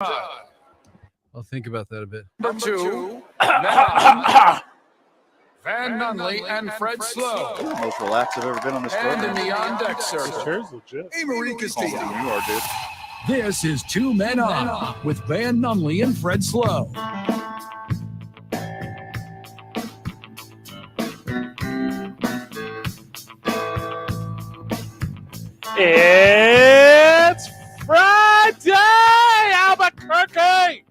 I'll think about that a bit. Number two, Van Nunley and Fred Slow. Most relaxed I've ever been on this And in program. the on-deck This circle, chair's legit. Marie Oh, Castillo. you are, dude. This is Two Men On with Van Nunley and Fred Slow. It's Friday, Albuquerque.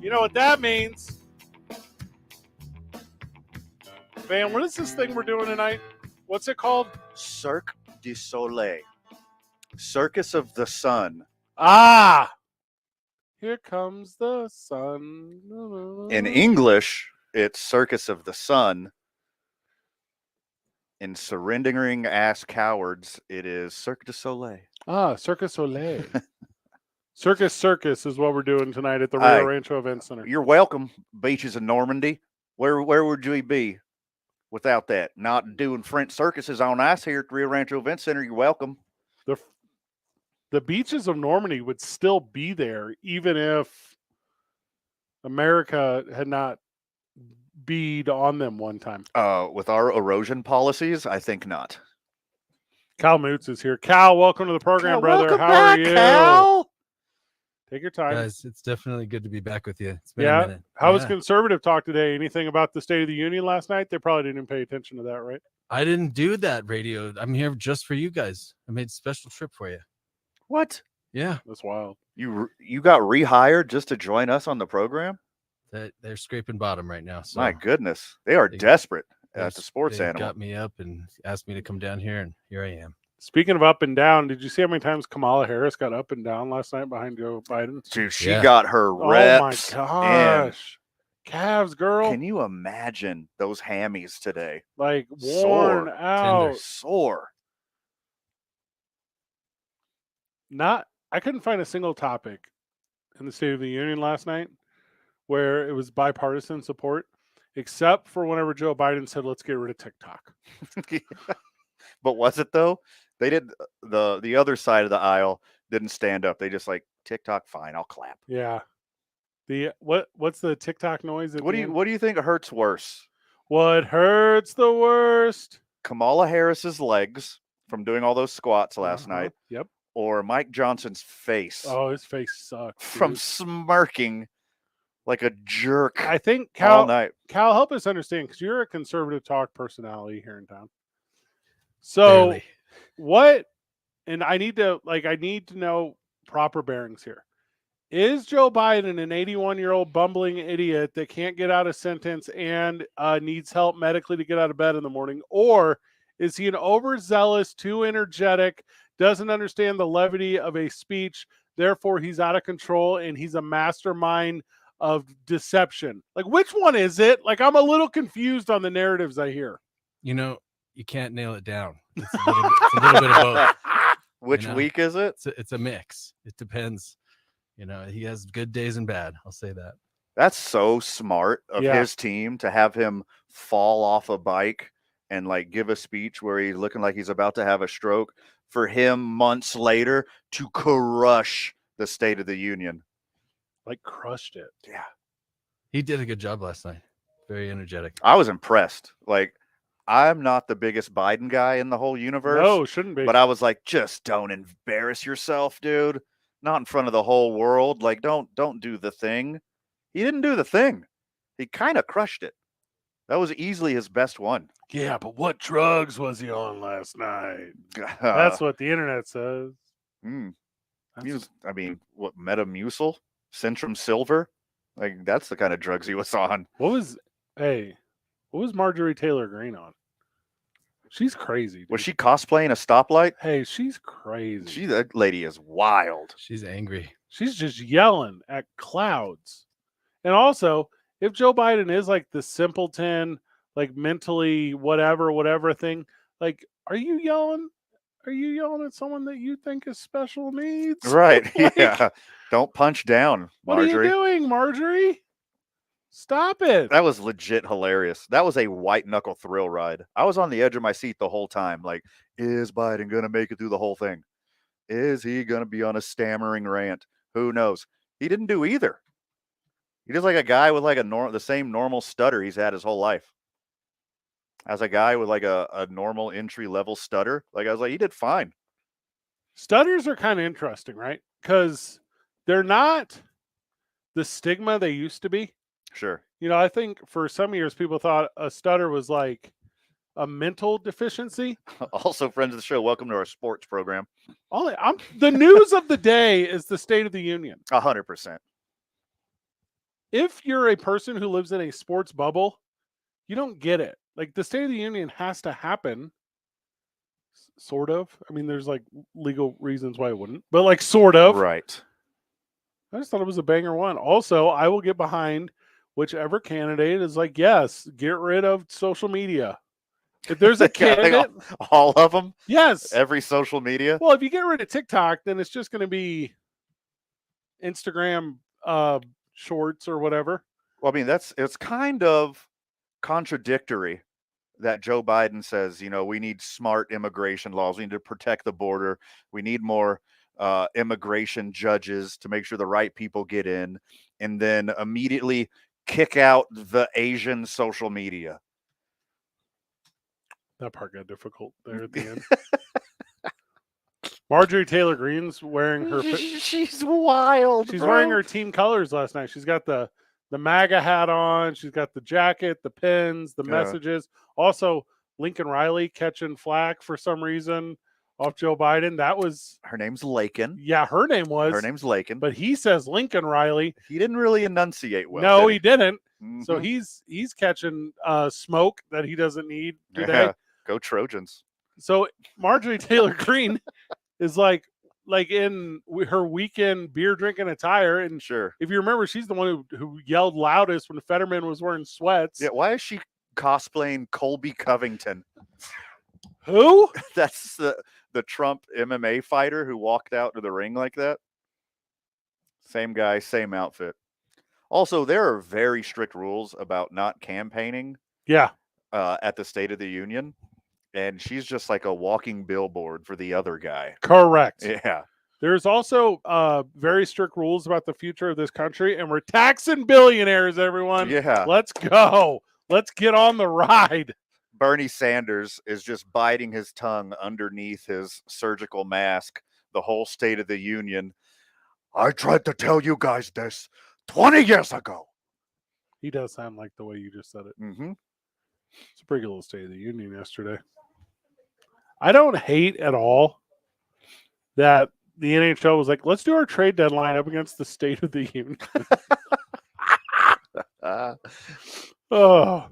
You know what that means. Van, what is this thing we're doing tonight? What's it called? Cirque du Soleil. Circus of the Sun. Ah, here comes the sun. In English, it's Circus of the Sun. In surrendering ass cowards, it is Cirque du Soleil. Ah, Circus Soleil. Circus is what we're doing tonight at the Rio Rancho Event Center. You're welcome, beaches of Normandy. Where would we be without that? Not doing French circuses on ice here at the Rio Rancho Event Center. You're welcome. The beaches of Normandy would still be there even if America had not bead on them one time. With our erosion policies, I think not. Cal Moots is here. Cal, welcome to the program, Cal, brother. welcome How back, are you? Cal. Take your time. Guys, it's definitely good to be back with you. It's been a minute. How was conservative talk today? Anything about the State of the Union last night? They probably didn't pay attention to that, right? I didn't do that radio. I'm here just for you guys. I made a special trip for you. What? Yeah. That's wild. You got rehired just to join us on the program? They're scraping bottom right now. So My goodness. They are desperate at the sports they animal. got me up and asked me to come down here, and here I am. Speaking of up and down, did you see how many times Kamala Harris got up and down last night behind Joe Biden? Dude, she got her reps. Oh, my gosh. Calves, girl. Can you imagine those hammies today? Like, worn out. Tender. Sore. I couldn't find a single topic in the State of the Union last night where it was bipartisan support, except for whenever Joe Biden said, let's get rid of TikTok. But was it though? They did the other side of the aisle didn't stand up. They just like TikTok, fine, I'll clap. Yeah. What's the TikTok noise? What do you think hurts worse? What hurts the worst? Kamala Harris's legs from doing all those squats last night. Yep. Or Mike Johnson's face. Oh, his face sucks. From smirking like a jerk. I think all night. Cal, help us understand, because you're a conservative talk personality here in town. So Barely. what? And I need to know proper bearings here. Is Joe Biden an 81-year-old bumbling idiot that can't get out a sentence and needs help medically to get out of bed in the morning? Or is he an overzealous, too energetic, doesn't understand the levity of a speech, therefore he's out of control and he's a mastermind of deception? Like, which one is it? Like, I'm a little confused on the narratives I hear. You know, you can't nail it down. It's a little bit of both. Which week is it? It's a mix. It depends. You know, he has good days and bad. I'll say that. That's so smart of his team to have him fall off a bike and like give a speech where he's looking like he's about to have a stroke, for him months later to crush the State of the Union. Like, crushed it. Yeah. He did a good job last night. Very energetic. I was impressed. Like, I'm not the biggest Biden guy in the whole universe. No, shouldn't be. But I was like, just don't embarrass yourself, dude. Not in front of the whole world. Like, don't do the thing. He didn't do the thing. He kind of crushed it. That was easily his best one. Yeah, but what drugs was he on last night? That's what the internet says. I mean, what, Metamucil? Centrum Silver? Like, that's the kind of drugs he was on. What was Marjorie Taylor Greene on? She's crazy, dude. Was she cosplaying a stoplight? Hey, she's crazy. That lady is wild. She's angry. She's just yelling at clouds. And also, if Joe Biden is like the simpleton, like mentally whatever thing, like, are you yelling? Are you yelling at someone that you think is special needs? Right. Like, yeah. Don't punch down, Marjorie. What are you doing, Marjorie? Stop it. That was legit hilarious. That was a white knuckle thrill ride. I was on the edge of my seat the whole time. Like, is Biden going to make it through the whole thing? Is he going to be on a stammering rant? Who knows? He didn't do either. He just like a guy with like the same normal stutter he's had his whole life. As a guy with like a normal entry level stutter, like I was like, he did fine. Stutters are kind of interesting, right? Because they're not the stigma they used to be. Sure. You know, I think for some years people thought a stutter was like a mental deficiency. Also, friends of the show, welcome to our sports program. The news of the day is the State of the Union. 100%. If you're a person who lives in a sports bubble, you don't get it. Like the State of the Union has to happen. Sort of. I mean, there's like legal reasons why it wouldn't, but like sort of. Right. I just thought it was a banger one. Also, I will get behind whichever candidate is like, yes, get rid of social media. If there's a candidate, all of them, yes, every social media. Well, if you get rid of TikTok, then it's just going to be Instagram shorts or whatever. Well, I mean, it's kind of contradictory that Joe Biden says, you know, we need smart immigration laws. We need to protect the border. We need more immigration judges to make sure the right people get in, and then immediately kick out the Asian social media. That part got difficult there at the end. Marjorie Taylor Greene's wearing her... She's wild. She's wearing her team colors last night. She's got the MAGA hat on. She's got the jacket, the pins, the messages. Also, Lincoln Riley catching flack for some reason off Joe Biden. That was... Her name's Lakin. Yeah, her name was. Her name's Lakin. But he says Lincoln Riley. He didn't really enunciate well. No, he didn't. Mm-hmm. So he's catching smoke that he doesn't need today. Yeah. Go Trojans. So Marjorie Taylor Greene is like in her weekend beer drinking attire, and sure, if you remember, she's the one who yelled loudest when Fetterman was wearing sweats. Yeah, why is she cosplaying Colby Covington? Who? That's the Trump MMA fighter who walked out to the ring like that. Same guy, same outfit. Also, there are very strict rules about not campaigning. Yeah. At the State of the Union. And she's just like a walking billboard for the other guy. Correct. Yeah. There's also very strict rules about the future of this country, and we're taxing billionaires, everyone. Yeah. Let's go. Let's get on the ride. Bernie Sanders is just biting his tongue underneath his surgical mask the whole State of the Union. I tried to tell you guys this 20 years ago. He does sound like the way you just said it. Mm-hmm. It's a pretty good little State of the Union yesterday. I don't hate at all that the NHL was like, let's do our trade deadline up against the State of the Union. Oh,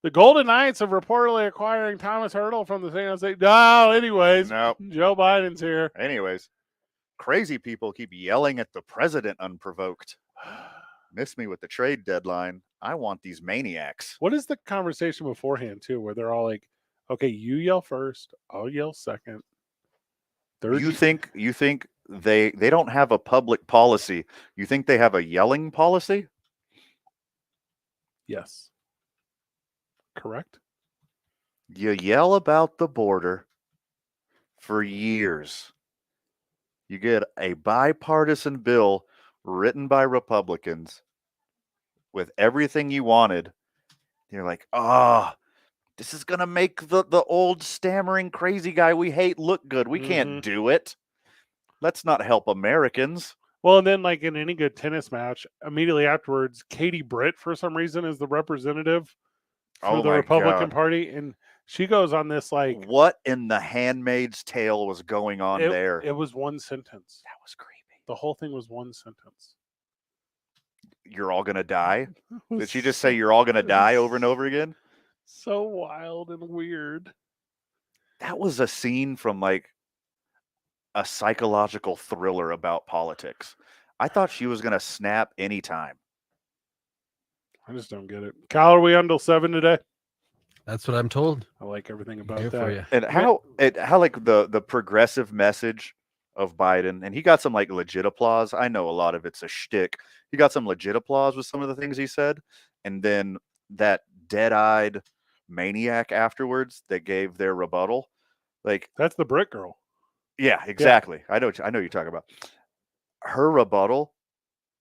the Golden Knights are reportedly acquiring Thomas Hertl from the San Jose. No, anyways, nope. Joe Biden's here. Anyways, crazy people keep yelling at the president unprovoked. Miss me with the trade deadline. I want these maniacs. What is the conversation beforehand, too, where they're all like, okay, you yell first, I'll yell second. Third. You think they don't have a public policy? You think they have a yelling policy? Yes. Correct. You yell about the border for years. You get a bipartisan bill written by Republicans with everything you wanted. You're like, this is going to make the old stammering crazy guy we hate look good. We can't do it. Let's not help Americans. Well, and then like in any good tennis match, immediately afterwards, Katie Britt, for some reason, is the representative for the Republican Party. And she goes on this like... What in the Handmaid's Tale was going on there? It was one sentence. That was creepy. The whole thing was one sentence. You're all going to die? Did she just say you're all going to die over and over again? So wild and weird. That was a scene from like a psychological thriller about politics. I thought she was going to snap anytime. I just don't get it. Kyle, are we until 7 today? That's what I'm told. I like everything about Here that. for you. And how like the progressive message of Biden, and he got some like legit applause. I know a lot of it's a shtick. He got some legit applause with some of the things he said, and then that dead-eyed maniac afterwards that gave their rebuttal, like that's the Brit girl. Yeah, exactly. Yeah. I know you're talking about. her rebuttal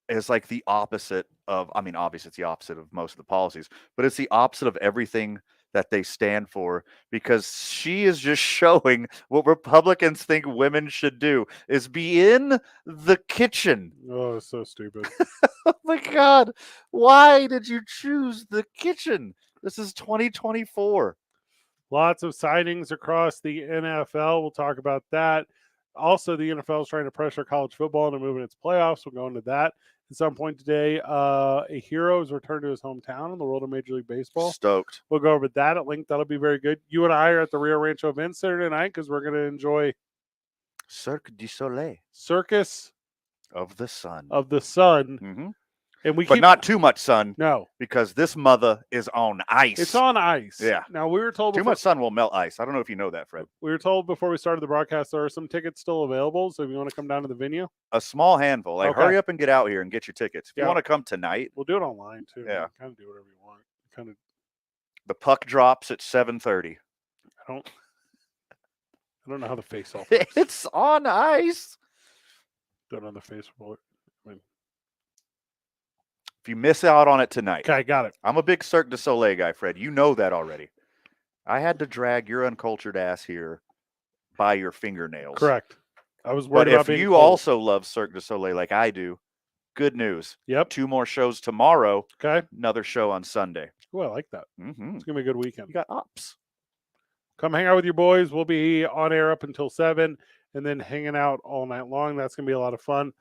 is like the opposite of, I mean, obviously it's the opposite of most of the policies, but it's the opposite of everything that they stand for, because she is just showing what Republicans think women should do, is be in the kitchen. Oh, it's so stupid. Oh my God. Why did you choose the kitchen? This is 2024. Lots of signings across the NFL. We'll talk about that. Also, the NFL is trying to pressure college football into moving its playoffs. We'll go into that at some point today. A hero has returned to his hometown in the world of Major League Baseball. Stoked. We'll go over that at length. That'll be very good. You and I are at the Rio Rancho event Saturday night because we're going to enjoy Cirque du Soleil. Circus Of the Sun. of the Sun. Mm-hmm. And we But keep, not too much sun, no, because this mother is on ice. it's on ice. Yeah. Now, we were told Too before, much sun will melt ice. I don't know if you know that, Fred. we were told before we started the broadcast there are some tickets still available. So if you want to come down to the venue, A small handful. Like, Okay. hurry up and get out here and get your tickets. If Yeah. you want to come tonight, we'll do it online too. Yeah. Kind of do whatever you want. Kind of, the puck drops at 7:30. I don't know how the face off works. It's on ice. Don't know the face roll. If you miss out on it tonight, Okay, got it. I'm a big Cirque du Soleil guy, Fred. You know that already. I had to drag your uncultured ass here by your fingernails. Correct. I was worried But about if being you cold. also love Cirque du Soleil like I do, good news. Yep. 2 more shows tomorrow, Okay. another show on Sunday. Oh, I like that. Mm-hmm. It's gonna be a good weekend. You got ups. Come hang out with your boys. We'll be on air up until 7 and then hanging out all night long. That's gonna be a lot of fun.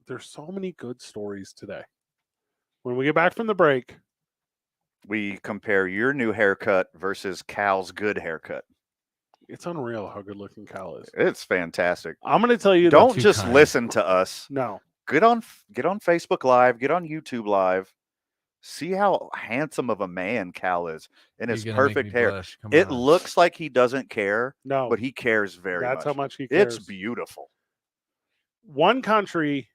There's so many good stories today. When we get back from the break, We compare your new haircut versus Cal's good haircut. it's unreal how good looking Cal is. It's fantastic. I'm gonna tell you Don't too just kind. listen to us. no. Get on Facebook Live, get on YouTube Live. See how handsome of a man Cal is in You're his gonna make perfect me hair. blush. Come It on. looks like he doesn't care, No. but he cares very That's much. how much he cares. It's beautiful. One country,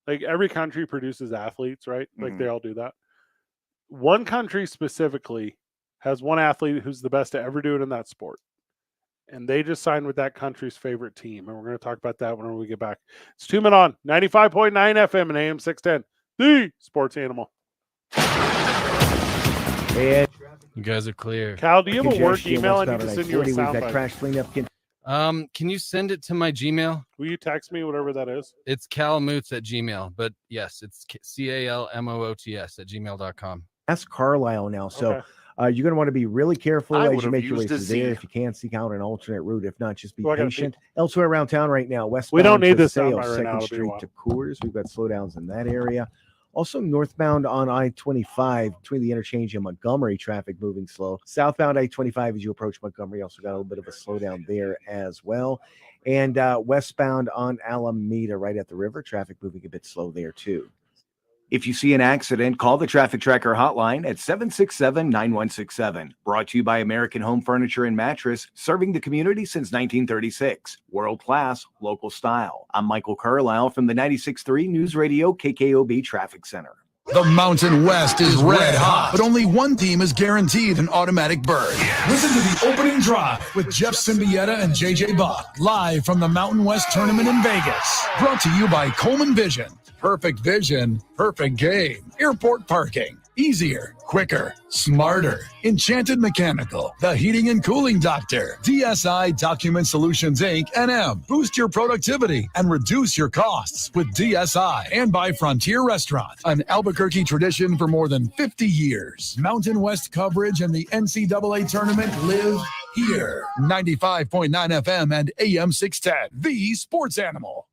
like every country produces athletes, right? Like they all do that. One country specifically has one athlete who's the best to ever do it in that sport. And they just signed with that country's favorite team. And we're going to talk about that whenever we get back. It's 2 Men On, 95.9 FM and AM 610, the sports animal. And You guys are clear. Cal, do you have a work congestion email I westbound need to on send you a I-40. We've got soundbite? crash cleanup. Can you send it to my Gmail? Will you text me whatever that is? It's calmoots@gmail, but yes, it's CALMOOTS@gmail.com. That's Carlisle now. So Okay. you're going to want to be really careful I as would you have make your way used a through there. Z. If you can, seek out an alternate route. If not, just be Oh, I gotta patient. Elsewhere around town right now, westbound We don't need to this Sales, soundbite right now. 2nd It'll be a Street while. to Coors. We've got slowdowns in that area. Also, northbound on I-25 between the interchange and Montgomery, traffic moving slow. Southbound I-25 as you approach Montgomery, also got a little bit of a slowdown there as well. And westbound on Alameda, right at the river, traffic moving a bit slow there too. If you see an accident, call the Traffic Tracker hotline at 767-9167. Brought to you by American Home Furniture and Mattress, serving the community since 1936. World-class, local style. I'm Michael Carlisle from the 96.3 News Radio KKOB Traffic Center. The Mountain West is red hot, but only one team is guaranteed an automatic berth. Listen to the opening drive with Jeff Symbieta and JJ Buck, Live from the Mountain West Tournament in Vegas. Brought to you by Coleman Vision. Perfect vision, perfect game. Airport parking. Easier, quicker, smarter. Enchanted Mechanical, the heating and cooling doctor. DSI Document Solutions, Inc., NM. Boost your productivity and reduce your costs with DSI. And by Frontier Restaurant, an Albuquerque tradition for more than 50 years. Mountain West coverage and the NCAA tournament live here. 95.9 FM and AM 610, the sports animal.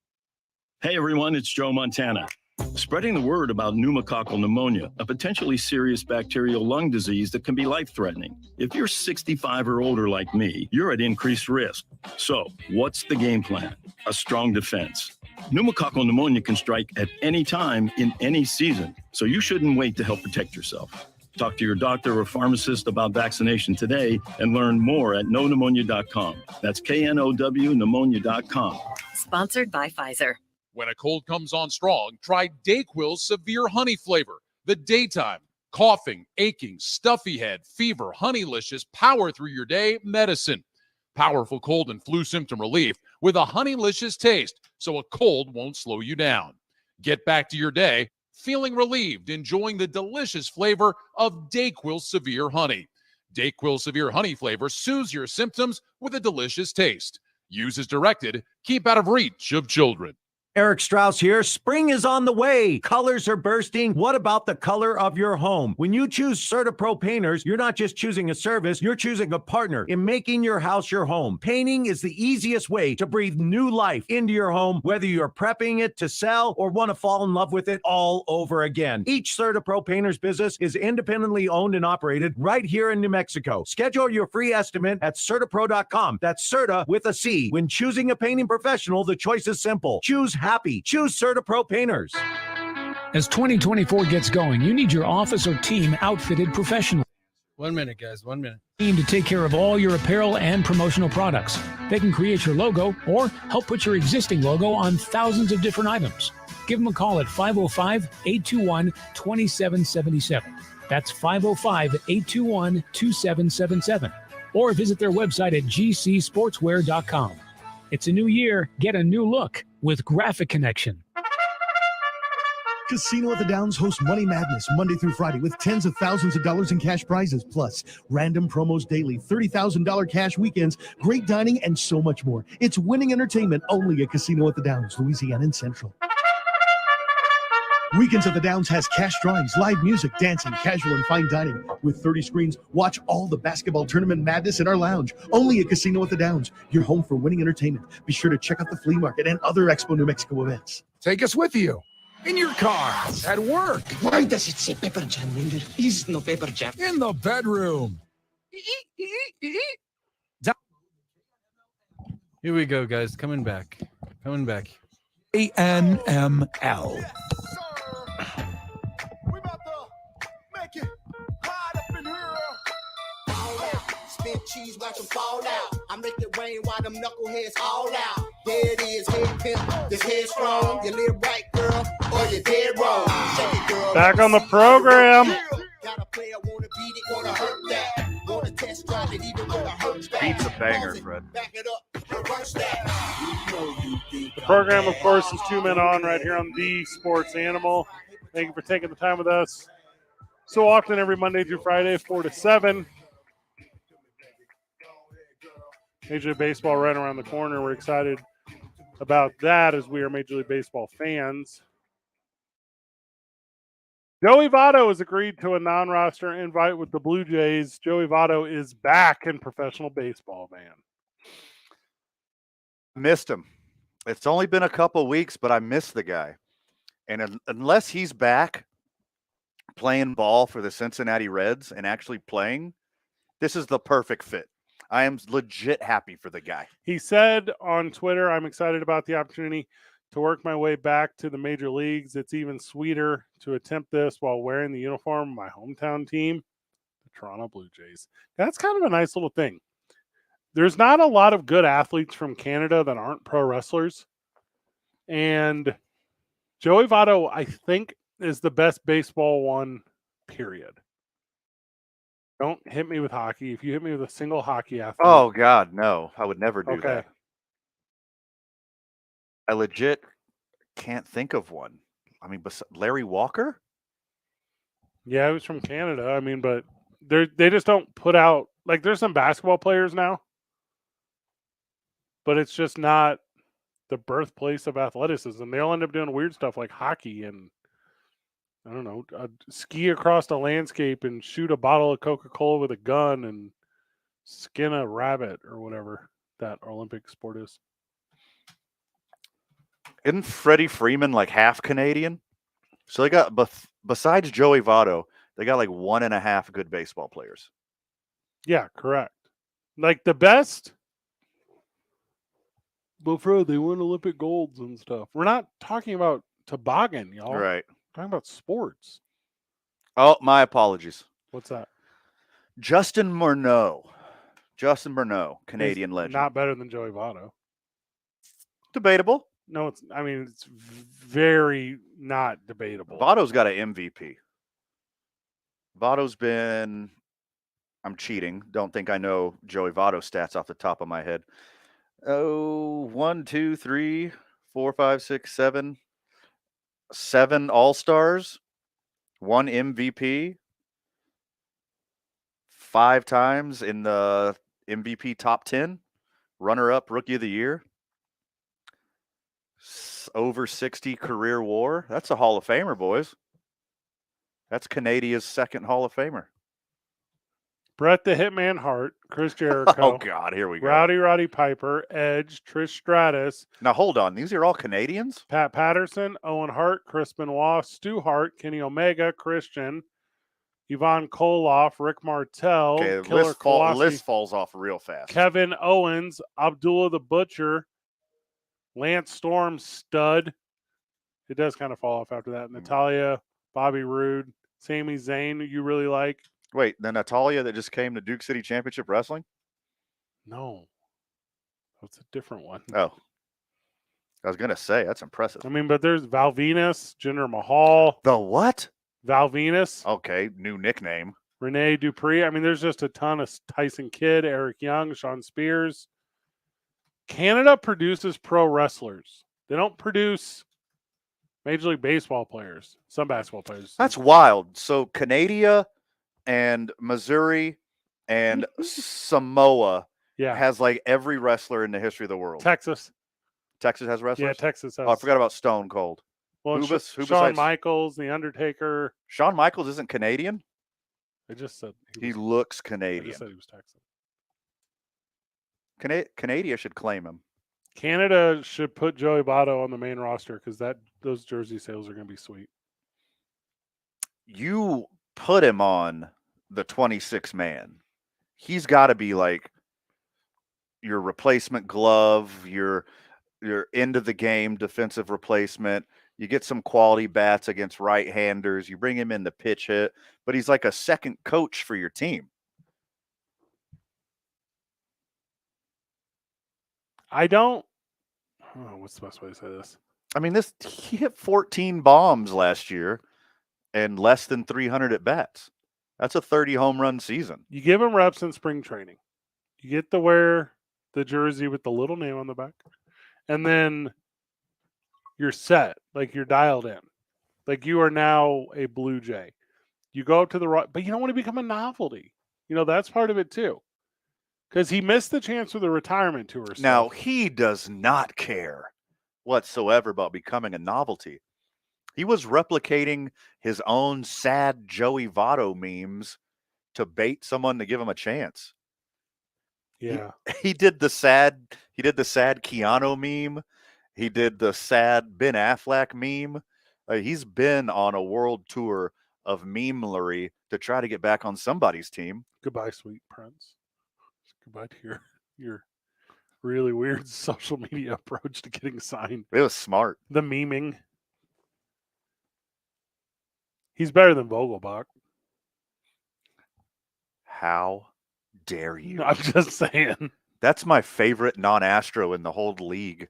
Hey everyone, it's Joe Montana. Spreading the word about pneumococcal pneumonia, a potentially serious bacterial lung disease that can be life-threatening. If you're 65 or older like me, you're at increased risk. So, what's the game plan? A strong defense. Pneumococcal pneumonia can strike at any time in any season, so you shouldn't wait to help protect yourself. Talk to your doctor or pharmacist about vaccination today and learn more at knowpneumonia.com. That's KNOW pneumonia.com. Sponsored by Pfizer. When a cold comes on strong, try DayQuil's Severe Honey Flavor. The daytime, coughing, aching, stuffy head, fever, honeylicious, power through your day medicine. Powerful cold and flu symptom relief with a honeylicious taste so a cold won't slow you down. Get back to your day feeling relieved, enjoying the delicious flavor of Dayquil Severe Honey. Dayquil Severe Honey flavor soothes your symptoms with a delicious taste. Use as directed. Keep out of reach of children. Eric Strauss here. Spring is on the way. Colors are bursting. What about the color of your home? When you choose CertaPro Painters, you're not just choosing a service, you're choosing a partner in making your house your home. Painting is the easiest way to breathe new life into your home, whether you're prepping it to sell or want to fall in love with it all over again. Each CertaPro Painters business is independently owned and operated right here in New Mexico. Schedule your free estimate at CertaPro.com. That's Certa with a C. When choosing a painting professional, the choice is simple. Choose happy. Choose CertaPro Painters. As 2024 gets going, you need your office or team outfitted professionally. 1 minute, guys. 1 minute. Team to take care of all your apparel and promotional products. They can create your logo or help put your existing logo on thousands of different items. Give them a call at 505-821-2777. That's 505-821-2777. Or visit their website at gcsportswear.com. It's a new year. Get a new look with Graphic Connection. Casino at the Downs hosts Money Madness Monday through Friday with tens of thousands of dollars in cash prizes, plus random promos daily, $30,000 cash weekends, great dining, and so much more. It's winning entertainment only at Casino at the Downs, Louisiana and Central. Weekends at the Downs has cash drawings, live music, dancing, casual and fine dining. With 30 screens, watch all the basketball tournament madness in our lounge. Only at Casino at the Downs, your home for winning entertainment. Be sure to check out the flea market and other Expo New Mexico events. Take us with you. In your car, at work, Why does it say pepper jam when there is no pepper jam? in the bedroom. Here we go, guys. Coming back. Coming back. ANML. We about to make it hot up in here. Fall out, spin cheese, watch them fall out. I make it rain while them knuckleheads all out. There it is, head pimp, this head strong. You live right, girl, or you dead wrong. Shake it, girl. Back on the program. Got a player, wanna beat it, wanna hurt that. Wanna test drive it, even wanna hurt that. Beats a banger, Fred. Back it up, reverse that. The program, of course, is 2 Men On right here on The Sports Animal. Thank you for taking the time with us. So often, every Monday through Friday, 4 to 7. Major League Baseball right around the corner. We're excited about that as we are Major League Baseball fans. Joey Votto has agreed to a non-roster invite with the Blue Jays. Joey Votto is back in professional baseball, man. Missed him. It's only been a couple weeks, but I missed the guy. And unless he's back playing ball for the Cincinnati Reds and actually playing, this is the perfect fit. I am legit happy for the guy. He said on Twitter, I'm excited about the opportunity to work my way back to the major leagues. It's even sweeter to attempt this while wearing the uniform of my hometown team, the Toronto Blue Jays. That's kind of a nice little thing. There's not a lot of good athletes from Canada that aren't pro wrestlers. And Joey Votto, I think, is the best baseball one, period. Don't hit me with hockey. If you hit me with a single hockey athlete. Oh, God, no. I would never do Okay. that. I legit can't think of one. I mean, Larry Walker? Yeah, he was from Canada. I mean, but they just don't put out, like, there's some basketball players now, but it's just not the birthplace of athleticism. They'll end up doing weird stuff like hockey and, I don't know, ski across the landscape and shoot a bottle of Coca-Cola with a gun and skin a rabbit or whatever that Olympic sport is. Isn't Freddie Freeman like half Canadian? So they got, besides Joey Votto, they got like 1.5 good baseball players. Yeah, correct. Like the best. But Fred, they win Olympic golds and stuff. We're not talking about toboggan, y'all. Right. We're talking about sports. Oh, my apologies. What's that? Justin Morneau. Canadian legend. Not better than Joey Votto. Debatable. No, it's very not debatable. Votto's got an MVP. Votto's been, I'm cheating. Don't think I know Joey Votto stats off the top of my head. Oh, 1, 2, 3, 4, 5, 6, 7. 7 All-Stars, 1 MVP, 5 times in the MVP top 10, runner-up Rookie of the Year, over 60 career WAR. That's a Hall of Famer, boys. That's Canadia's second Hall of Famer. Bret the Hitman Hart, Chris Jericho. Oh, God, here we go. Roddy Piper, Edge, Trish Stratus. Now, hold on. These are all Canadians? Pat Patterson, Owen Hart, Chris Benoit, Stu Hart, Kenny Omega, Christian, Yvonne Koloff, Rick Martel, Okay, Killer Kowalski, list falls off real fast. Kevin Owens, Abdullah the Butcher, Lance Storm, Stud. It does kind of fall off after that. Natalia, Bobby Roode, Sami Zayn, you really like? Wait, the Natalia that just came to Duke City Championship Wrestling? No. That's a different one. Oh. I was going to say, that's impressive. I mean, but there's Val Venus, Jinder Mahal. The what? Val Venus. Okay, new nickname. Rene Dupree. I mean, there's just a ton of Tyson Kidd, Eric Young, Sean Spears. Canada produces pro wrestlers. They don't produce Major League Baseball players. Some basketball players. That's wild. So Canada and Missouri and Samoa has like every wrestler in the history of the world. Texas has wrestlers? Yeah, Texas has. Oh, I forgot about Stone Cold. Well, who Shawn Michaels, The Undertaker. Shawn Michaels isn't Canadian? I just said he looks I Canadian. just said he was Texan. Canada should claim him. Canada should put Joey Votto on the main roster because those jersey sales are going to be sweet. You put him on the 26 man. He's got to be like your replacement glove, your end of the game defensive replacement. You get some quality bats against right-handers. You bring him in the pitch hit, but he's like a second coach for your team. What's the best way to say this? I mean, he hit 14 bombs last year and less than 300 at bats. That's a 30 home run season. You give him reps in spring training. You get to wear the jersey with the little name on the back. And then you're set. Like you're dialed in. Like you are now a Blue Jay. You go up to the right, but you don't want to become a novelty. That's part of it too. Because he missed the chance for the retirement tour. Now, he does not care whatsoever about becoming a novelty. He was replicating his own sad Joey Votto memes to bait someone to give him a chance. Yeah. He did the sad Keanu meme. He did the sad Ben Affleck meme. He's been on a world tour of memelery to try to get back on somebody's team. Goodbye, sweet prince. Goodbye to your really weird social media approach to getting signed. It was smart. The memeing. He's better than Vogelbach. How dare you? I'm just saying. That's my favorite non-Astro in the whole league.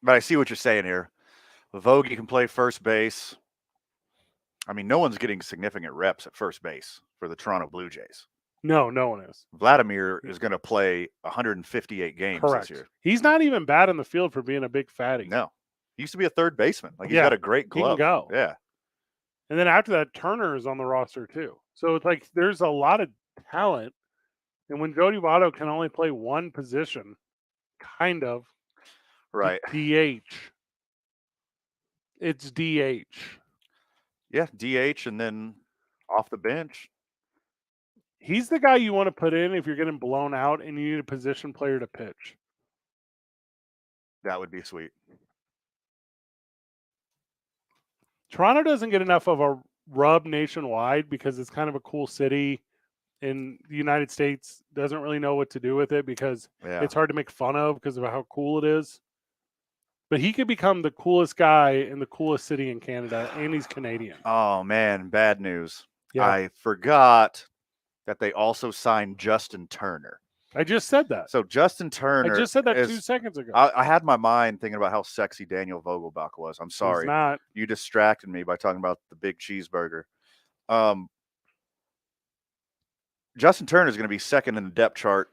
But I see what you're saying here. Vogie can play first base. I mean, no one's getting significant reps at first base for the Toronto Blue Jays. No one is. Vladimir is going to play 158 games Correct. this year. He's not even bad in the field for being a big fatty. No. He used to be a third baseman. Like, he's got a great glove. He can go. Yeah. And then after that, Turner is on the roster too. So it's like there's a lot of talent. And when Jody Votto can only play one position, kind of. Right. DH. It's DH. Yeah, DH and then off the bench. He's the guy you want to put in if you're getting blown out and you need a position player to pitch. That would be sweet. Toronto doesn't get enough of a rub nationwide because it's kind of a cool city, and the United States doesn't really know what to do with it because it's hard to make fun of because of how cool it is. But he could become the coolest guy in the coolest city in Canada, and he's Canadian. Oh, man, bad news. Yeah. I forgot that they also signed Justin Turner. I just said that. So Justin Turner. I just said that 2 seconds ago. I had my mind thinking about how sexy Daniel Vogelbach was. I'm sorry. He's not. You distracted me by talking about the big cheeseburger. Justin Turner is going to be second in the depth chart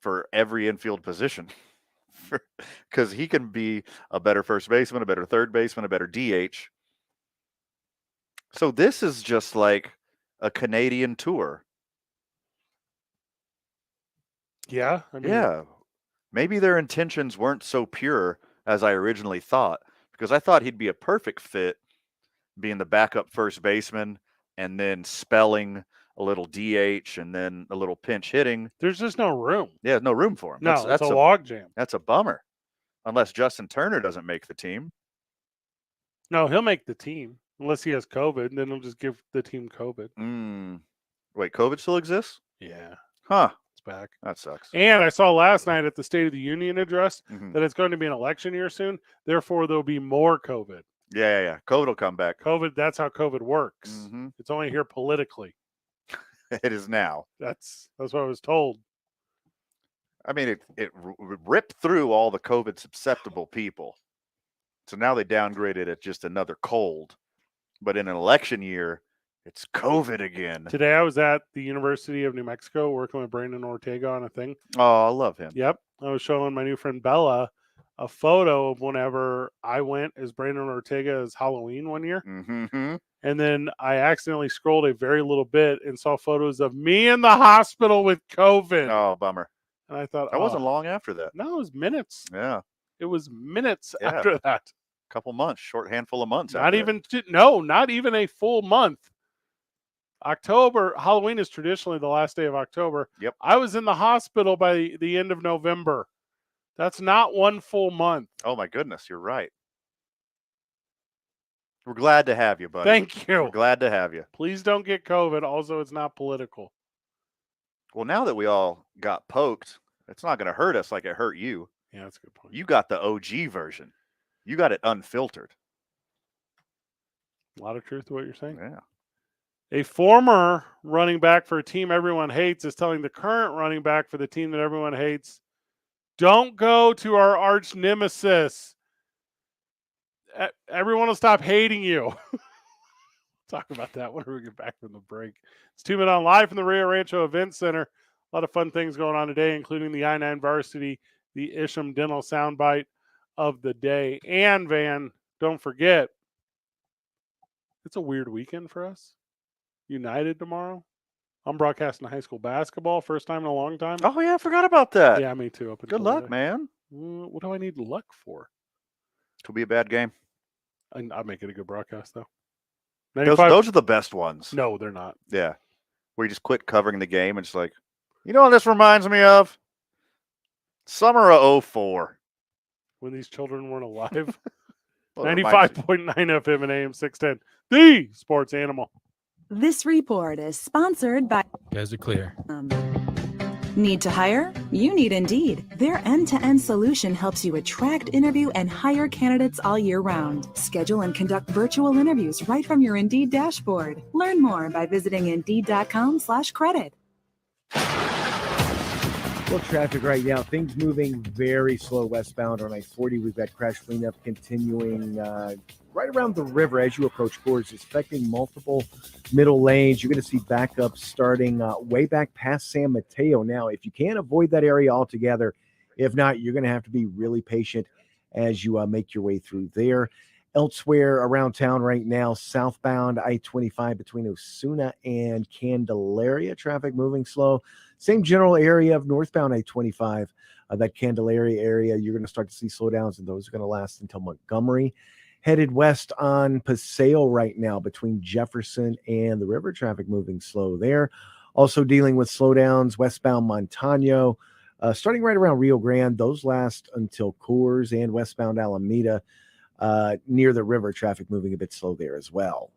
for every infield position. Because he can be a better first baseman, a better third baseman, a better DH. So this is just like a Canadian tour. Yeah. I mean, Yeah. Maybe their intentions weren't so pure as I originally thought, because I thought he'd be a perfect fit being the backup first baseman and then spelling a little DH and then a little pinch hitting. There's just no room. Yeah, no room for him. No, that's a log jam. That's a bummer. Unless Justin Turner doesn't make the team. No, he'll make the team unless he has COVID, and then he'll just give the team COVID. Wait, COVID still exists? Yeah. Huh. It's back. That sucks. And I saw last night at the State of the Union address Mhm. that it's going to be an election year soon. Therefore, there'll be more COVID. Yeah. COVID will come back. COVID, that's how COVID works. Mhm. It's only here politically. It is now. That's what I was told. I mean, it ripped through all the COVID susceptible people. So now they downgraded it just another cold. But in an election year, it's COVID again. Today I was at the University of New Mexico working with Brandon Ortega on a thing. Oh, I love him. Yep. I was showing my new friend Bella a photo of whenever I went as Brandon Ortega as Halloween one year. Mm-hmm. And then I accidentally scrolled a very little bit and saw photos of me in the hospital with COVID. Oh, bummer. And I thought, That wasn't long after that. No, it was minutes. Yeah. It was minutes Yeah. after that. Couple months, short handful of months. Not after even not even a full month. October, Halloween is traditionally the last day of October. Yep. I was in the hospital by the end of November. That's not one full month. Oh my goodness, you're right. We're glad to have you, buddy. Thank you. We're glad to have you. Please don't get COVID. Also, it's not political. Well, now that we all got poked, it's not going to hurt us like it hurt you. Yeah, that's a good point. You got the OG version. You got it unfiltered. A lot of truth to what you're saying. Yeah. A former running back for a team everyone hates is telling the current running back for the team that everyone hates, don't go to our arch nemesis. Everyone will stop hating you. Talk about that when we get back from the break. It's 2 Minutes on Live from the Rio Rancho Event Center. A lot of fun things going on today, including the I-9 Varsity, the Isham Dental Soundbite of the day. And, Van, don't forget, it's a weird weekend for us. United tomorrow. I'm broadcasting high school basketball. First time in a long time. Oh, yeah, I forgot about that. Yeah, me too. Good luck, man. What do I need luck for? Could be a bad game. I'll make it a good broadcast, though. Those are the best ones. No, they're not. Yeah. Where you just quit covering the game and just like, you know what this reminds me of? Summer of 04. When these children weren't alive. Well, 95.9 FM and AM 610. The Sports Animal. This report is sponsored by... You guys are clear. Need to hire? You need Indeed. Their end-to-end solution helps you attract, interview, and hire candidates all year round. Schedule and conduct virtual interviews right from your Indeed dashboard. Learn more by visiting Indeed.com/credit. Well, traffic right now, things moving very slow westbound on I-40. We've got crash cleanup continuing right around the river as you approach Coors, expecting multiple middle lanes. You're going to see backups starting way back past San Mateo. Now, if you can't avoid that area altogether, if not, you're going to have to be really patient as you make your way through there. Elsewhere around town right now, southbound I-25 between Osuna and Candelaria, traffic moving slow. Same general area of northbound I-25, that Candelaria area, you're going to start to see slowdowns, and those are going to last until Montgomery. Headed west on Paseo right now between Jefferson and the river, traffic moving slow there. Also dealing with slowdowns westbound Montano, starting right around Rio Grande. Those last until Coors, and westbound Alameda near the river, traffic moving a bit slow there as well.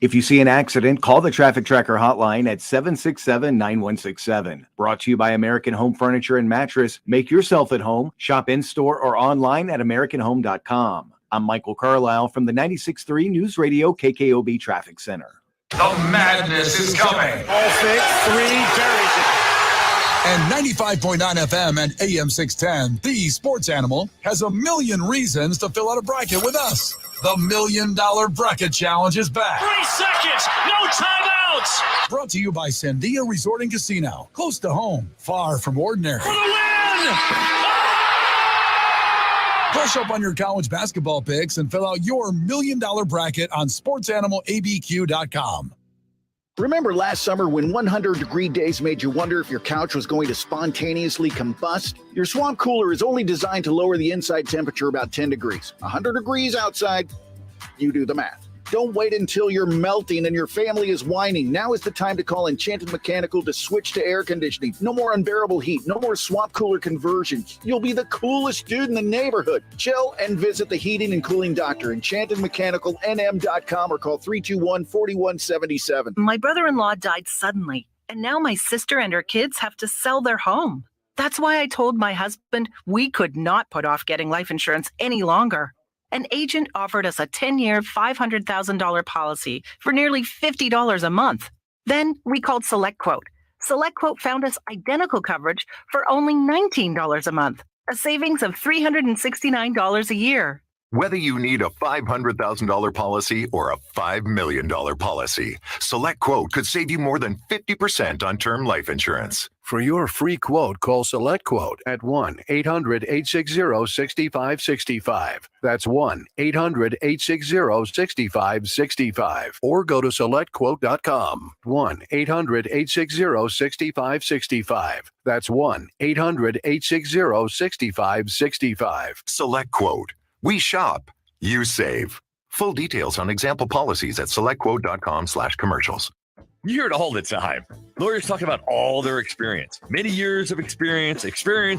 If you see an accident, call the Traffic Tracker hotline at 767-9167. Brought to you by American Home Furniture and Mattress. Make yourself at home. Shop in-store or online at AmericanHome.com. I'm Michael Carlisle from the 96.3 News Radio KKOB Traffic Center. The madness is coming. All set, 3, buries it. And 95.9 FM and AM 610, the Sports Animal, has a million reasons to fill out a bracket with us. The $1 Million Bracket Challenge is back. 3 seconds, no timeouts. outs. Brought to you by Sandia Resort and Casino. Close to home, far from ordinary. For the win! Brush up on your college basketball picks and fill out your $1 million bracket on sportsanimалabq.com. Remember last summer when 100-degree days made you wonder if your couch was going to spontaneously combust? Your Swamp Cooler is only designed to lower the inside temperature about 10 degrees. 100 degrees outside, you do the math. Don't wait until you're melting and your family is whining. Now is the time to call Enchanted Mechanical to switch to air conditioning. No more unbearable heat. No more Swamp Cooler conversions. You'll be the coolest dude in the neighborhood. Chill and visit the heating and cooling doctor, enchantedmechanicalnm.com, or call 321-4177. My brother-in-law died suddenly, and now my sister and her kids have to sell their home. That's why I told my husband we could not put off getting life insurance any longer. An agent offered us a 10-year, $500,000 policy for nearly $50 a month. Then we called SelectQuote. SelectQuote found us identical coverage for only $19 a month, a savings of $369 a year. Whether you need a $500,000 policy or a $5 million policy, SelectQuote could save you more than 50% on term life insurance. For your free quote, call SelectQuote at 1-800-860-6565. That's 1-800-860-6565. Or go to SelectQuote.com. 1-800-860-6565. That's 1-800-860-6565. SelectQuote. We shop, you save. Full details on example policies at selectquote.com/commercials. You hear it all the time. Lawyers talk about all their experience, many years of experience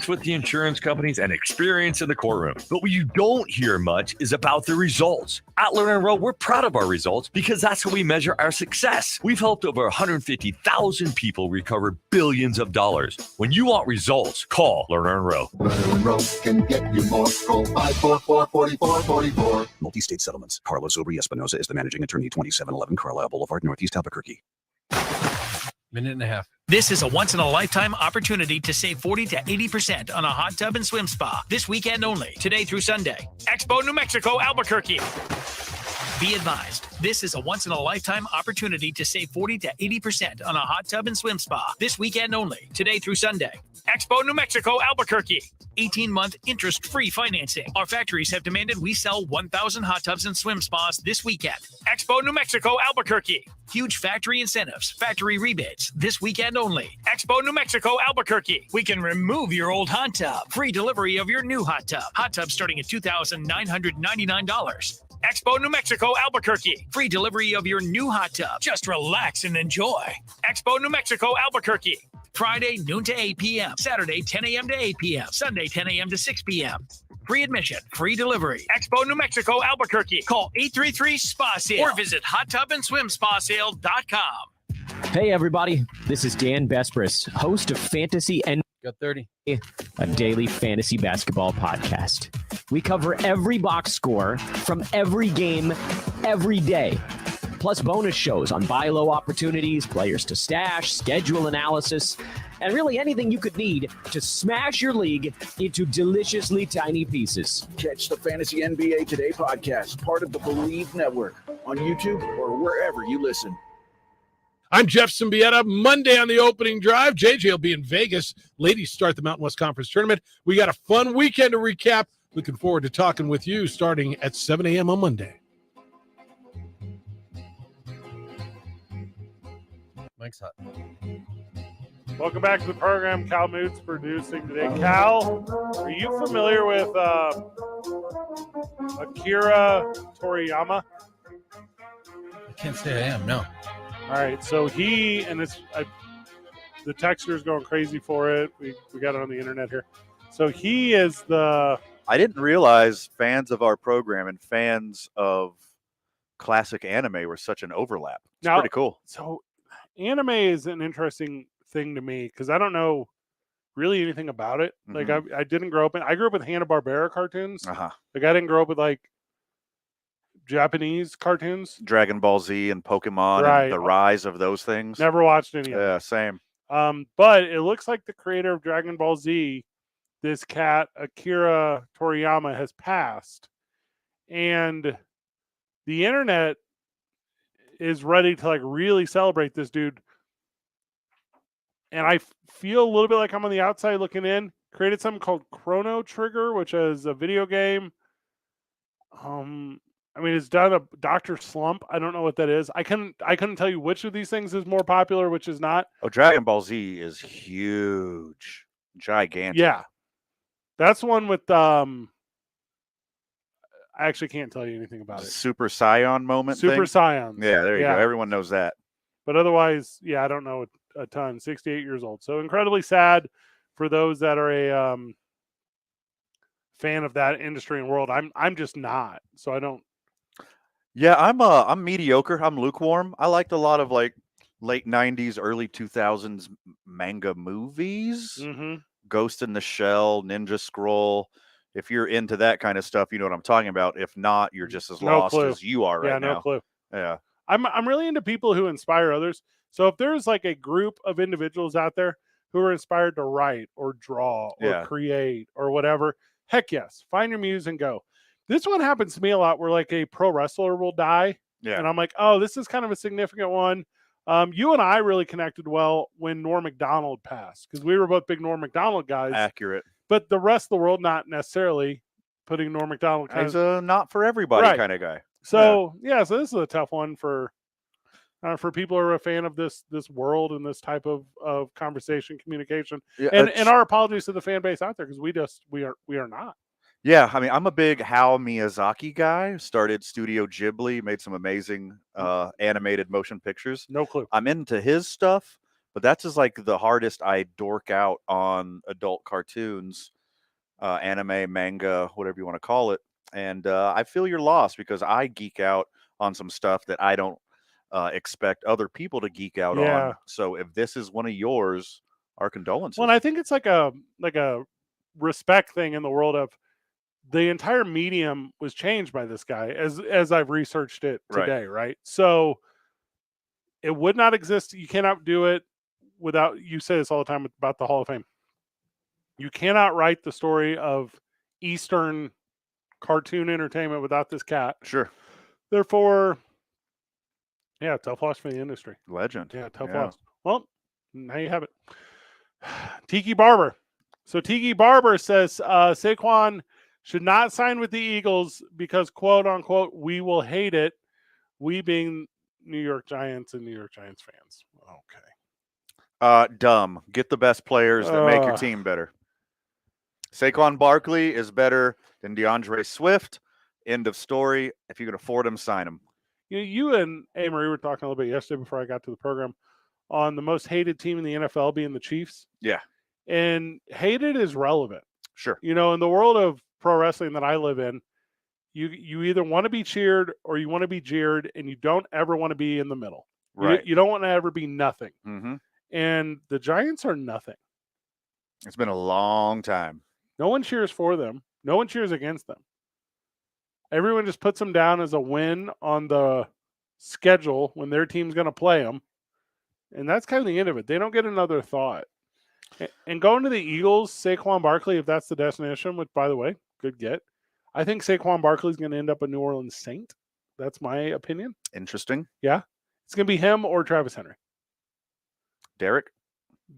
with the insurance companies, and experience in the courtroom. But what you don't hear much is about the results. At Lerner & Rowe, we're proud of our results because that's how we measure our success. We've helped over 150,000 people recover billions of dollars. When you want results, call Lerner & Rowe. Lerner & Rowe can get you more. Call 544-4444. Multi-state settlements. Carlos Obri Espinosa is the managing attorney, 2711 Carlisle Boulevard, Northeast Albuquerque. Minute and a half. This is a once-in-a-lifetime opportunity to save 40 to 80% on a hot tub and swim spa this weekend only, today through Sunday. Expo, New Mexico, Albuquerque. Be advised, this is a once-in-a-lifetime opportunity to save 40 to 80% on a hot tub and swim spa this weekend only, today through Sunday. Expo, New Mexico, Albuquerque. 18-month interest-free financing. Our factories have demanded we sell 1,000 hot tubs and swim spas this weekend. Expo, New Mexico, Albuquerque. Huge factory incentives, factory rebates, this weekend only. Expo, New Mexico, Albuquerque. We can remove your old hot tub. Free delivery of your new hot tub. Hot tub starting at $2,999. Expo, New Mexico, Albuquerque. Free delivery of your new hot tub. Just relax and enjoy. Expo, New Mexico, Albuquerque. Friday, noon to 8 p.m. Saturday, 10 a.m. to 8 p.m. Sunday, 10 a.m. to 6 p.m. Free admission, free delivery. Expo, New Mexico, Albuquerque. Call 833-SPA-SALE or visit hottubandSwimSpaSale.com. Hey, everybody. This is Dan Bespris, host of Fantasy and Got 30. A daily fantasy basketball podcast. We cover every box score from every game, every day. Plus bonus shows on buy low opportunities, players to stash, schedule analysis, and really anything you could need to smash your league into deliciously tiny pieces. Catch the Fantasy NBA Today podcast, part of the Believe Network, on YouTube or wherever you listen. I'm Jeff Symbieta. Monday on the opening drive, JJ will be in Vegas. Ladies start the Mountain West Conference Tournament. We got a fun weekend to recap. Looking forward to talking with you starting at 7 a.m. on Monday. Mike's hot. Welcome back to the program. Cal Moots producing today. Cal, are you familiar with Akira Toriyama? I can't say I am, no. All right, so he, and the texter is going crazy for it. We got it on the internet here. So he is I didn't realize fans of our program and fans of classic anime were such an overlap. It's pretty cool. So anime is an interesting thing to me because I don't know really anything about it. Mm-hmm. Like I didn't grow up I grew up with Hanna-Barbera cartoons. Uh-huh. Like I didn't grow up with like Japanese cartoons. Dragon Ball Z and Pokemon and the rise of those things. Never watched any of them. Yeah, same. But it looks like the creator of Dragon Ball Z, this cat, Akira Toriyama, has passed. And the internet is ready to like really celebrate this dude. And I feel a little bit like I'm on the outside looking in. Created something called Chrono Trigger, which is a video game. I mean, it's done a Dr. Slump. I don't know what that is. I couldn't tell you which of these things is more popular, which is not. Oh, Dragon Ball Z is huge, gigantic. Yeah, that's one with I actually can't tell you anything about it. Super Saiyan moment. Super Saiyan. Yeah, there you go. Everyone knows that. But otherwise, yeah, I don't know a ton. 68 years old, so incredibly sad for those that are a fan of that industry and world. I'm just not. So I don't. Yeah, I'm mediocre. I'm lukewarm. I liked a lot of like late 90s, early 2000s manga movies. Mm-hmm. Ghost in the Shell, Ninja Scroll. If you're into that kind of stuff, you know what I'm talking about. If not, you're just as lost as you are right now. No clue. Yeah. I'm really into people who inspire others. So if there's like a group of individuals out there who are inspired to write or draw or create or whatever, heck yes, find your muse and go. This one happens to me a lot where like a pro wrestler will die. Yeah. And I'm like, oh, this is kind of a significant one. You and I really connected well when Norm Macdonald passed because we were both big Norm Macdonald guys. Accurate. But the rest of the world, not necessarily putting Norm Macdonald. He's a not for everybody kind of guy. So so this is a tough one for people who are a fan of this world and this type of conversation, communication. Yeah, and our apologies to the fan base out there because we are not. Yeah, I mean, I'm a big Hayao Miyazaki guy. Started Studio Ghibli, made some amazing animated motion pictures. No clue. I'm into his stuff, but that's just like the hardest I dork out on adult cartoons, anime, manga, whatever you want to call it. And I feel you're lost because I geek out on some stuff that I don't expect other people to geek out on. So if this is one of yours, our condolences. Well, and I think it's like a respect thing in the world of the entire medium was changed by this guy as I've researched it today, right? So it would not exist. You cannot do it without, you say this all the time about the Hall of Fame. You cannot write the story of Eastern cartoon entertainment without this cat. Sure. Therefore, yeah, tough loss for the industry. Legend. Yeah, tough loss. Well, now you have it. Tiki Barber. So Tiki Barber says Saquon should not sign with the Eagles because, quote unquote, we will hate it. We being New York Giants and New York Giants fans. Okay. Dumb. Get the best players that make your team better. Saquon Barkley is better than DeAndre Swift. End of story. If you can afford him, sign him. You and Amory were talking a little bit yesterday before I got to the program on the most hated team in the NFL being the Chiefs. Yeah. And hated is relevant. Sure. You know, in the world of pro wrestling that I live in, you either want to be cheered or you want to be jeered, and you don't ever want to be in the middle. Right. You don't want to ever be nothing. Mm-hmm. And the Giants are nothing. It's been a long time. No one cheers for them. No one cheers against them. Everyone just puts them down as a win on the schedule when their team's going to play them. And that's kind of the end of it. They don't get another thought. And going to the Eagles, Saquon Barkley, if that's the destination, which, by the way, good get. I think Saquon Barkley is going to end up a New Orleans Saint. That's my opinion. Interesting. Yeah. It's going to be him or Travis Henry. Derrick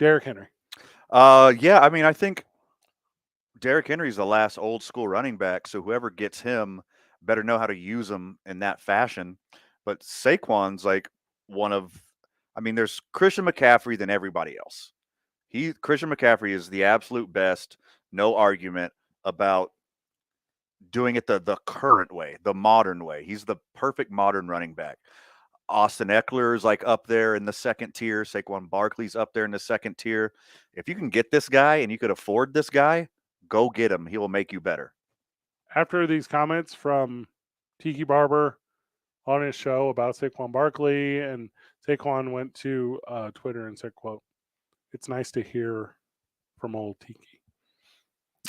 Henry. Yeah, I mean, I think Derrick Henry's the last old school running back, so whoever gets him better know how to use him in that fashion. But Saquon's like one of, I mean, there's Christian McCaffrey than everybody else. Christian McCaffrey is the absolute best, no argument about doing it the current way, the modern way. He's the perfect modern running back. Austin Eckler is like up there in the second tier. Saquon Barkley's up there in the second tier. If you can get this guy and you could afford this guy, go get him. He will make you better. After these comments from Tiki Barber on his show about Saquon Barkley, and Saquon went to Twitter and said, quote, "It's nice to hear from old Tiki."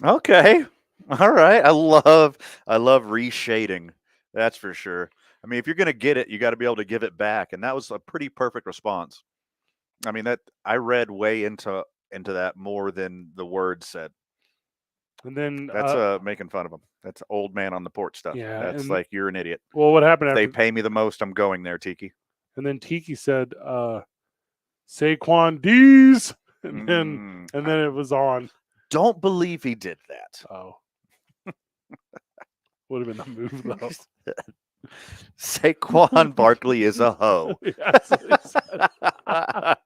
Okay. All right. I love reshading. That's for sure. I mean, if you're going to get it, you got to be able to give it back. And that was a pretty perfect response. I mean, that I read way into that more than the word said. And then that's making fun of him. That's old man on the porch stuff. Yeah, That's like, you're an idiot. Well, what happened if after they pay me the most, I'm going there, Tiki. And then Tiki said, Saquon D's. And then it was on. Don't believe he did that. Oh. Would have been the move, though. Saquon Barkley is a hoe. That's what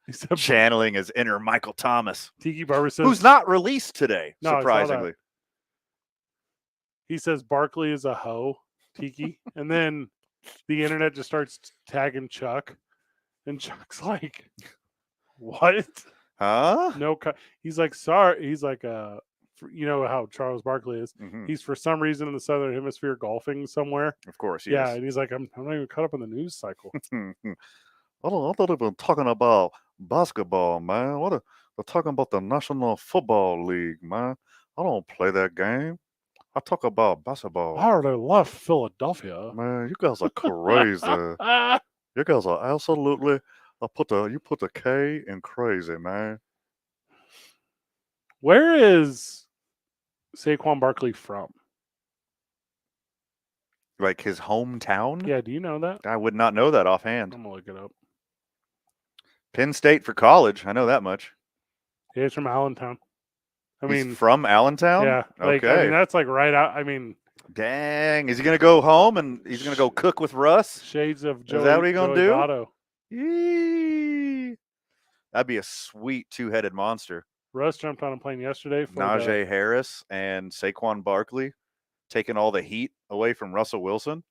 he said. Channeling his inner Michael Thomas. Tiki Barber says, who's not released today, No, I saw surprisingly. that. He says Barkley is a hoe, Tiki. And then the internet just starts tagging Chuck. And Chuck's like, what? Huh? No, he's like, sorry. He's like, you know how Charles Barkley is. Mhm. He's for some reason in the Southern Hemisphere golfing somewhere. Of course, he Yeah, is. and he's like, I'm not even caught up in the news cycle. I thought they've been talking about basketball, man. They're talking about the National Football League, man. I don't play that game. I talk about basketball. I already left Philadelphia. Man, you guys are crazy. You guys are absolutely. You put the K in crazy, man. Where is Saquon Barkley from? Like his hometown? Yeah, do you know that? I would not know that offhand. I'm gonna look it up. Penn State for college. I know that much. Yeah, he's from Allentown. He's from Allentown? Yeah. Like, okay. I mean, that's like right out. I mean, dang. Is he going to go home and he's going to go cook with Russ? Shades of Joey. Is that what he's going to do? Votto. Yee. That'd be a sweet two-headed monster. Russ jumped on a plane yesterday for Najee Harris and Saquon Barkley taking all the heat away from Russell Wilson.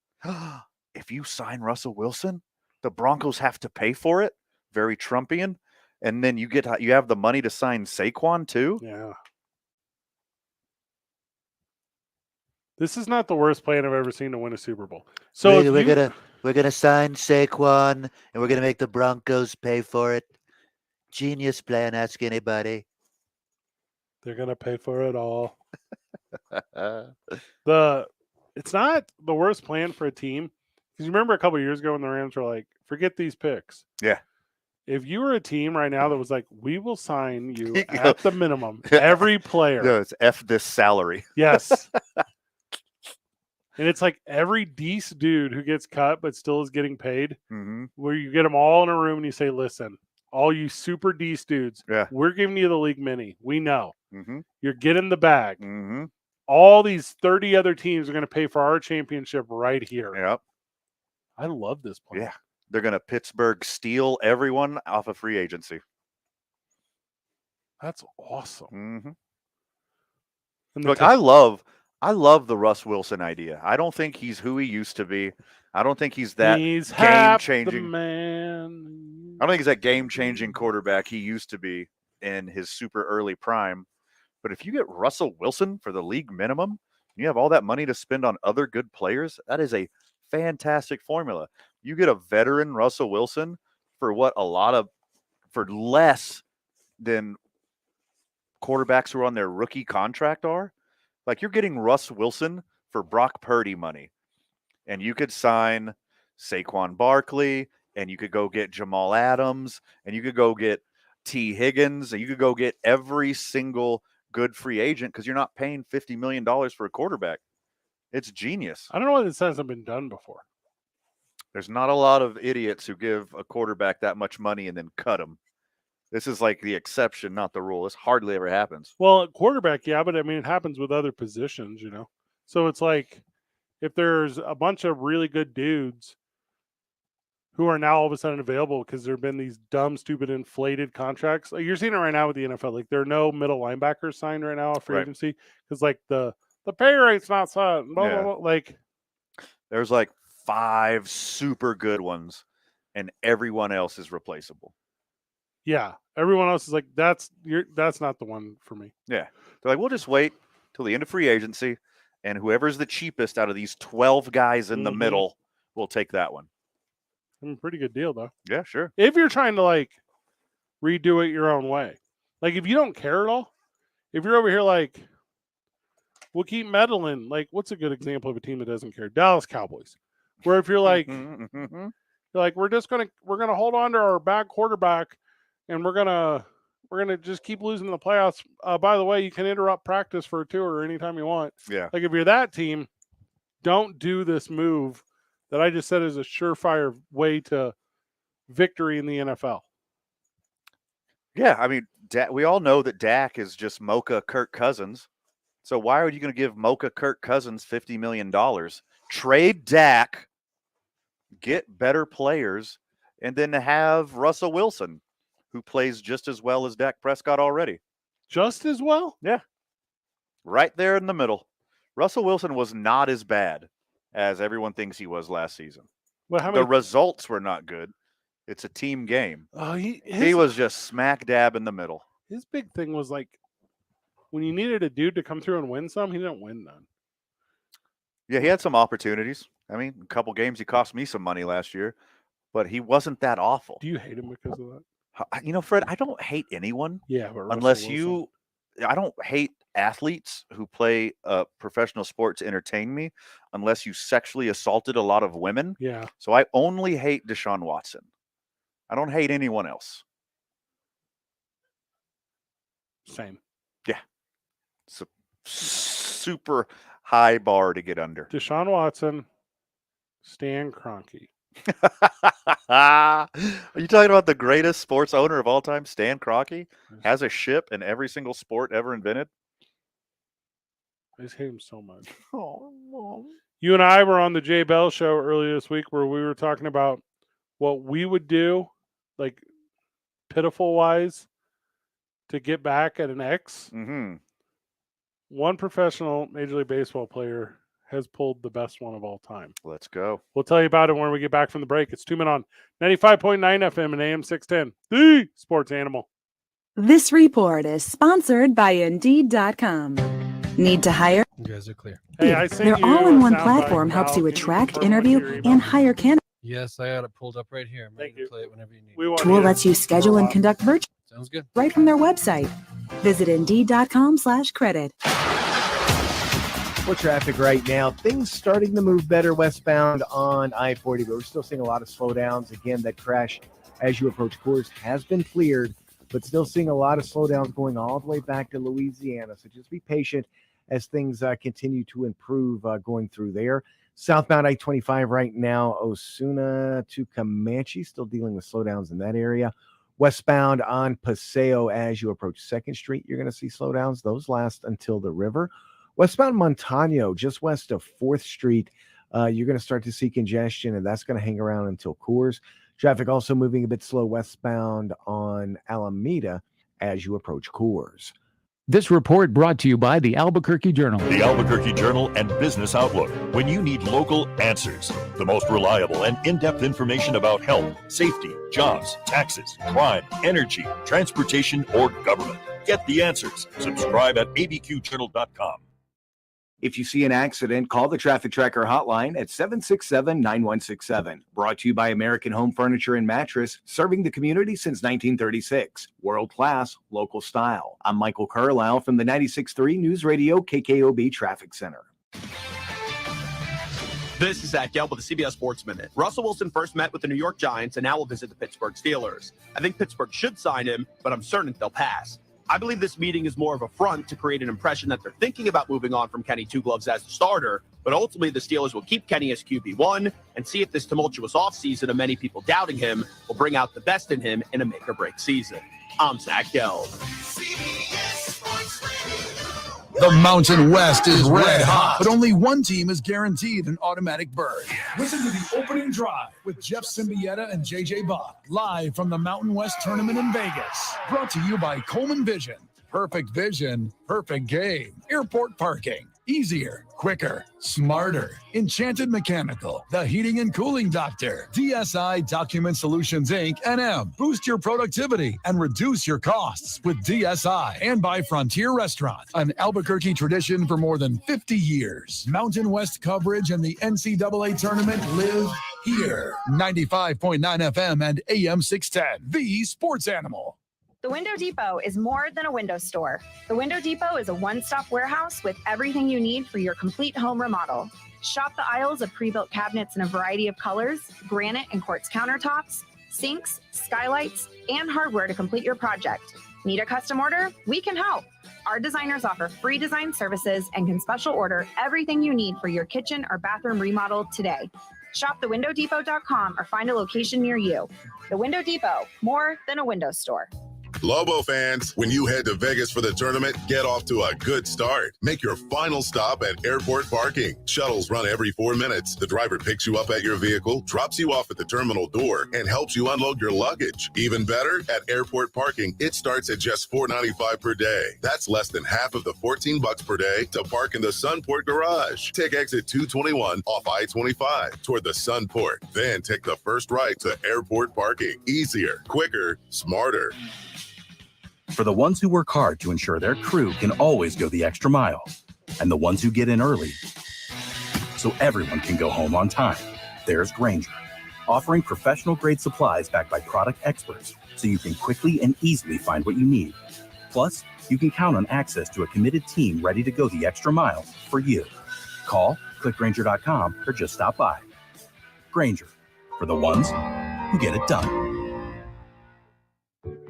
If you sign Russell Wilson, the Broncos have to pay for it. Very Trumpian. And then you have the money to sign Saquon too? Yeah. This is not the worst plan I've ever seen to win a Super Bowl. So we're gonna sign Saquon and we're gonna make the Broncos pay for it. Genius plan, ask anybody. They're gonna pay for it all. It's not the worst plan for a team. Because you remember a couple of years ago when the Rams were like, forget these picks. Yeah. If you were a team right now that was like, we will sign you at the minimum, every player. No, it's F this salary. Yes. And it's like every decent dude who gets cut but still is getting paid, where you get them all in a room and you say, listen, all you super decent dudes, we're giving you the league mini. We know. You're getting the bag. All these 30 other teams are going to pay for our championship right here. Yep. I love this plan. Yeah. They're going to Pittsburgh steal everyone off of free agency. That's awesome. Look, I love the Russ Wilson idea. I don't think he's who he used to be. I don't think he's that game-changing man. I don't think he's that game-changing quarterback he used to be in his super early prime. But if you get Russell Wilson for the league minimum, and you have all that money to spend on other good players, that is a fantastic formula. You get a veteran Russell Wilson for for less than quarterbacks who are on their rookie contract are. Like, you're getting Russ Wilson for Brock Purdy money. And you could sign Saquon Barkley, and you could go get Jamal Adams, and you could go get T. Higgins, and you could go get every single good free agent because you're not paying $50 million for a quarterback. It's genius. I don't know why this hasn't been done before. There's not a lot of idiots who give a quarterback that much money and then cut him. This is like the exception, not the rule. This hardly ever happens. Well, quarterback, yeah, but I mean, it happens with other positions, you know? So it's like, if there's a bunch of really good dudes who are now all of a sudden available because there have been these dumb, stupid, inflated contracts. Like, you're seeing it right now with the NFL. Like, there are no middle linebackers signed right now off free agency because, like, the pay rate's not set. Blah, blah, blah. Like, there's like 5 super good ones, and everyone else is replaceable. Yeah, everyone else is like, that's not the one for me. Yeah, they're like, we'll just wait till the end of free agency, and whoever's the cheapest out of these 12 guys in the middle will take that one. Pretty good deal, though. Yeah, sure. If you're trying to, like, redo it your own way. Like, if you don't care at all, if you're over here like, we'll keep meddling. Like, what's a good example of a team that doesn't care? Dallas Cowboys. Where if you're like, you're like, we're gonna hold on to our bad quarterback, and we're gonna just keep losing in the playoffs. By the way, you can interrupt practice for a tour anytime you want. Yeah. Like, if you're that team, don't do this move that I just said is a surefire way to victory in the NFL. Yeah, I mean, we all know that Dak is just Mocha Kirk Cousins. So why are you going to give Mocha Kirk Cousins $50 million? Trade Dak, get better players, and then have Russell Wilson, who plays just as well as Dak Prescott already. Just as well? Yeah. Right there in the middle. Russell Wilson was not as bad as everyone thinks he was last season. Well, the results were not good. It's a team game. He was just smack dab in the middle. His big thing was like when you needed a dude to come through and win some, he didn't win none. Yeah, he had some opportunities. I mean, a couple games he cost me some money last year, but he wasn't that awful. Do you hate him because of that? You know, Fred, I don't hate anyone. Yeah, but unless I don't hate athletes who play professional sport to entertain me unless you sexually assaulted a lot of women. Yeah. So I only hate Deshaun Watson. I don't hate anyone else. Same. Yeah. It's a super high bar to get under. Deshaun Watson, Stan Kroenke. Are you talking about the greatest sports owner of all time, Stan Kroenke? Has a ship in every single sport ever invented? I just hate him so much. You and I were on the Jay Bell show earlier this week where we were talking about what we would do, like pitiful wise, to get back at an ex. Mm-hmm. One professional Major League Baseball player has pulled the best one of all time. Let's go. We'll tell you about it when we get back from the break. It's 2 Men on 95.9 FM and AM 610, the sports animal. This report is sponsored by Indeed.com. Need to hire? You guys are clear. Hey, I sent Their you a all-in-one soundbite, platform helps Val. you Can attract, confirm what interview, your email and is? hire candidates. Yes, I got it pulled up right here. I'm ready to play it whenever you need. We want Tool you to- lets you schedule and conduct virtual Sounds good. right from their website. Visit Indeed.com/credit. For traffic right now, things starting to move better westbound on I-40, but we're still seeing a lot of slowdowns. Again, that crash as you approach Coors has been cleared, but still seeing a lot of slowdowns going all the way back to Louisiana. So just be patient as things continue to improve going through there. Southbound I-25 right now, Osuna to Comanche, still dealing with slowdowns in that area. Westbound on Paseo as you approach 2nd Street, you're going to see slowdowns. Those last until the river. Westbound Montano, just west of 4th Street, you're going to start to see congestion, and that's going to hang around until Coors. Traffic also moving a bit slow westbound on Alameda as you approach Coors. This report brought to you by the Albuquerque Journal. The Albuquerque Journal and Business Outlook. When you need local answers, the most reliable and in-depth information about health, safety, jobs, taxes, crime, energy, transportation, or government. Get the answers. Subscribe at abqjournal.com. If you see an accident, call the Traffic Tracker hotline at 767-9167. Brought to you by American Home Furniture and Mattress, serving the community since 1936. World-class, local style. I'm Michael Carlisle from the 96.3 News Radio KKOB Traffic Center. This is Zach Gelb with the CBS Sports Minute. Russell Wilson first met with the New York Giants and now will visit the Pittsburgh Steelers. I think Pittsburgh should sign him, but I'm certain they'll pass. I believe this meeting is more of a front to create an impression that they're thinking about moving on from Kenny Two Gloves as the starter, but ultimately the Steelers will keep Kenny as QB1 and see if this tumultuous offseason of many people doubting him will bring out the best in him in a make-or-break season. I'm Zach Gelb. The Mountain West is red hot, but only one team is guaranteed an automatic berth. Listen to the opening drive with Jeff Symbieta and JJ Bach, live from the Mountain West Tournament in Vegas. Brought to you by Coleman Vision. Perfect vision, perfect game. Airport parking. Easier, quicker, smarter. Enchanted Mechanical, the heating and cooling doctor. DSI Document Solutions, Inc., NM. Boost your productivity and reduce your costs with DSI. And by Frontier Restaurant, an Albuquerque tradition for more than 50 years. Mountain West coverage and the NCAA tournament live here. 95.9 FM and AM 610, the sports animal. The Window Depot is more than a window store. The Window Depot is a one-stop warehouse with everything you need for your complete home remodel. Shop the aisles of pre-built cabinets in a variety of colors, granite and quartz countertops, sinks, skylights, and hardware to complete your project. Need a custom order? We can help. Our designers offer free design services and can special order everything you need for your kitchen or bathroom remodel today. Shop thewindowdepot.com or find a location near you. The Window Depot, more than a window store. Lobo fans, when you head to Vegas for the tournament, get off to a good start. Make your final stop at airport parking. Shuttles run every 4 minutes. The driver picks you up at your vehicle, drops you off at the terminal door, and helps you unload your luggage. Even better, at airport parking, it starts at just $4.95 per day. That's less than half of the $14 per day to park in the Sunport garage. Take exit 221 off I-25 toward the Sunport. Then take the first right to airport parking. Easier, quicker, smarter. For the ones who work hard to ensure their crew can always go the extra mile, and the ones who get in early so everyone can go home on time, there's Grainger, offering professional-grade supplies backed by product experts so you can quickly and easily find what you need. Plus, you can count on access to a committed team ready to go the extra mile for you. Call, click Grainger.com, or just stop by. Grainger, for the ones who get it done.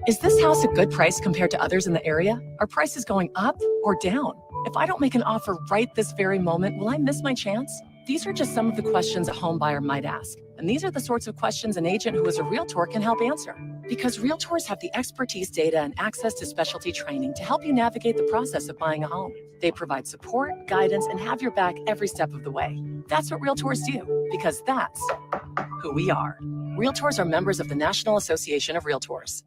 Is this house a good price compared to others in the area? Are prices going up or down? If I don't make an offer right this very moment, will I miss my chance? These are just some of the questions a home buyer might ask. And these are the sorts of questions an agent who is a realtor can help answer. Because realtors have the expertise, data, and access to specialty training to help you navigate the process of buying a home. They provide support, guidance, and have your back every step of the way. That's what realtors do, because that's who we are. Realtors are members of the National Association of Realtors.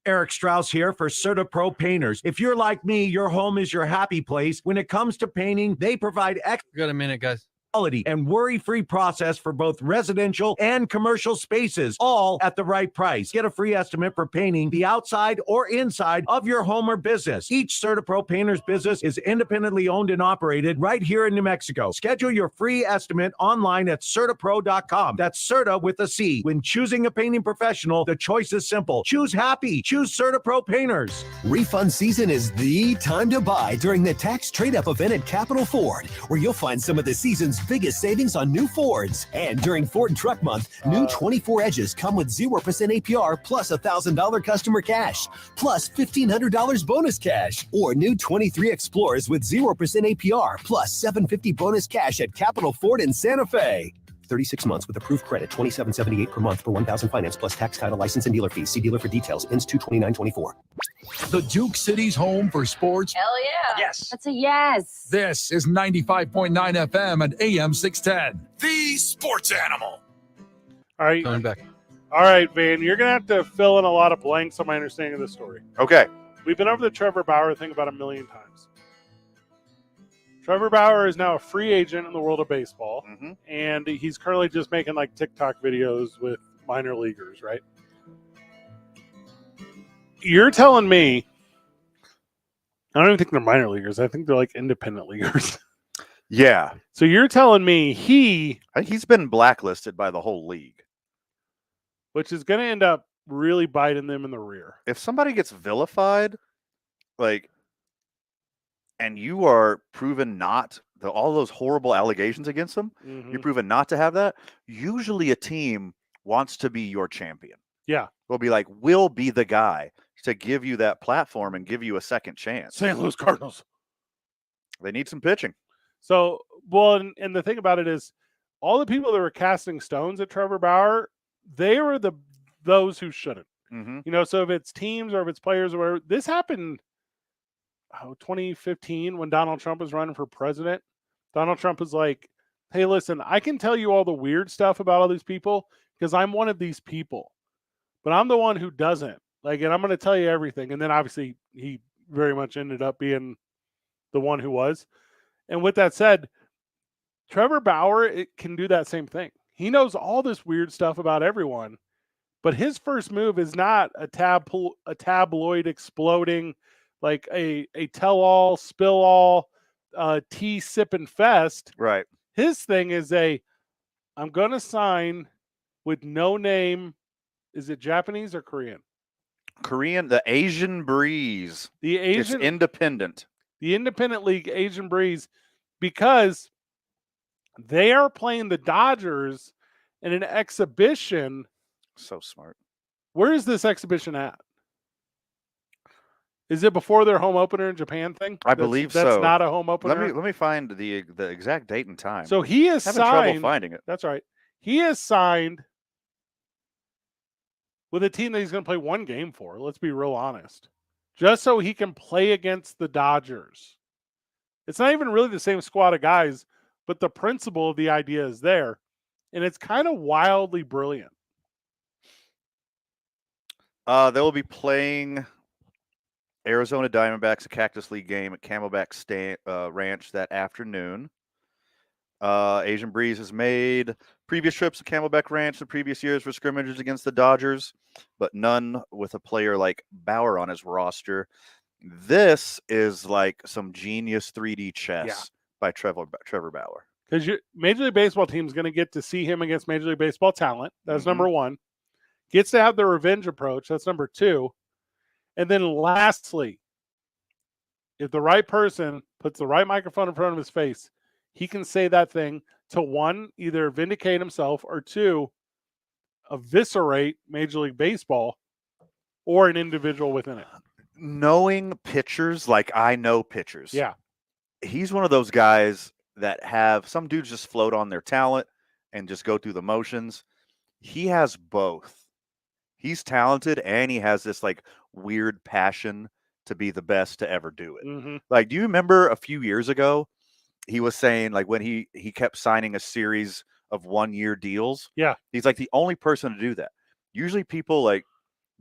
Eric Strauss here for CertaPro Painters. If you're like me, your home is your happy place. When it comes to painting, they provide Got a minute, guys. quality and worry-free process for both residential and commercial spaces, all at the right price. Get a free estimate for painting the outside or inside of your home or business. Each CertaPro Painters business is independently owned and operated right here in New Mexico. Schedule your free estimate online at CertaPro.com. That's Certa with a C. When choosing a painting professional, the choice is simple. Choose happy. Choose CertaPro Painters. Refund season is the time to buy during the tax trade-up event at Capital Ford, where you'll find some of the season's biggest savings on new Fords. And during Ford Truck Month, new 24 Edges come with 0% APR plus $1,000 customer cash, plus $1,500 bonus cash. Or new 23 Explorers with 0% APR plus $750 bonus cash at Capital Ford in Santa Fe. 36 months with approved credit, $27.78 per month per $1,000 finance plus tax, title, license, and dealer fees. See dealer for details. Ends 2/29/24. The Duke City's home for sports. Hell yeah. Yes. That's a yes. This is 95.9 FM and AM 610. The Sports Animal. All right. Coming back. All right, Van, you're going to have to fill in a lot of blanks on my understanding of the story. Okay. We've been over the Trevor Bauer thing about 1 million times. Trevor Bauer is now a free agent in the world of baseball, and he's currently just making like TikTok videos with minor leaguers, right? You're telling me, I don't even think they're minor leaguers. I think they're like independent leaguers. Yeah. So you're telling me he's been blacklisted by the whole league, which is going to end up really biting them in the rear. If somebody gets vilified, and you are proven not all those horrible allegations against them, you're proven not to have that. Usually, a team wants to be your champion. Yeah, we'll be like, we'll be the guy to give you that platform and give you a second chance. St. Louis Cardinals. They need some pitching. So, well, and the thing about it is, all the people that were casting stones at Trevor Bauer, they were those who shouldn't. You know, so if it's teams or if it's players or whatever, this happened 2015 when Donald Trump was running for president. Donald Trump was like, hey, listen, I can tell you all the weird stuff about all these people because I'm one of these people, but I'm the one who doesn't. And I'm going to tell you everything. And then obviously he very much ended up being the one who was. And with that said, Trevor Bauer can do that same thing. He knows all this weird stuff about everyone, but his first move is not a tabloid exploding, like a tell-all, spill-all, tea sipping fest. Right. His thing is I'm going to sign with no name. Is it Japanese or Korean? Korean, the Asian Breeze. It's independent. The independent league, Asian Breeze, because they are playing the Dodgers in an exhibition. So smart. Where is this exhibition at? Is it before their home opener in Japan thing? I believe so. That's not a home opener. Let me find the exact date and time. So he is having signed. trouble finding it. That's right. He is signed with a team that he's going to play one game for. Let's be real honest. Just so he can play against the Dodgers. It's not even really the same squad of guys, but the principle of the idea is there. And it's kind of wildly brilliant. They will be playing Arizona Diamondbacks, a Cactus League game at Camelback Ranch that afternoon. Asian Breeze has made previous trips to Camelback Ranch in previous years for scrimmages against the Dodgers, but none with a player like Bauer on his roster. This is like some genius 3D chess by Trevor Bauer. Because your Major League Baseball team is going to get to see him against Major League Baseball talent. That's number one. Gets to have the revenge approach. That's number two. And then lastly, if the right person puts the right microphone in front of his face, he can say that thing to, one, either vindicate himself, or two, eviscerate Major League Baseball or an individual within it. Knowing pitchers like I know pitchers. Yeah. He's one of those guys that have some dudes just float on their talent and just go through the motions. He has both. He's talented and he has this like weird passion to be the best to ever do it. Like, do you remember a few years ago, he was saying like when he kept signing a series of 1-year deals? Yeah. He's like the only person to do that. Usually people like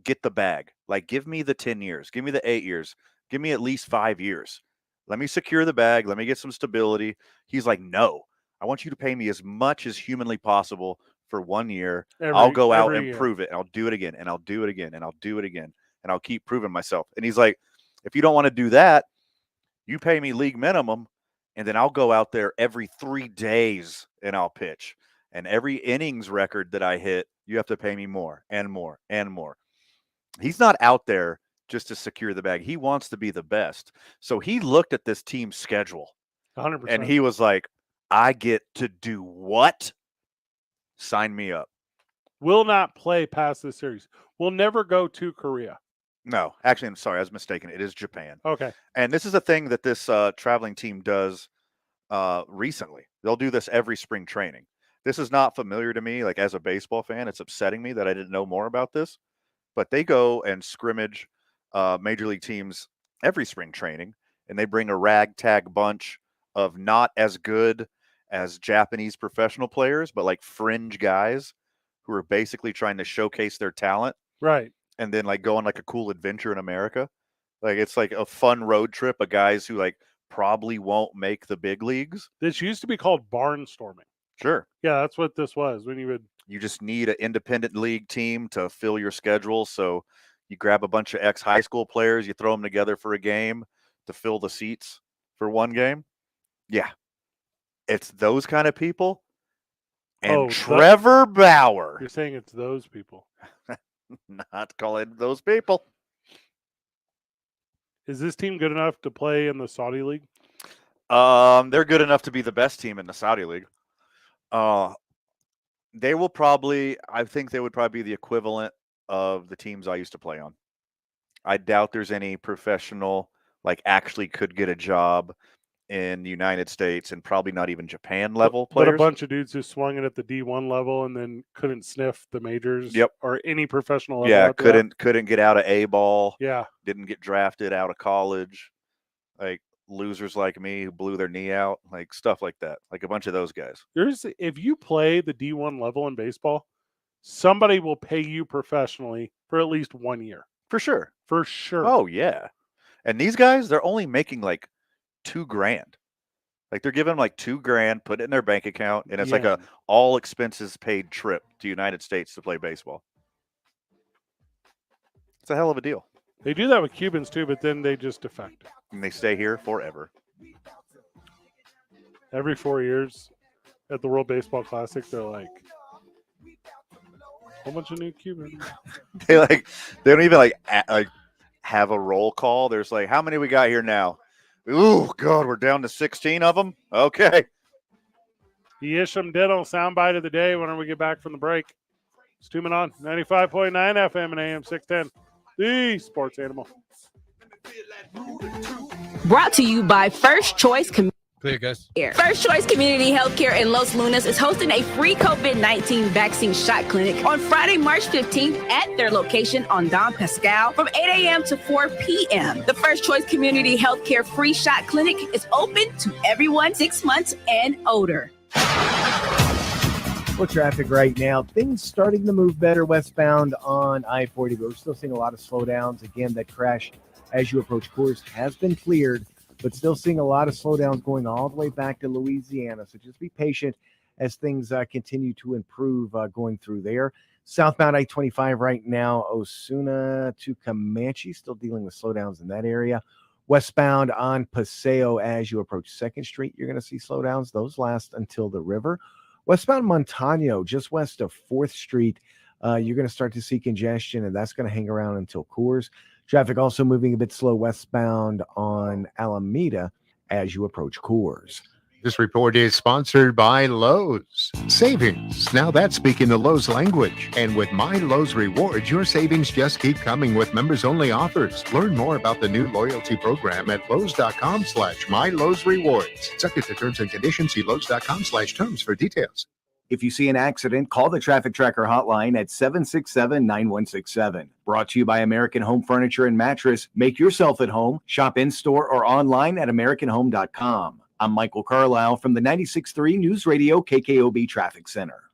get the bag. Like, give me the 10 years, give me the 8 years, give me at least 5 years. Let me secure the bag. Let me get some stability. He's like, no, I want you to pay me as much as humanly possible for 1 year. I'll go out and prove it. And I'll do it again. And I'll do it again. And I'll do it again. And I'll keep proving myself. And he's like, if you don't want to do that, you pay me league minimum. And then I'll go out there every 3 days and I'll pitch. And every innings record that I hit, you have to pay me more and more and more. He's not out there just to secure the bag. He wants to be the best. So he looked at this team's schedule 100%. and he was like, I get to do what? Sign me up. Will not play past this series. Will never go to Korea. No, actually, I'm sorry. I was mistaken. It is Japan. Okay. And this is a thing that this traveling team does recently. They'll do this every spring training. This is not familiar to me. Like, as a baseball fan, it's upsetting me that I didn't know more about this. But they go and scrimmage major league teams every spring training, and they bring a ragtag bunch of not as good as Japanese professional players, but like fringe guys who are basically trying to showcase their talent. Right. And then like go on like a cool adventure in America. Like, it's like a fun road trip of guys who like probably won't make the big leagues. This used to be called barnstorming. Sure. Yeah, that's what this was. When you just need an independent league team to fill your schedule. So you grab a bunch of ex-high school players, you throw them together for a game to fill the seats for one game. Yeah. It's those kind of people. And Trevor Bauer. You're saying it's those people. Not calling those people. Is this team good enough to play in the Saudi League? They're good enough to be the best team in the Saudi League. They will probably, I think they would probably be the equivalent of the teams I used to play on. I doubt there's any professional, like, actually could get a job in the United States, and probably not even Japan level players. But a bunch of dudes who swung it at the D1 level and then couldn't sniff the majors. Yep. Or any professional level. Yeah, couldn't get out of A-ball. Yeah. Didn't get drafted out of college. Like, losers like me who blew their knee out, like stuff like that. Like a bunch of those guys. If you play the D1 level in baseball, somebody will pay you professionally for at least 1 year. For sure. For sure. Oh, yeah. And these guys, they're only making like $2,000. Like, they're giving them like $2,000, put it in their bank account, and it's like a all expenses paid trip to United States to play baseball. It's a hell of a deal. They do that with Cubans too, but then they just defect. And they stay here forever. Every 4 years at the World Baseball Classic, they're like, a bunch of new Cubans. They don't even like have a roll call. There's like, how many we got here now? Ooh, God, we're down to 16 of them. Okay. The Isham Diddle soundbite of the day whenever we get back from the break. It's 2 Men On 95.9 FM and AM 610. The Sports Animal. Brought to you by First Choice Clear, guys. First Choice Community Healthcare in Los Lunas is hosting a free COVID-19 vaccine shot clinic on Friday, March 15th at their location on Don Pascal from 8 a.m. to 4 p.m. The First Choice Community Healthcare free shot clinic is open to everyone 6 months and older. Well, traffic right now, things starting to move better westbound on I-40, but we're still seeing a lot of slowdowns. Again, that crash as you approach Coors has been cleared, but still seeing a lot of slowdowns going all the way back to Louisiana. So just be patient as things continue to improve going through there. Southbound I-25 right now, Osuna to Comanche, still dealing with slowdowns in that area. Westbound on Paseo as you approach 2nd Street, you're going to see slowdowns. Those last until the river. Westbound Montano, just west of 4th Street, you're going to start to see congestion, and that's going to hang around until Coors. Traffic also moving a bit slow westbound on Alameda as you approach Coors. This report is sponsored by Lowe's. Savings. Now that's speaking the Lowe's language. And with My Lowe's Rewards, your savings just keep coming with members-only offers. Learn more about the new loyalty program at Lowe's.com/MyLowe's-Rewards. Subject to terms and conditions. See Lowe's.com/terms for details. If you see an accident, call the Traffic Tracker hotline at 767-9167. Brought to you by American Home Furniture and Mattress. Make yourself at home. Shop in-store or online at AmericanHome.com. I'm Michael Carlisle from the 96.3 News Radio KKOB Traffic Center.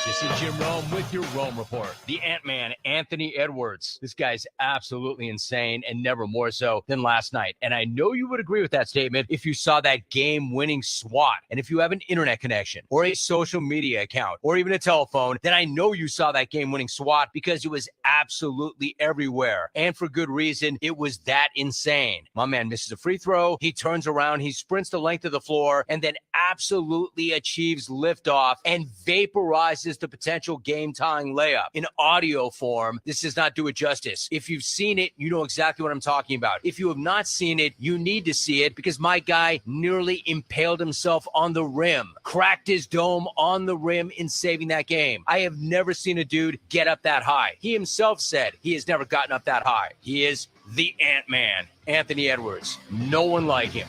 This is Jim Rome with your Rome Report. The Ant-Man, Anthony Edwards. This guy's absolutely insane, and never more so than last night. And I know you would agree with that statement if you saw that game-winning SWAT. And if you have an internet connection or a social media account or even a telephone, then I know you saw that game-winning SWAT because it was absolutely everywhere. And for good reason, it was that insane. My man misses a free throw. He turns around, he sprints the length of the floor, and then absolutely achieves liftoff and vaporizes the potential game-tying layup. In audio form, this does not do it justice. If you've seen it, you know exactly what I'm talking about. If you have not seen it, you need to see it because my guy nearly impaled himself on the rim, cracked his dome on the rim in saving that game. I have never seen a dude get up that high. He himself said he has never gotten up that high. He is the Ant-Man, Anthony Edwards. No one like him.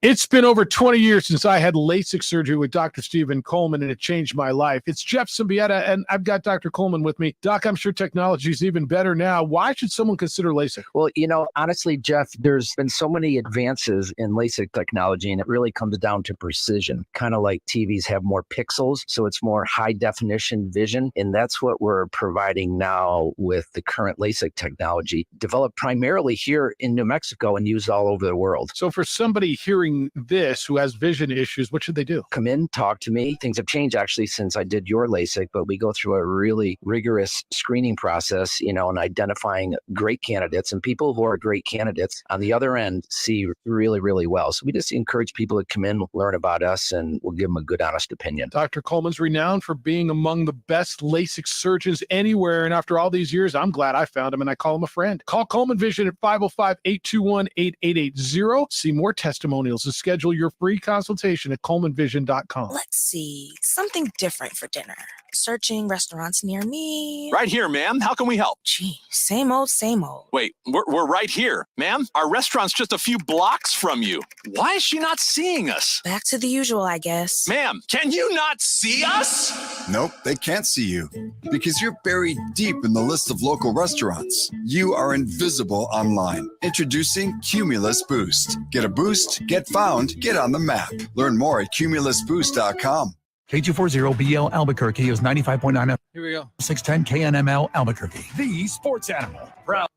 It's been over 20 years since I had LASIK surgery with Dr. Stephen Coleman, and it changed my life. It's Jeff Symbieta, and I've got Dr. Coleman with me. Doc, I'm sure technology is even better now. Why should someone consider LASIK? Well, honestly, Jeff, there's been so many advances in LASIK technology, and it really comes down to precision. Kind of like TVs have more pixels, so it's more high-definition vision, and that's what we're providing now with the current LASIK technology, developed primarily here in New Mexico and used all over the world. So for somebody hearing this who has vision issues, what should they do? Come in, talk to me. Things have changed actually since I did your LASIK, but we go through a really rigorous screening process, and identifying great candidates, and people who are great candidates on the other end see really, really well. So we just encourage people to come in, learn about us, and we'll give them a good, honest opinion. Dr. Coleman's renowned for being among the best LASIK surgeons anywhere. And after all these years, I'm glad I found him and I call him a friend. Call Coleman Vision at 505-821-8880. See more testimonials to schedule your free consultation at colemanvision.com. Let's see, something different for dinner. Searching restaurants near me. Right here, ma'am. How can we help? Gee, same old, same old. Wait, we're right here. Ma'am, our restaurant's just a few blocks from you. Why is she not seeing us? Back to the usual, I guess. Ma'am, can you not see us? Nope, they can't see you because you're buried deep in the list of local restaurants. You are invisible online. Introducing Cumulus Boost. Get a boost, get found, get on the map. Learn more at cumulusboost.com. K240BL Albuquerque is 95.9 FM. Here we go. 610 KNML Albuquerque. The sports animal. Proud.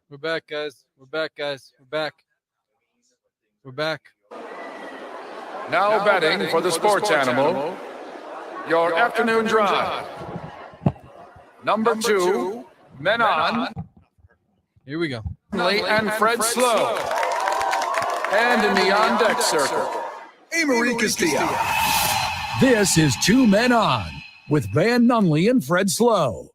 We're back, guys. We're back, guys. We're back. We're back. Now betting for the sports animal. Your afternoon drive. Number 2, Men On. Here we go. And Fred Slow. And in the on-deck circle, Amory Castillo. This is 2 Men On with Van Nunley and Fred Slow.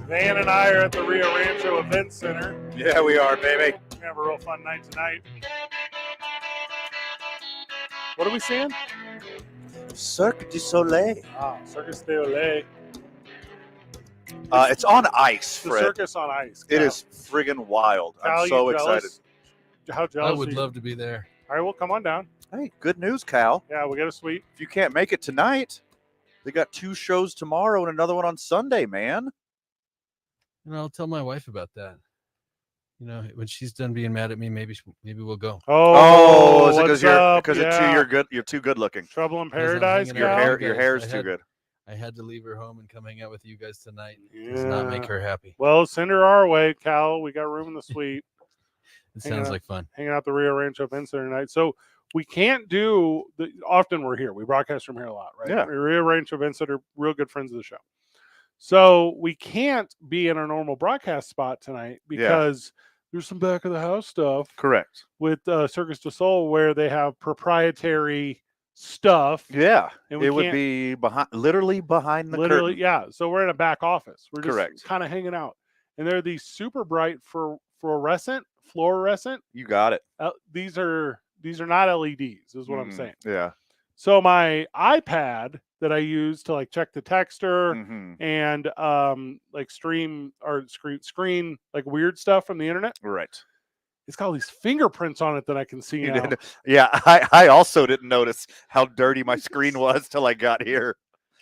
Van and I are at the Rio Rancho Event Center. Yeah, we are, baby. We're gonna have a real fun night tonight. What are we seeing? Cirque du Soleil. Ah, Circus de Olay. It's on ice, The Fred. circus on ice. It Cal. is friggin' wild. Cal, I'm so you jealous? excited. How jealous? I would are you? love to be there. All right, well, come on down. Hey, good news, Cal. Yeah, we got a suite. If you can't make it tonight, they got 2 shows tomorrow and another one on Sunday, man. I'll tell my wife about that. When she's done being mad at me, maybe we'll go. Oh, is it what's because up? you're too good looking? Trouble in 'Cause I'm Paradise, hanging out Cal? with you Your guys. hair's too good. I had to leave her home and come hang out with you guys tonight. Does not make her happy. Well, send her our way, Cal. We got room in the suite. It sounds like fun. Hanging out the Rio Rancho Vince tonight. So we can't do often we're here. We broadcast from here a lot, right? Yeah. Rio Rancho Vince are real good friends of the show. So we can't be in our normal broadcast spot tonight because there's some back of the house stuff. Correct. With Circus du Sol where they have proprietary stuff. Yeah. And It would be literally behind the curtain. Yeah. So we're in a back office. We're just Correct. kind of hanging out. And they're these super bright fluorescent. You got it. These are not LEDs, is what I'm saying. Yeah. So my iPad that I use to like check the texter Mm-hmm. and like screen like weird stuff from the internet. Right. It's got all these fingerprints on it that I can see You now. did. Yeah, I also didn't notice how dirty my screen was till I got here.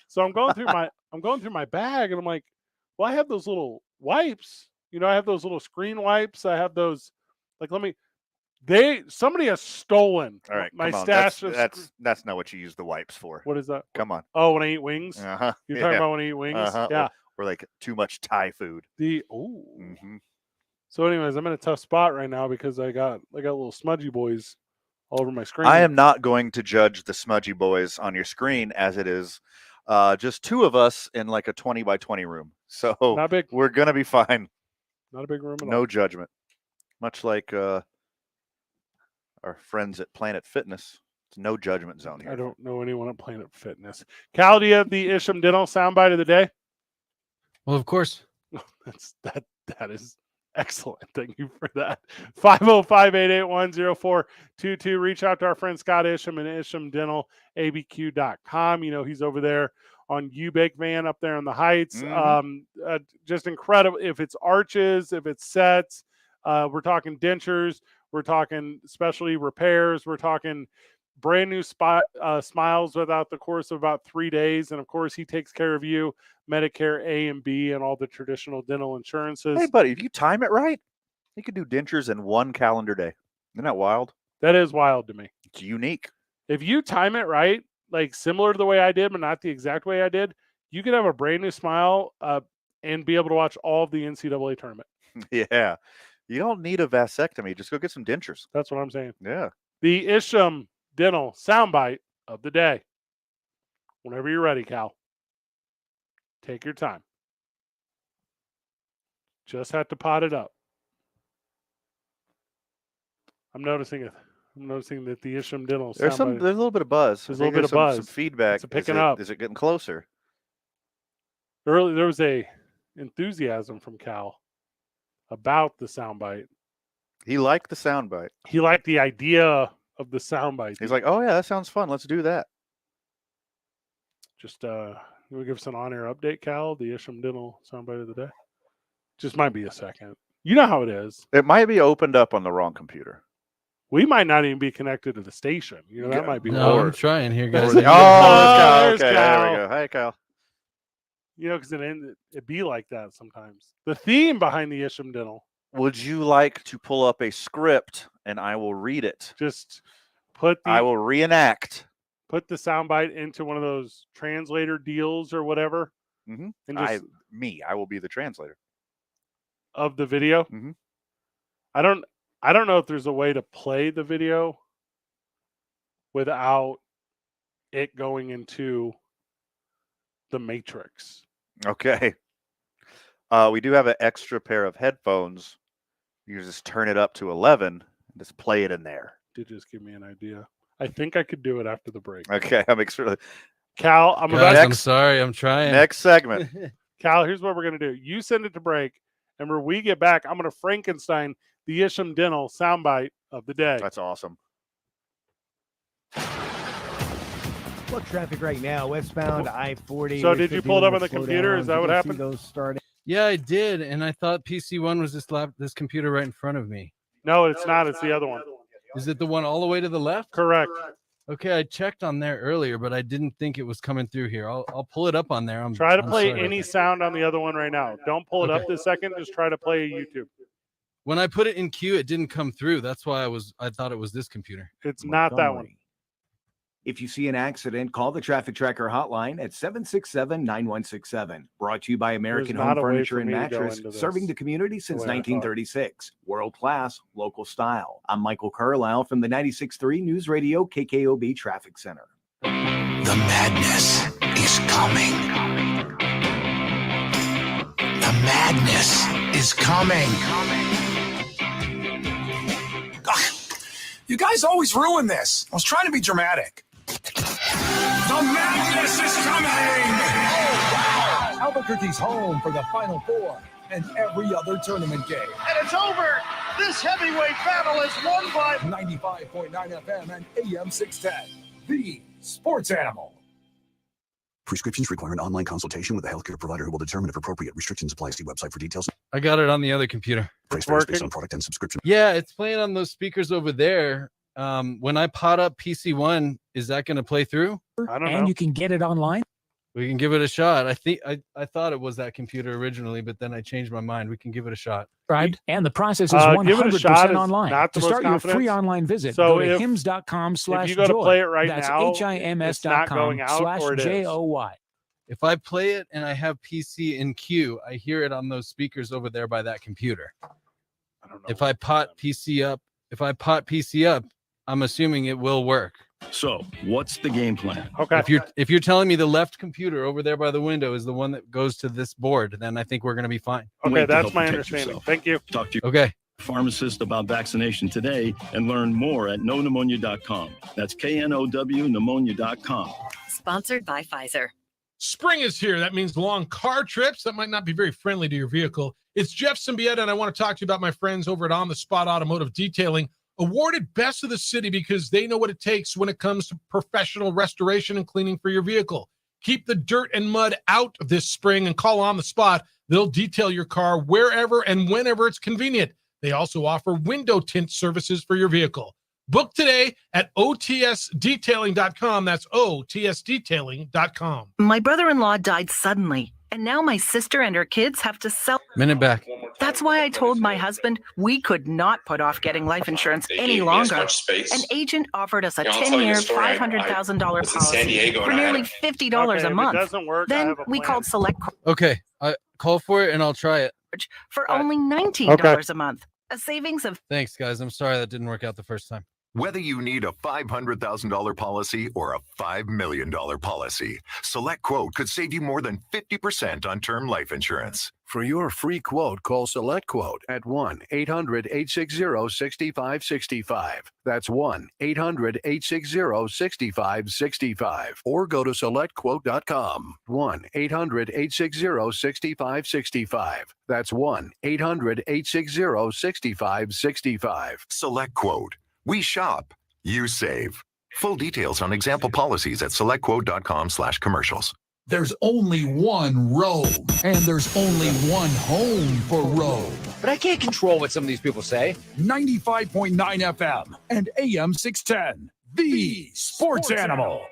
So I'm going through my bag and I'm like, well, I have those little wipes. I have those little screen wipes. I have those somebody has stolen All right, my come on. stash. That's not what you use the wipes for. What is that? Come on. Oh, when I eat wings? Uh-huh. You're talking about when I eat wings? Yeah. Or like too much Thai food. Mm-hmm. So anyways, I'm in a tough spot right now because I got little smudgy boys all over my screen. I am not going to judge the smudgy boys on your screen as it is just 2 of us in like a 20 by 20 room. So not big. We're going to be fine. Not a big room at all. No judgment. Much like our friends at Planet Fitness. It's no judgment zone here. I don't know anyone at Planet Fitness. Cal, do you have the Isham Dental soundbite of the day? Well, of course. That is excellent. Thank you for that. 505-881-0422. Reach out to our friend Scott Isham and ishamdentalabq.com. He's over there on U-Bake Van up there in the Heights. Mm-hmm. Just incredible. If it's arches, if it's sets, we're talking dentures, we're talking specialty repairs, we're talking brand new smiles without the course of about 3 days. And of course, he takes care of you, Medicare A and B, and all the traditional dental insurances. Hey, buddy, if you time it right, you could do dentures in 1 calendar day. Isn't that wild? That is wild to me. It's unique. If you time it right, like similar to the way I did, but not the exact way I did, you could have a brand new smile and be able to watch all of the NCAA tournament. Yeah. You don't need a vasectomy. Just go get some dentures. That's what I'm saying. Yeah. The Isham Dental soundbite of the day. Whenever you're ready, Cal. Take your time. Just have to pot it up. I'm noticing it. I'm noticing that the Isham Dental There's a little bit of buzz. There's a little bit of buzz. Some feedback. It's picking up. Is it getting closer? Early, there was a enthusiasm from Cal about the soundbite. He liked the soundbite. He liked the idea of the soundbite. He's like, oh yeah, that sounds fun. Let's do that. Just you want to give us an on-air update, Cal? The Isham Dental soundbite of the day. Just might be a second. You know how it is. It might be opened up on the wrong computer. We might not even be connected to the station. That might be. No, worse. I'm trying here, guys. There's Cal. There's Okay, Cal. there we go. Hi, Cal. Because it be like that sometimes. The theme behind the Isham Dental. Would you like to pull up a script and I will read it? Just put I will reenact. Put the soundbite into one of those translator deals or whatever. Mm-hmm. And just I will be the translator of the video. Mm-hmm. I don't know if there's a way to play the video without it going into the Matrix. Okay. We do have an extra pair of headphones. You just turn it up to 11 and just play it in there. Did just give me an idea. I think I could do it after the break. Okay, I'm excited. Cal, I'm sorry, I'm trying. Next segment. Cal, here's what we're gonna do. You send it to break, and when we get back, I'm gonna Frankenstein the Isham Dental soundbite of the day. That's awesome. Look, traffic right now, westbound I-40. So did you pull it up on the computer? Is that what happened? Those starting. Yeah, I did, and I thought PC1 was this computer right in front of me. No, it's not. It's the other one. Is it the one all the way to the left? Correct. Okay, I checked on there earlier, but I didn't think it was coming through here. I'll pull it up on there. Try to I'm play sorry about any that. sound on the other one right now. Don't pull it up Okay. this second. Just try to play YouTube. When I put it in queue, it didn't come through. That's why I thought it was this computer. It's not that one. If you see an accident, call the Traffic Tracker hotline at 767-9167. Brought to you by American not Home a way Furniture for and me to go Mattress, into this serving the community since the way I thought. 1936. World class, local style. I'm Michael Carlisle from the 96.3 News Radio KKOB Traffic Center. The madness is coming. The madness is coming. Ugh, you guys always ruin this. I was trying to be dramatic. The madness is coming! Oh, wow! Albuquerque's home for the Final Four and every other tournament game. And it's over. This heavyweight battle is won by 95.9 FM and AM 610. The Sports Animal. Prescriptions require an online consultation with a healthcare provider who will determine if appropriate restrictions apply. See website for details. I got it on the other computer. Price varies based on product and subscription. Yeah, it's playing on those speakers over there. When I pot up PC1, is that going to play through? I don't And you can get it online? We can give it a shot. I think I thought it was that computer originally, but then I changed my mind. We can give it a shot. Right. And the process is Give it a 100% shot is online. not the To most start your confidence. free online visit, So go to if hims.com/joy. you go to play it right That's now, it's not going out, or it is? hims.com/JOY. If I play it and I have PC in queue, I hear it on those speakers over there by that computer. I don't know. If I pot PC up, I'm assuming it will work. So, what's the game plan? Okay. If you're telling me the left computer over there by the window is the one that goes to this board, then I think we're going to be fine. Okay, that's my understanding. Thank you. Talk to your Okay. pharmacist about vaccination today and learn more at knowpneumonia.com. That's KNOW pneumonia.com. Sponsored by Pfizer. Spring is here. That means long car trips. That might not be very friendly to your vehicle. It's Jeff Symbieta, and I want to talk to you about my friends over at On the Spot Automotive Detailing, awarded Best of the City because they know what it takes when it comes to professional restoration and cleaning for your vehicle. Keep the dirt and mud out this spring and call On the Spot. They'll detail your car wherever and whenever it's convenient. They also offer window tint services for your vehicle. Book today at otsdetailing.com. That's otsdetailing.com. My brother-in-law died suddenly, and now my sister and her kids have to sell. Minute back. That's why I told my husband we could not put off getting life insurance any longer. An agent offered us a 10-year, $500,000 was in San policy Diego for and I had nearly a- $50 Okay, a if it month. doesn't work, I Then have a we plan. called Select Okay. Call for it and I'll try it. for only $19 a month. A savings of Thanks, guys. I'm sorry that didn't work out the first time. Whether you need a $500,000 policy or a $5 million policy, Select Quote could save you more than 50% on term life insurance. For your free quote, call Select Quote at 1-800-860-6565. That's 1-800-860-6565. Or go to SelectQuote.com. 1-800-860-6565. That's 1-800-860-6565. Select Quote. We shop, you save. Full details on example policies at selectquote.com/commercials. There's only one road, and there's only one home for road. But I can't control what some of these people say. 95.9 FM and AM 610. The Sports Animal.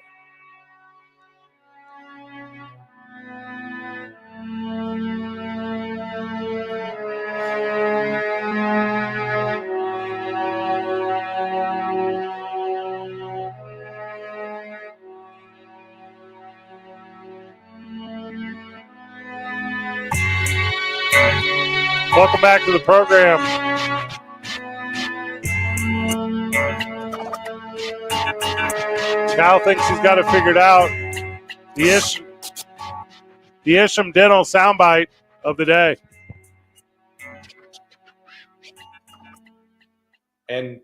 Welcome back to the program. Cal thinks he's got it figured out. The Isham Dental soundbite of the day. And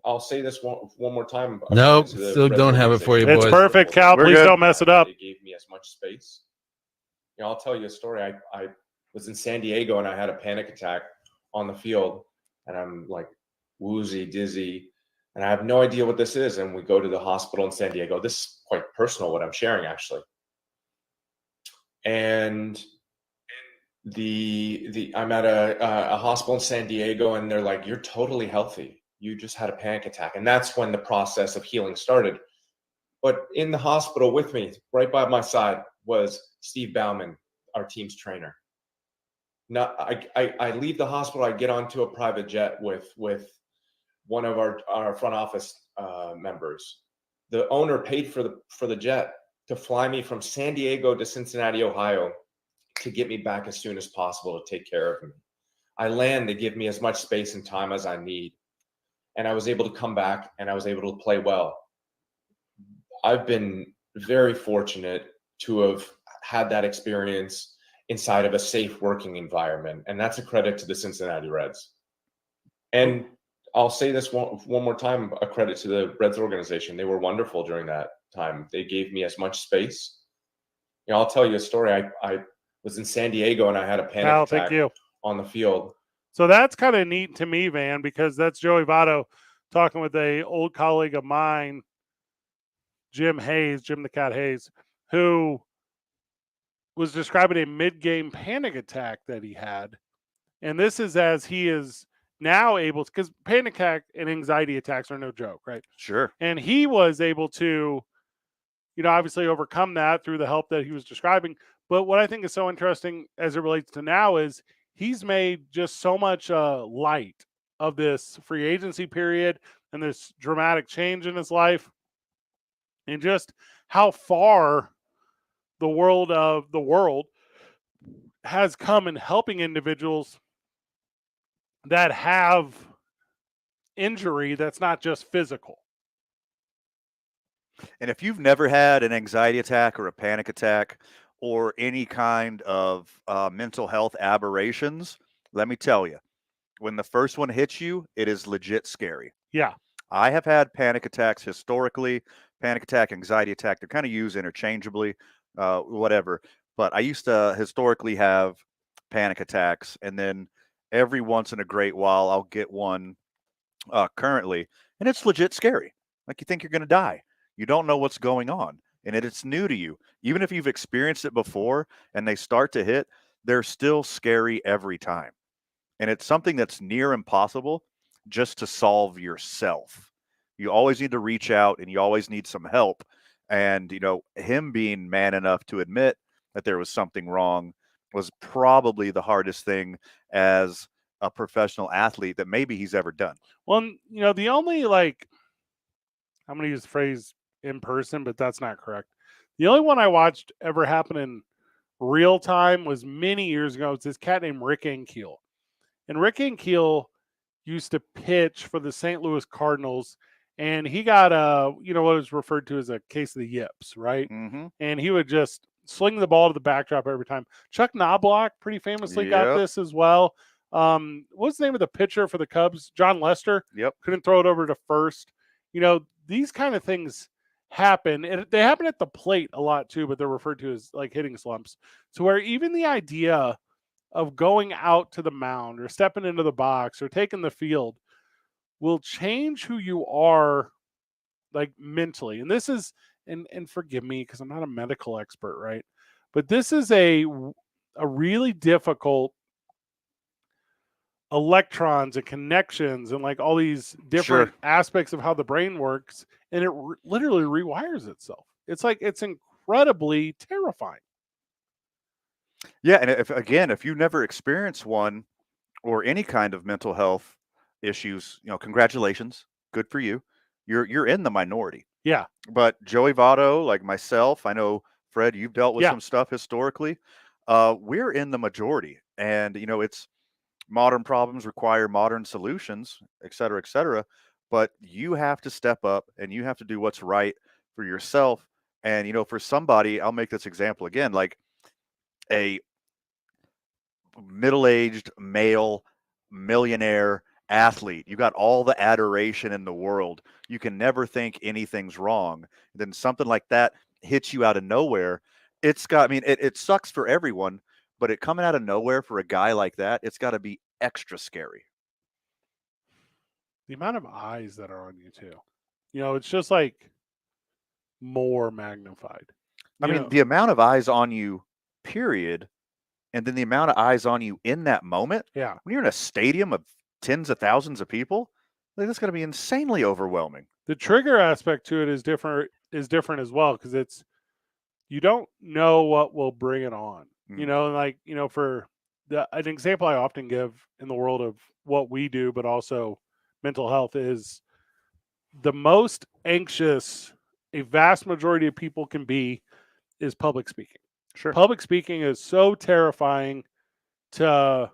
I'll say this one more time. Nope, To the still don't have it for you, It's boys. perfect, Cal. Please don't mess it up. They gave me as much space. You know, I'll tell you a story. I was in San Diego and I had a panic attack on the field. and I'm like woozy, dizzy, and I have no idea what this is. And we go to the hospital in San Diego. This is quite personal, what I'm sharing, actually. And I'm at a hospital in San Diego, and they're like, "You're totally healthy. You just had a panic attack." And that's when the process of healing started. But in the hospital with me, right by my side, was Steve Bauman, our team's trainer. Now, I leave the hospital. I get onto a private jet with one of our front office members. The owner paid for the jet to fly me from San Diego to Cincinnati, Ohio, to get me back as soon as possible to take care of me. I land, they give me as much space and time as I need. And I was able to come back, and I was able to play well. I've been very fortunate to have had that experience inside of a safe working environment. And that's a credit to the Cincinnati Reds. And I'll say this one more time, a credit to the Reds organization. They were wonderful during that time. They gave me as much space. I'll tell you a story. I was in San Diego, and I had a panic attack on the field. So that's kind of neat to me, Van, because that's Joey Votto talking with a old colleague of mine, Jim the Cat Hayes, who was describing a mid-game panic attack that he had. And this is as he is now able to, because panic attack and anxiety attacks are no joke, right? Sure. And he was able to, obviously overcome that through the help that he was describing. But what I think is so interesting as it relates to now is he's made just so much light of this free agency period and this dramatic change in his life, and just how far the world has come in helping individuals that have injury that's not just physical. And if you've never had an anxiety attack or a panic attack or any kind of mental health aberrations, let me tell you, when the first one hits you, it is legit scary. Yeah. I have had panic attacks historically. Panic attack, anxiety attack, they're kind of used interchangeably, whatever. But I used to historically have panic attacks, and then every once in a great while, I'll get one currently, and it's legit scary. Like, you think you're going to die. You don't know what's going on, and it's new to you. Even if you've experienced it before and they start to hit, they're still scary every time. And it's something that's near impossible just to solve yourself. You always need to reach out, and you always need some help. And, him being man enough to admit that there was something wrong was probably the hardest thing as a professional athlete that maybe he's ever done. Well, the only, I'm going to use the phrase in person, but that's not correct. The only one I watched ever happen in real time was many years ago. It's this cat named Rick Ankiel. And Rick Ankiel used to pitch for the St. Louis Cardinals, and he got what is referred to as a case of the yips, right? Mm-hmm. And he would just sling the ball to the backdrop every time. Chuck Knobloch pretty famously got this as well. What's the name of the pitcher for the Cubs? John Lester. Yep. Couldn't throw it over to first. These kind of things happen, and they happen at the plate a lot too, but they're referred to as like hitting slumps. So where even the idea of going out to the mound or stepping into the box or taking the field will change who you are, like, mentally. And this is, and forgive me because I'm not a medical expert, right? But this is a really difficult electrons and connections and like all these different aspects of how the brain works, and it literally rewires itself. It's incredibly terrifying. Yeah, and if you never experienced one or any kind of mental health issues, congratulations, good for you. You're in the minority. Yeah. But Joey Votto, like myself, I know Fred, you've dealt with some stuff historically. We're in the majority, and it's modern problems require modern solutions, et cetera, et cetera. But you have to step up and you have to do what's right for yourself. And, for somebody, I'll make this example again, like a middle-aged male millionaire athlete. You got all the adoration in the world. You can never think anything's wrong. Then something like that hits you out of nowhere. It sucks for everyone, but it coming out of nowhere for a guy like that, it's got to be extra scary. The amount of eyes that are on you too. It's just like more magnified. I mean, the amount of eyes on you, period, and then the amount of eyes on you in that moment. Yeah. When you're in a stadium of tens of thousands of people, like, that's going to be insanely overwhelming. The trigger aspect to it is different as well, because you don't know what will bring it on. For an example I often give in the world of what we do, but also mental health, is the most anxious a vast majority of people can be is public speaking. Sure. Public speaking is so terrifying to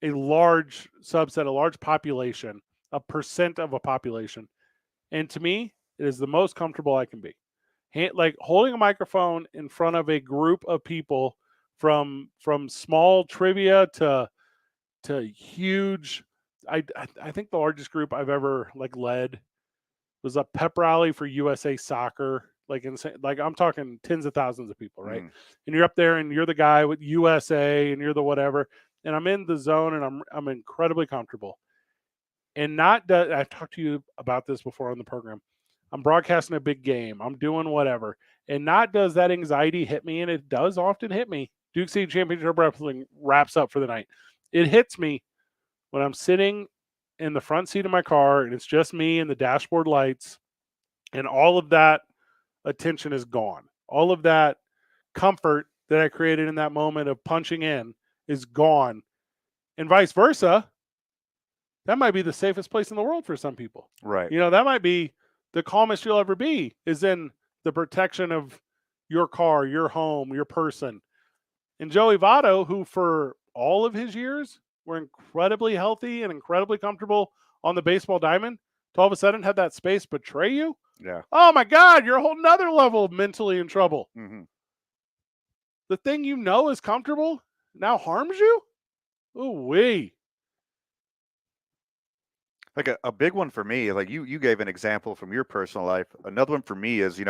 a large subset, a large population, a percent of a population. And to me, it is the most comfortable I can be. Like holding a microphone in front of a group of people, from small trivia to huge. I think the largest group I've ever led was a pep rally for USA Soccer. I'm talking tens of thousands of people, right? And you're up there and you're the guy with USA and you're the whatever. And I'm in the zone and I'm incredibly comfortable. And I've talked to you about this before on the program. I'm broadcasting a big game. I'm doing whatever. And not does that anxiety hit me, and it does often hit me. Duke City Championship Wrestling wraps up for the night. It hits me when I'm sitting in the front seat of my car and it's just me and the dashboard lights, and all of that attention is gone. All of that comfort that I created in that moment of punching in is gone. And vice versa. That might be the safest place in the world for some people. Right. That might be the calmest you'll ever be, is in the protection of your car, your home, your person. And Joey Votto, who for all of his years were incredibly healthy and incredibly comfortable on the baseball diamond, to all of a sudden had that space betray you. Yeah. Oh my God, you're a whole nother level of mentally in trouble. Mm-hmm. The thing is comfortable now harms you? Ooh-wee. Like a big one for me, like you gave an example from your personal life. Another one for me is,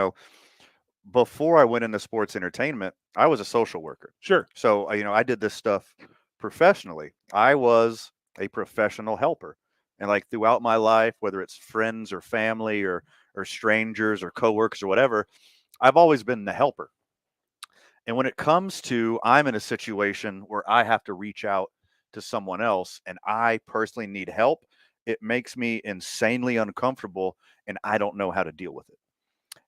before I went into sports entertainment, I was a social worker. Sure. So, I did this stuff professionally. I was a professional helper. And throughout my life, whether it's friends or family or strangers or coworkers or whatever, I've always been the helper. And when it comes to I'm in a situation where I have to reach out to someone else and I personally need help, it makes me insanely uncomfortable and I don't know how to deal with it.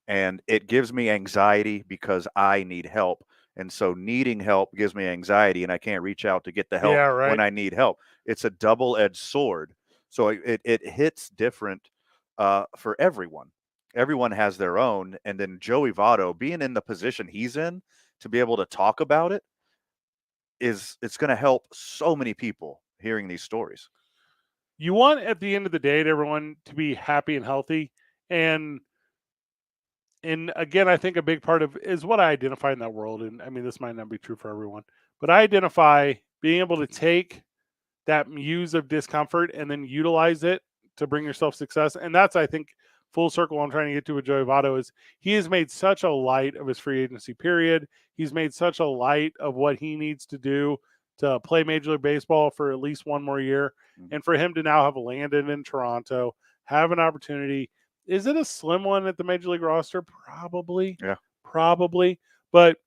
And it gives me anxiety because I need help. And so needing help gives me anxiety and I can't reach out to get the help when I need help. It's a double-edged sword. So it hits different for everyone. Everyone has their own. And then Joey Votto, being in the position he's in to be able to talk about it, it's going to help so many people hearing these stories. You want, at the end of the day, everyone to be happy and healthy. And again, I think a big part of is what I identify in that world. And I mean, this might not be true for everyone, but I identify being able to take that muse of discomfort and then utilize it to bring yourself success. And that's, I think, full circle I'm trying to get to with Joey Votto is he has made such a light of his free agency period. He's made such a light of what he needs to do to play Major League Baseball for at least one more year. And for him to now have landed in Toronto, have an opportunity. Is it a slim one at the Major League roster? Probably. Yeah. Probably. But,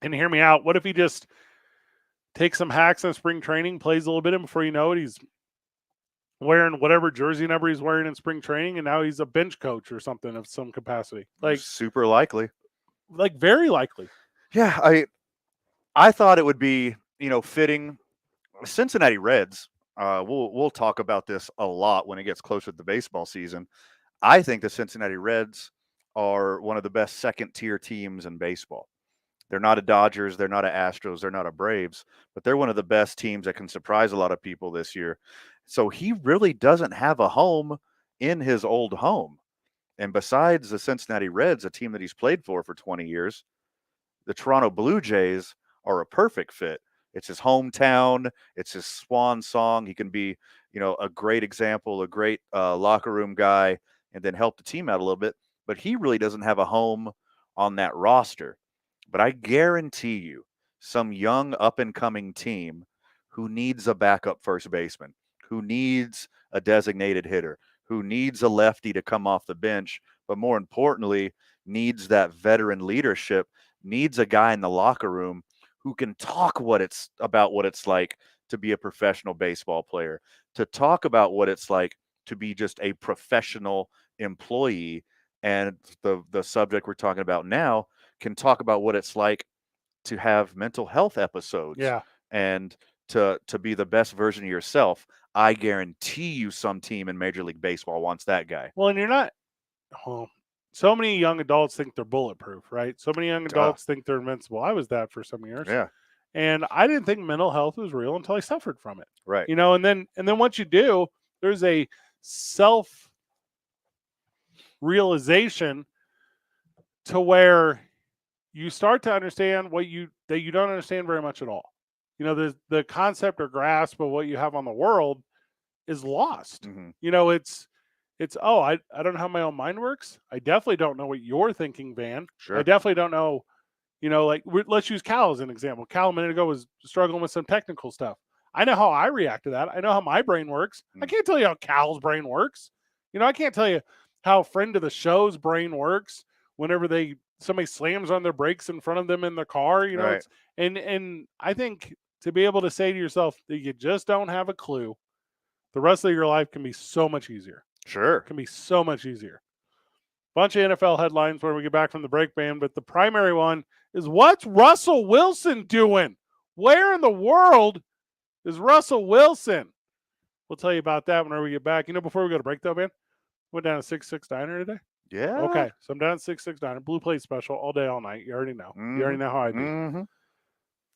and hear me out, what if he just takes some hacks in spring training, plays a little bit, and before you know it, he's wearing whatever jersey number he's wearing in spring training, and now he's a bench coach or something of some capacity. Super likely. Very likely. Yeah, I thought it would be, fitting. Cincinnati Reds, we'll talk about this a lot when it gets closer to the baseball season. I think the Cincinnati Reds are one of the best second-tier teams in baseball. They're not a Dodgers, they're not a Astros, they're not a Braves, but they're one of the best teams that can surprise a lot of people this year. So he really doesn't have a home in his old home. And besides the Cincinnati Reds, a team that he's played for 20 years, the Toronto Blue Jays are a perfect fit. It's his hometown. It's his swan song. He can be, a great example, a great locker room guy, and then help the team out a little bit. But he really doesn't have a home on that roster. But I guarantee you, some young up-and-coming team who needs a backup first baseman, who needs a designated hitter, who needs a lefty to come off the bench, but more importantly, needs that veteran leadership, needs a guy in the locker room who can talk what it's like to be a professional baseball player, to talk about what it's like to be just a professional employee. And the subject we're talking about now can talk about what it's like to have mental health episodes. Yeah. And to be the best version of yourself. I guarantee you some team in Major League Baseball wants that guy. Well, and you're not so many young adults think they're bulletproof, right? So many young adults think they're invincible. I was that for some years. Yeah. And I didn't think mental health was real until I suffered from it. Right. You know, and then once you do, there's a self realization to where you start to understand that you don't understand very much at all. You know, the concept or grasp of what you have on the world is lost. Mm-hmm. You know, it's I don't know how my own mind works. I definitely don't know what you're thinking, Van. Sure. I definitely don't know, you know, like let's use Cal as an example. Cal a minute ago was struggling with some technical stuff. I know how I react to that. I know how my brain works. I can't tell you how Cal's brain works. You know, I can't tell you how a friend of the show's brain works whenever somebody slams on their brakes in front of them in the car. You know, right. and I think to be able to say to yourself that you just don't have a clue, the rest of your life can be so much easier. Sure. It can be so much easier. Bunch of NFL headlines when we get back from the break, band, but the primary one is, what's Russell Wilson doing? Where in the world is Russell Wilson? We'll tell you about that whenever we get back. You know, before we go to break though, man, went down to 6-6 Diner today. Yeah. Okay, so I'm down at 6-6 Diner, blue plate special all day, all night. You already know. You already know how I do. Mm-hmm.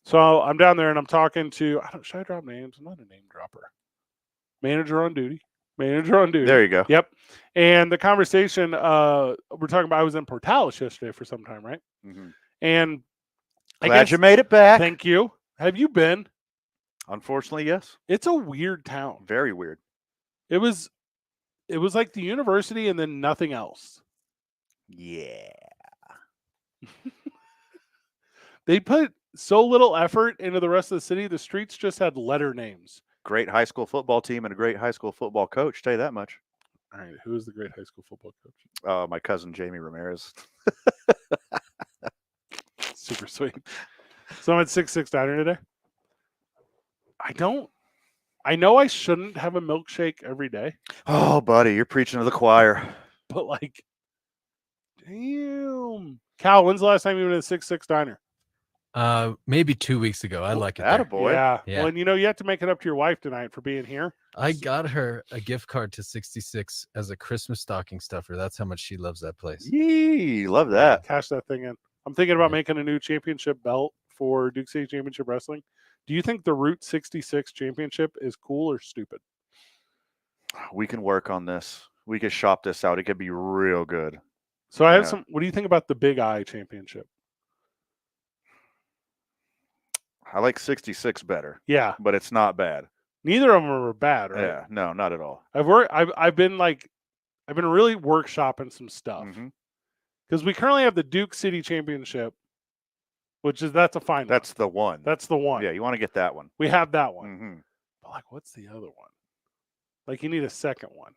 So I'm down there and I'm talking to, should I drop names? I'm not a name dropper. Manager on duty. There you go. Yep. And the conversation we're talking about, I was in Portales yesterday for some time, right? Mm-hmm. And glad you made it back. Thank you. Have you been? Unfortunately, yes. It's a weird town. Very weird. It was like the university and then nothing else. Yeah. They put so little effort into the rest of the city. The streets just had letter names. Great high school football team and a great high school football coach. Tell you that much. All right. Who is the great high school football coach? My cousin, Jamie Ramirez. Super sweet. So I'm at 6-6 Diner today. I know I shouldn't have a milkshake every day. Oh, buddy, you're preaching to the choir. But like, damn. Cal, when's the last time you went to 6-6 Diner? Maybe 2 weeks ago. I like it. Attaboy. Yeah. Yeah. Well, and you know, you have to make it up to your wife tonight for being here. I got her a gift card to 66 as a Christmas stocking stuffer. That's how much she loves that place. Yee, love that. Cash that thing in. I'm thinking about making a new championship belt for Duke City Championship Wrestling. Do you think the Route 66 championship is cool or stupid? We can work on this. We could shop this out. It could be real good. So I have some. What do you think about the Big I championship? I like 66 better. Yeah, but it's not bad. Neither of them are bad, right? Yeah, no, not at all. I've been really workshopping some stuff because we currently have the Duke City Championship, that's a fine. That's the one. That's the one. Yeah, you want to get that one. We have that one. Mm-hmm. But like, what's the other one? Like, you need a second one.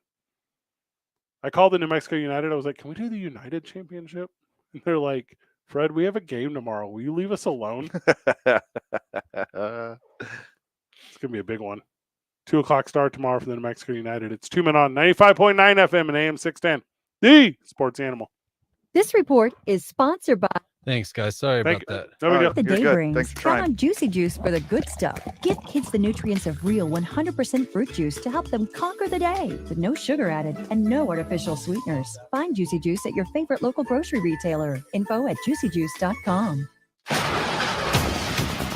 I called the New Mexico United. I was like, can we do the United Championship? And they're like, Fred, we have a game tomorrow. Will you leave us alone? It's going to be a big one. 2:00 start tomorrow for the New Mexico United. It's 2 Men On 95.9 FM and AM 610. The Sports Animal. This report is sponsored by Thanks, guys. Sorry about that. The day brings. Count on Juicy Juice for the good stuff. Give kids the nutrients of real 100% fruit juice to help them conquer the day with no sugar added and no artificial sweeteners. Find Juicy Juice at your favorite local grocery retailer. Info at juicyjuice.com.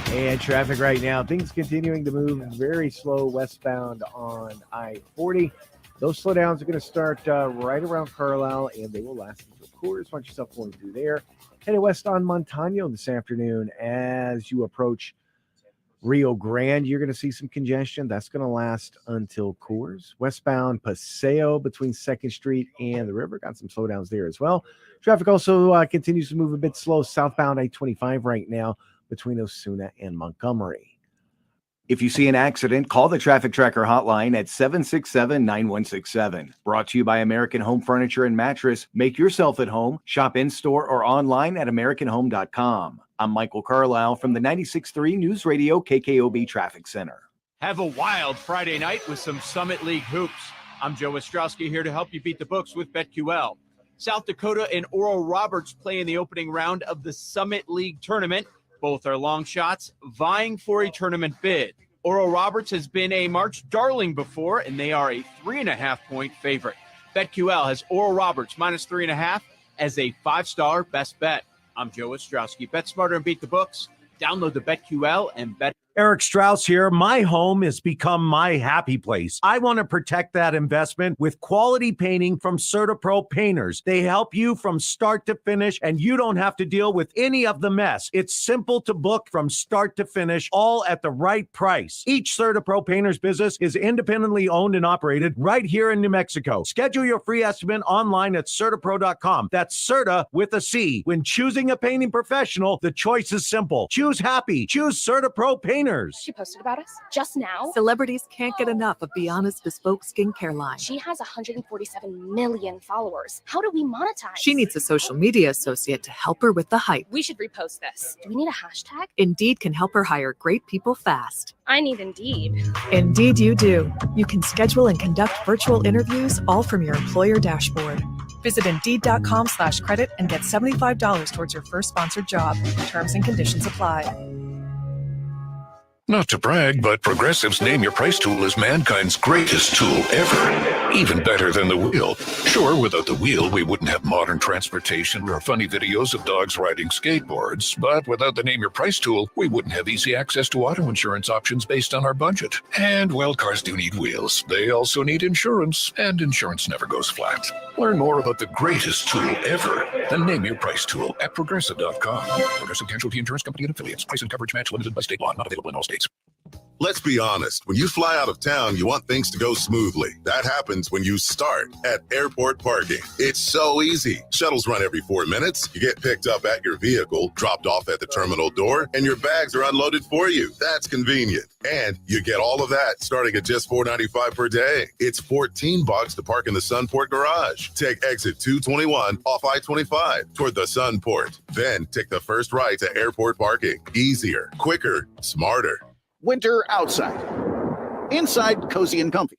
And traffic right now, things continuing to move very slow westbound on I-40. Those slowdowns are going to start right around Carlisle, and they will last until Coors. Watch yourself going through there. Heading west on Montano this afternoon. As you approach Rio Grande, you're going to see some congestion. That's going to last until Coors. Westbound Paseo between 2nd Street and the river. Got some slowdowns there as well. Traffic also continues to move a bit slow southbound I-25 right now between Osuna and Montgomery. If you see an accident, call the Traffic Tracker hotline at 767-9167. Brought to you by American Home Furniture and Mattress. Make yourself at home. Shop in-store or online at AmericanHome.com. I'm Michael Carlisle from the 96.3 News Radio KKOB Traffic Center. Have a wild Friday night with some Summit League hoops. I'm Joe Ostrowski here to help you beat the books with BetQL. South Dakota and Oral Roberts play in the opening round of the Summit League tournament. Both are long shots vying for a tournament bid. Oral Roberts has been a March darling before, and they are a 3.5-point favorite. BetQL has Oral Roberts minus 3.5 as a 5-star best bet. I'm Joe Ostrowski. Bet smarter and beat the books. Download the BetQL and bet. Eric Strauss here. My home has become my happy place. I want to protect that investment with quality painting from CertaPro Painters. They help you from start to finish, and you don't have to deal with any of the mess. It's simple to book from start to finish, all at the right price. Each CertaPro Painters business is independently owned and operated right here in New Mexico. Schedule your free estimate online at CertaPro.com. That's Certa with a C. When choosing a painting professional, the choice is simple. Choose happy. Choose CertaPro Painters. She posted about us just now. Celebrities can't get enough of Beyond's bespoke skincare line. She has 147 million followers. How do we monetize? She needs a social media associate to help her with the hype. We should repost this. Do we need a hashtag? Indeed can help her hire great people fast. I need Indeed. Indeed you do. You can schedule and conduct virtual interviews all from your employer dashboard. Visit Indeed.com/credit and get $75 towards your first sponsored job. Terms and conditions apply. Not to brag, but Progressive's Name Your Price tool is mankind's greatest tool ever. Even better than the wheel. Sure, without the wheel, we wouldn't have modern transportation or funny videos of dogs riding skateboards. But without the Name Your Price tool, we wouldn't have easy access to auto insurance options based on our budget. And, well, cars do need wheels. They also need insurance, and insurance never goes flat. Learn more about the greatest tool ever, the Name Your Price tool at Progressive.com. Progressive Casualty Insurance Company and Affiliates. Price and coverage match limited by state law. Not available in all states. Let's be honest. When you fly out of town, you want things to go smoothly. That happens when you start at airport parking. It's so easy. Shuttles run every 4 minutes. You get picked up at your vehicle, dropped off at the terminal door, and your bags are unloaded for you. That's convenient. And you get all of that starting at just $4.95 per day. It's $14 to park in the Sunport garage. Take exit 221 off I-25 toward the Sunport. Then take the first right to airport parking. Easier, quicker, smarter. Winter outside. Inside, cozy and comfy.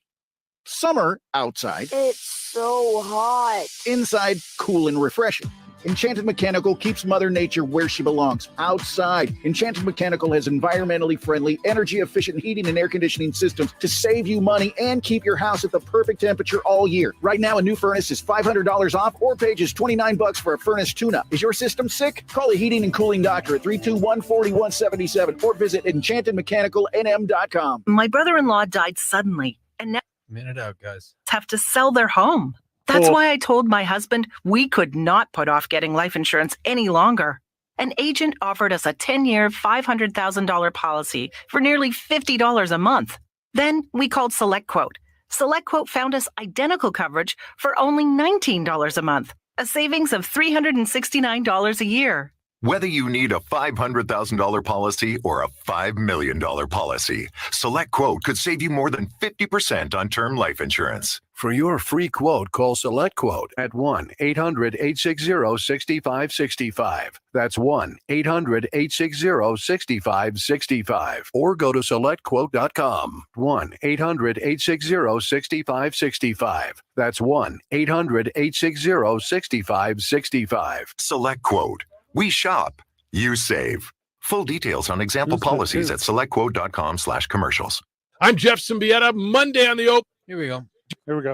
Summer outside. It's so hot. Inside, cool and refreshing. Enchanted Mechanical keeps Mother Nature where she belongs, outside. Enchanted Mechanical has environmentally friendly, energy-efficient heating and air conditioning systems to save you money and keep your house at the perfect temperature all year. Right now, a new furnace is $500 off or pay just $29 for a furnace tune-up. Is your system sick? Call a heating and cooling doctor at 321-4177 or visit enchantedmechanicalnm.com. My brother-in-law died suddenly, and now Minute out, guys. have to sell their home. That's why I told my husband we could not put off getting life insurance any longer. An agent offered us a 10-year, $500,000 policy for nearly $50 a month. Then we called SelectQuote. SelectQuote found us identical coverage for only $19 a month, a savings of $369 a year. Whether you need a $500,000 policy or a $5 million policy, SelectQuote could save you more than 50% on term life insurance. For your free quote, call SelectQuote at 1-800-860-6565. That's 1-800-860-6565. Or go to SelectQuote.com. 1-800-860-6565. That's 1-800-860-6565. SelectQuote. We shop, you save. Full details on example policies at selectquote.com/commercials. I'm Jeff Symbieta. Monday on the open. Here we go. Here we go.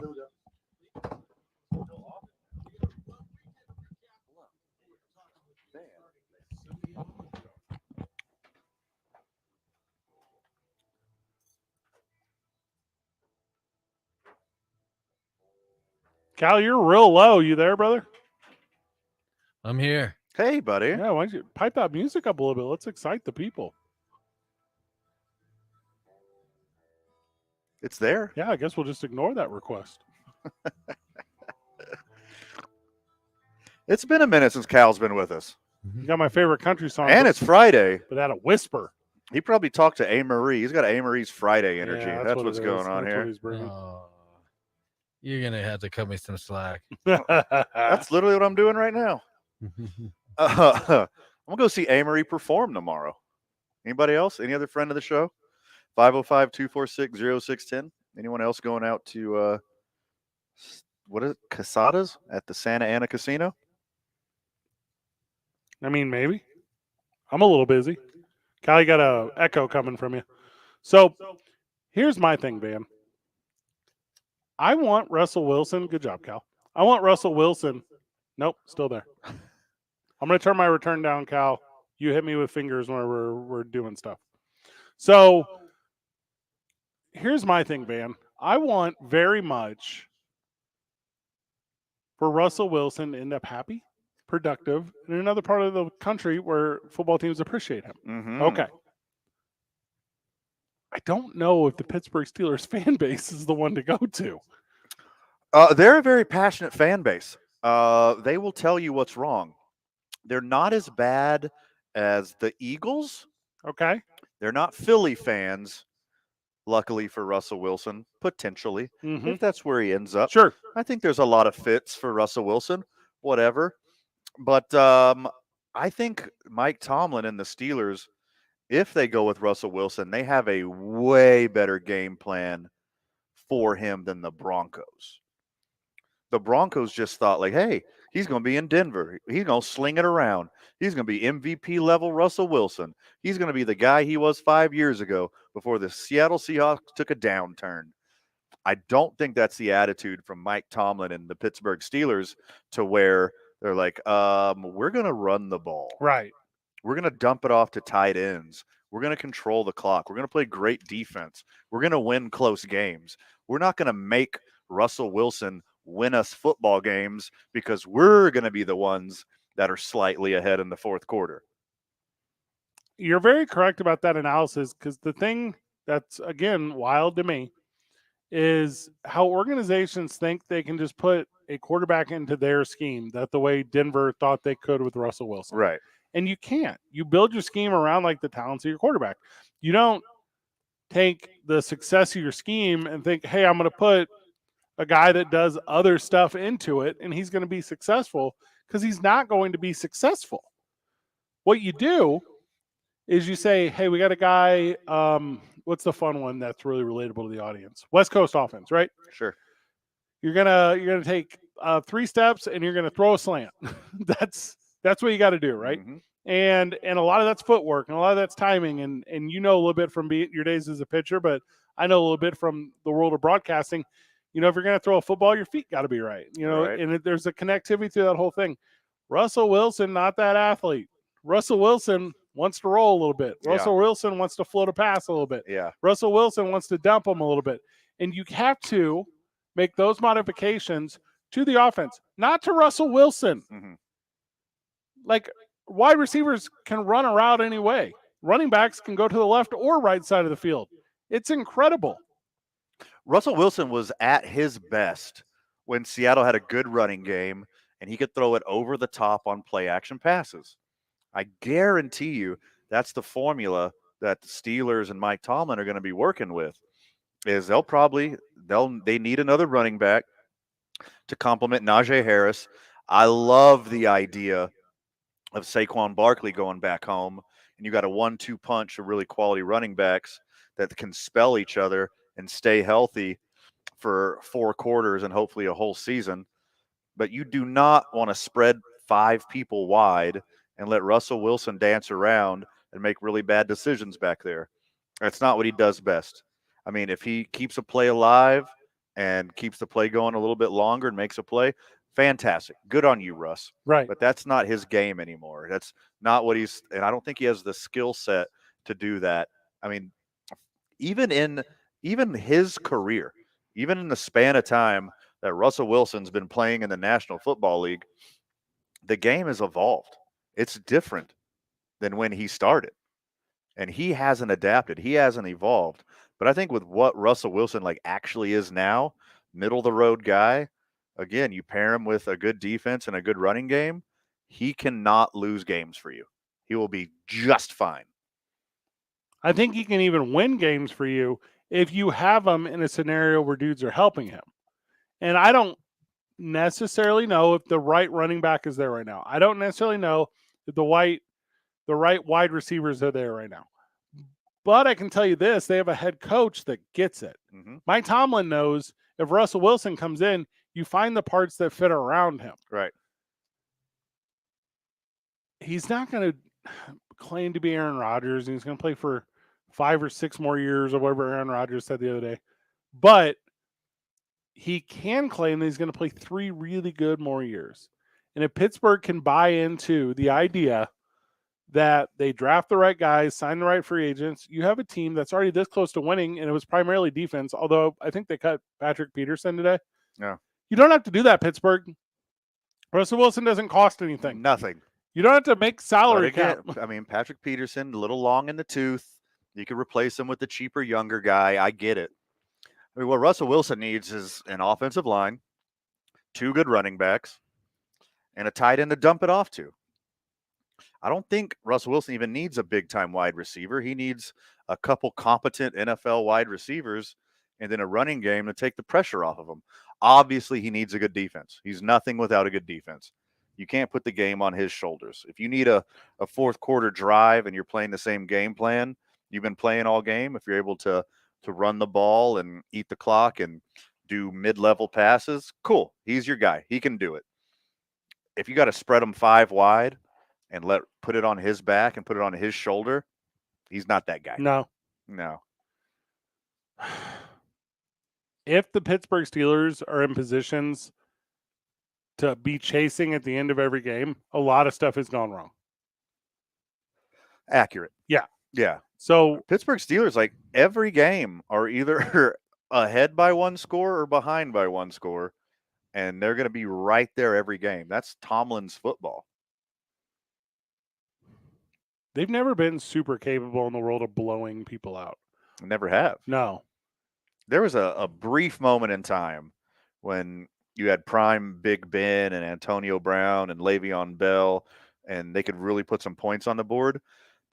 Cal, you're real low. You there, brother? I'm here. Hey, buddy. Yeah, why don't you pipe that music up a little bit? Let's excite the people. It's there. Yeah, I guess we'll just ignore that request. It's been a minute since Cal's been with us. You got my favorite country song. And it's Friday. But at a whisper. He probably talked to A. Marie. He's got A. Marie's Friday energy. Yeah, that's what what's it going is. on That's here. what he's bringing. You're gonna have to cut me some slack. That's literally what I'm doing right now. I'm gonna go see A. Marie perform tomorrow. Anybody else? Any other friend of the show? 505-246-0610. Anyone else going out to what is it? Casadas at the Santa Ana Casino? I mean, maybe. I'm a little busy. Cal, you got a echo coming from you. So here's my thing, Van. I want Russell Wilson. Good job, Cal. I want Russell Wilson. Nope, still there. I'm going to turn my return down, Cal. You hit me with fingers when we're doing stuff. So here's my thing, Van. I want very much for Russell Wilson to end up happy, productive, in another part of the country where football teams appreciate him. Mm-hmm. Okay. I don't know if the Pittsburgh Steelers fan base is the one to go to. They're a very passionate fan base. They will tell you what's wrong. They're not as bad as the Eagles. Okay. They're not Philly fans, luckily for Russell Wilson, potentially, if that's where he ends up. Sure. I think there's a lot of fits for Russell Wilson, whatever. But I think Mike Tomlin and the Steelers, if they go with Russell Wilson, they have a way better game plan for him than the Broncos. The Broncos just thought, like, hey, he's going to be in Denver. He's going to sling it around. He's going to be MVP level Russell Wilson. He's going to be the guy he was 5 years ago before the Seattle Seahawks took a downturn. I don't think that's the attitude from Mike Tomlin and the Pittsburgh Steelers to where they're like, we're going to run the ball. Right. We're going to dump it off to tight ends. We're going to control the clock. We're going to play great defense. We're going to win close games. We're not going to make Russell Wilson win us football games because we're going to be the ones that are slightly ahead in the fourth quarter. You're very correct about that analysis, because the thing that's, again, wild to me is how organizations think they can just put a quarterback into their scheme, that the way Denver thought they could with Russell Wilson. Right. And you can't. You build your scheme around like the talents of your quarterback. You don't take the success of your scheme and think, hey, I'm going to put a guy that does other stuff into it and he's going to be successful, because he's not going to be successful. What you do is you say, hey, we got a guy, what's the fun one that's really relatable to the audience? West Coast offense, right? Sure. You're gonna take 3 steps and you're gonna throw a slant. That's what you got to do, right? Mm-hmm. And a lot of that's footwork and a lot of that's timing, and you know a little bit from your days as a pitcher, but I know a little bit from the world of broadcasting. You know, if you're going to throw a football, your feet got to be right. You know, Right. and there's a connectivity to that whole thing. Russell Wilson, not that athlete. Russell Wilson wants to roll a little bit. Yeah. Russell Wilson wants to float a pass a little bit. Yeah. Russell Wilson wants to dump him a little bit. And you have to make those modifications to the offense, not to Russell Wilson. Mm-hmm. Like, wide receivers can run a route anyway. Running backs can go to the left or right side of the field. It's incredible. Russell Wilson was at his best when Seattle had a good running game and he could throw it over the top on play action passes. I guarantee you that's the formula that the Steelers and Mike Tomlin are going to be working with. Is they need another running back to complement Najee Harris. I love the idea of Saquon Barkley going back home, and you got a 1-2 punch of really quality running backs that can spell each other and stay healthy for 4 quarters and hopefully a whole season. But you do not want to spread 5 people wide and let Russell Wilson dance around and make really bad decisions back there. That's not what he does best. I mean, if he keeps a play alive and keeps the play going a little bit longer and makes a play, fantastic. Good on you, Russ. Right. But that's not his game anymore. That's not what and I don't think he has the skill set to do that. I mean, even in his career, even in the span of time that Russell Wilson's been playing in the National Football League, the game has evolved. It's different than when he started. And he hasn't adapted. He hasn't evolved. But I think with what Russell Wilson actually is now, middle of the road guy, again, you pair him with a good defense and a good running game, he cannot lose games for you. He will be just fine. I think he can even win games for you if you have him in a scenario where dudes are helping him. And I don't necessarily know if the right running back is there right now. I don't necessarily know if the right wide receivers are there right now. But I can tell you this, they have a head coach that gets it. Mm-hmm. Mike Tomlin knows if Russell Wilson comes in, you find the parts that fit around him. Right. He's not going to claim to be Aaron Rodgers, and he's going to play for 5 or 6 more years or whatever Aaron Rodgers said the other day. But he can claim that he's going to play 3 really good more years. And if Pittsburgh can buy into the idea that they draft the right guys, sign the right free agents, you have a team that's already this close to winning, and it was primarily defense, although I think they cut Patrick Peterson today. Yeah. You don't have to do that, Pittsburgh. Russell Wilson doesn't cost anything. Nothing. You don't have to make salary But cap. again, I mean, Patrick Peterson, a little long in the tooth. You could replace him with the cheaper, younger guy. I get it. I mean, what Russell Wilson needs is an offensive line, 2 good running backs, and a tight end to dump it off to. I don't think Russell Wilson even needs a big-time wide receiver. He needs a couple competent NFL wide receivers and then a running game to take the pressure off of him. Obviously, he needs a good defense. He's nothing without a good defense. You can't put the game on his shoulders. If you need a fourth quarter drive and you're playing the same game plan you've been playing all game, if you're able to run the ball and eat the clock and do mid-level passes, cool. He's your guy. He can do it. If you got to spread him 5 wide and put it on his back and put it on his shoulder, he's not that guy. No. If the Pittsburgh Steelers are in positions to be chasing at the end of every game, a lot of stuff has gone wrong. Accurate. Yeah. Yeah. So Pittsburgh Steelers, like every game, are either ahead by 1 score or behind by 1 score, and they're going to be right there every game. That's Tomlin's football. They've never been super capable in the world of blowing people out. Never have. No. There was a brief moment in time when you had prime Big Ben and Antonio Brown and Le'Veon Bell, and they could really put some points on the board.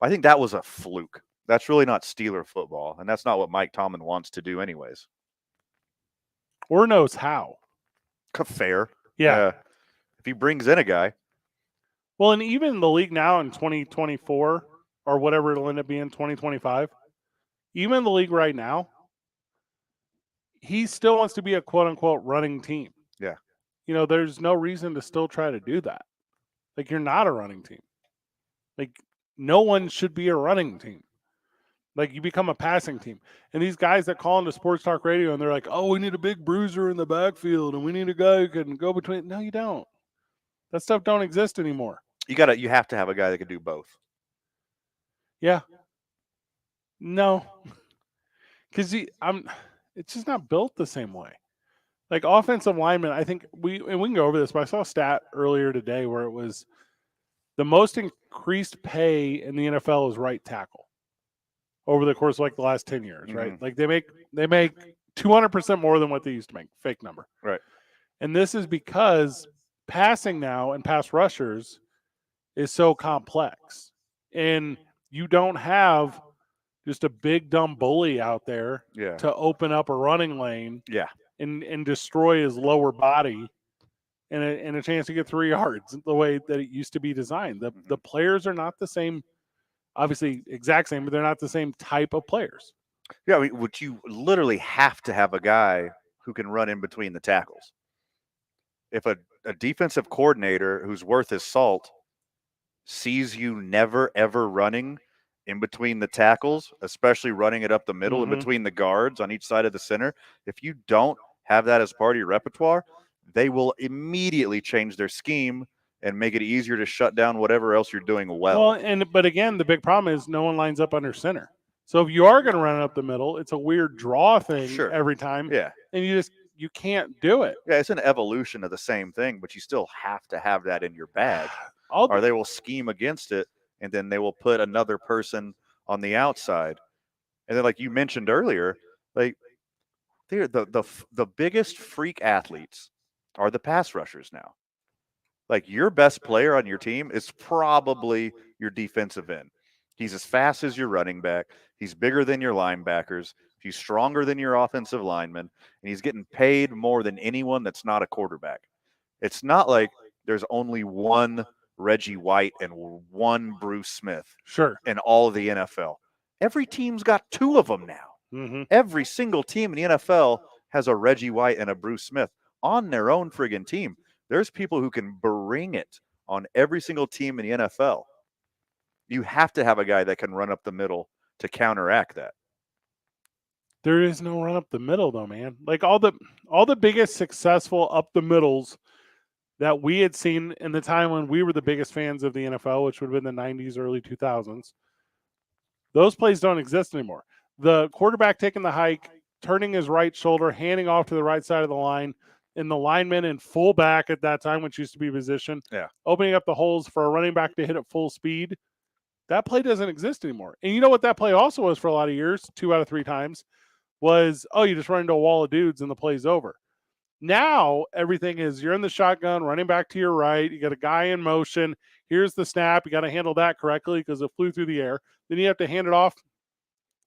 I think that was a fluke. That's really not Steeler football, and that's not what Mike Tomlin wants to do anyways. Or knows how. Fair. Yeah. If he brings in a guy. Well, and even the league now in 2024 or whatever it'll end up being, 2025, even the league right now, he still wants to be a quote-unquote running team. Yeah. You know, there's no reason to still try to do that. Like, you're not a running team. Like, no one should be a running team. Like, you become a passing team. And these guys that call into sports talk radio and they're like, oh, we need a big bruiser in the backfield and we need a guy who can go between. No, you don't. That stuff don't exist anymore. You have to have a guy that can do both. Yeah. No. Because it's just not built the same way. Like, offensive linemen, I think we can go over this, but I saw a stat earlier today where it was the most increased pay in the NFL is right tackle over the course of like the last 10 years, right? Mm-hmm. Like they make 200% more than what they used to make. Fake number. Right. And this is because passing now and pass rushers is so complex. And you don't have just a big dumb bully out there to open up a running lane and destroy his lower body and a chance to get 3 yards the way that it used to be designed. The players are not the same, obviously exact same, but they're not the same type of players. Yeah, I mean, would you literally have to have a guy who can run in between the tackles? If a defensive coordinator who's worth his salt sees you never, ever running in between the tackles, especially running it up the middle in between the guards on each side of the center, if you don't have that as part of your repertoire, they will immediately change their scheme and make it easier to shut down whatever else you're doing well. But again, the big problem is no one lines up under center. So if you are going to run it up the middle, it's a weird draw thing every time. Yeah. And you can't do it. Yeah, it's an evolution of the same thing, but you still have to have that in your bag. Or they will scheme against it, and then they will put another person on the outside. And then, like you mentioned earlier, like the biggest freak athletes are the pass rushers now. Like, your best player on your team is probably your defensive end. He's as fast as your running back. He's bigger than your linebackers. He's stronger than your offensive lineman. And he's getting paid more than anyone that's not a quarterback. It's not like there's only one Reggie White and one Bruce Smith in all of the NFL. Every team's got two of them now. Mm-hmm. Every single team in the NFL has a Reggie White and a Bruce Smith on their own friggin' team. There's people who can bring it on every single team in the NFL. You have to have a guy that can run up the middle to counteract that. There is no run up the middle though, man. Like all the biggest successful up the middles that we had seen in the time when we were the biggest fans of the NFL, which would have been the 90s, early 2000s, those plays don't exist anymore. The quarterback taking the hike, turning his right shoulder, handing off to the right side of the line, and the lineman in full back at that time, which used to be position, opening up the holes for a running back to hit at full speed. That play doesn't exist anymore. And you know what that play also was for a lot of years, 2 out of 3 times, was, you just run into a wall of dudes and the play's over. Now, everything is you're in the shotgun, running back to your right. You got a guy in motion. Here's the snap. You got to handle that correctly because it flew through the air. Then you have to hand it off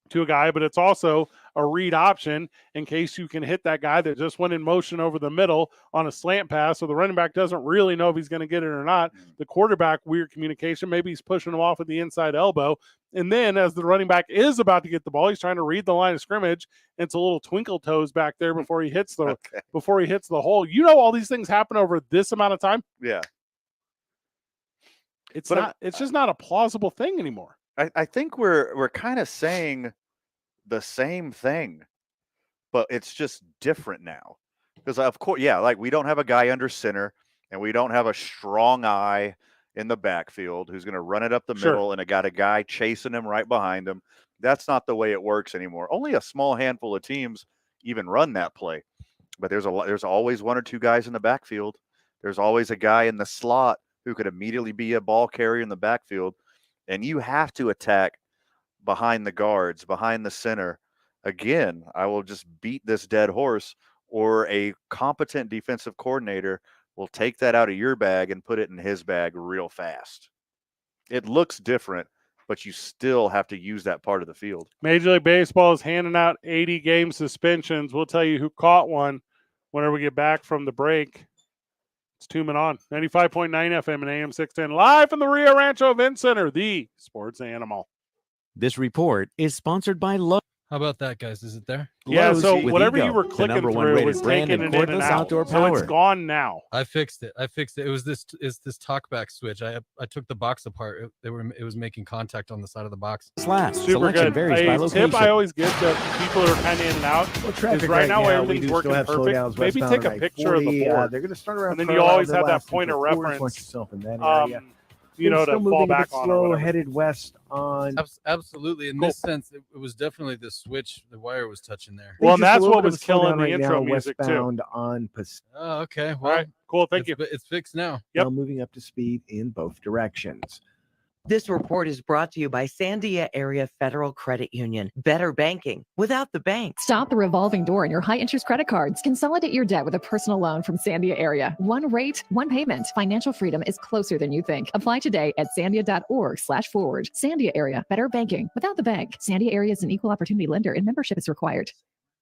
to a guy, but it's also a read option in case you can hit that guy that just went in motion over the middle on a slant pass. So the running back doesn't really know if he's going to get it or not. The quarterback, weird communication. Maybe he's pushing him off with the inside elbow. And then as the running back is about to get the ball, he's trying to read the line of scrimmage. And it's a little twinkle toes back there before he hits the before he hits the hole. You know, all these things happen over this amount of time. Yeah. It's just not a plausible thing anymore. I think we're kind of saying the same thing, but it's just different now. Because of course, like we don't have a guy under center and we don't have a strong eye in the backfield who's going to run it up the middle and got a guy chasing him right behind him. That's not the way it works anymore. Only a small handful of teams even run that play. But there's always 1 or 2 guys in the backfield. There's always a guy in the slot who could immediately be a ball carrier in the backfield. And you have to attack behind the guards, behind the center. Again, I will just beat this dead horse, or a competent defensive coordinator will take that out of your bag and put it in his bag real fast. It looks different, but you still have to use that part of the field. Major League Baseball is handing out 80-game suspensions. We'll tell you who caught one whenever we get back from the break. It's 2 Men On, 95.9 FM and AM 610, live from the Rio Rancho Event Center, the sports animal. This report is sponsored by Lowe's. How about that, guys? Is it there? Yeah, Lowe's so with whatever Ego, you were the clicking number one through rated was brand taking in it in cordless and out. outdoor So it's power. gone now. I fixed it. It was this talkback switch. I took the box apart. It was making contact on the side of the box. Slash. Super Selection good. varies by A location. tip I always give to people who are kind of in and out Well, is traffic right now we everything's do working still have perfect. slowdowns Maybe westbound take a on picture of the I-40. board. They're going to start around And then you Carlisle, always they'll have that last point of until 4. reference. Watch yourself in that area. You know, Still to moving fall a back bit on. slow, Or whatever. headed west on. Absolutely. In this sense, it was definitely the switch. The wire was touching there. Well, and Just a that's little what bit of was a killing slowdown the right intro now, music too. westbound on Pacific. Oh, okay. All right, cool. Thank you. It's fixed now. Yep. Now moving up to speed in both directions. This report is brought to you by Sandia Area Federal Credit Union. Better banking without the bank. Stop the revolving door in your high-interest credit cards. Consolidate your debt with a personal loan from Sandia Area. One rate, one payment. Financial freedom is closer than you think. Apply today at sandia.org/forward. Sandia Area. Better banking without the bank. Sandia Area is an equal opportunity lender and membership is required.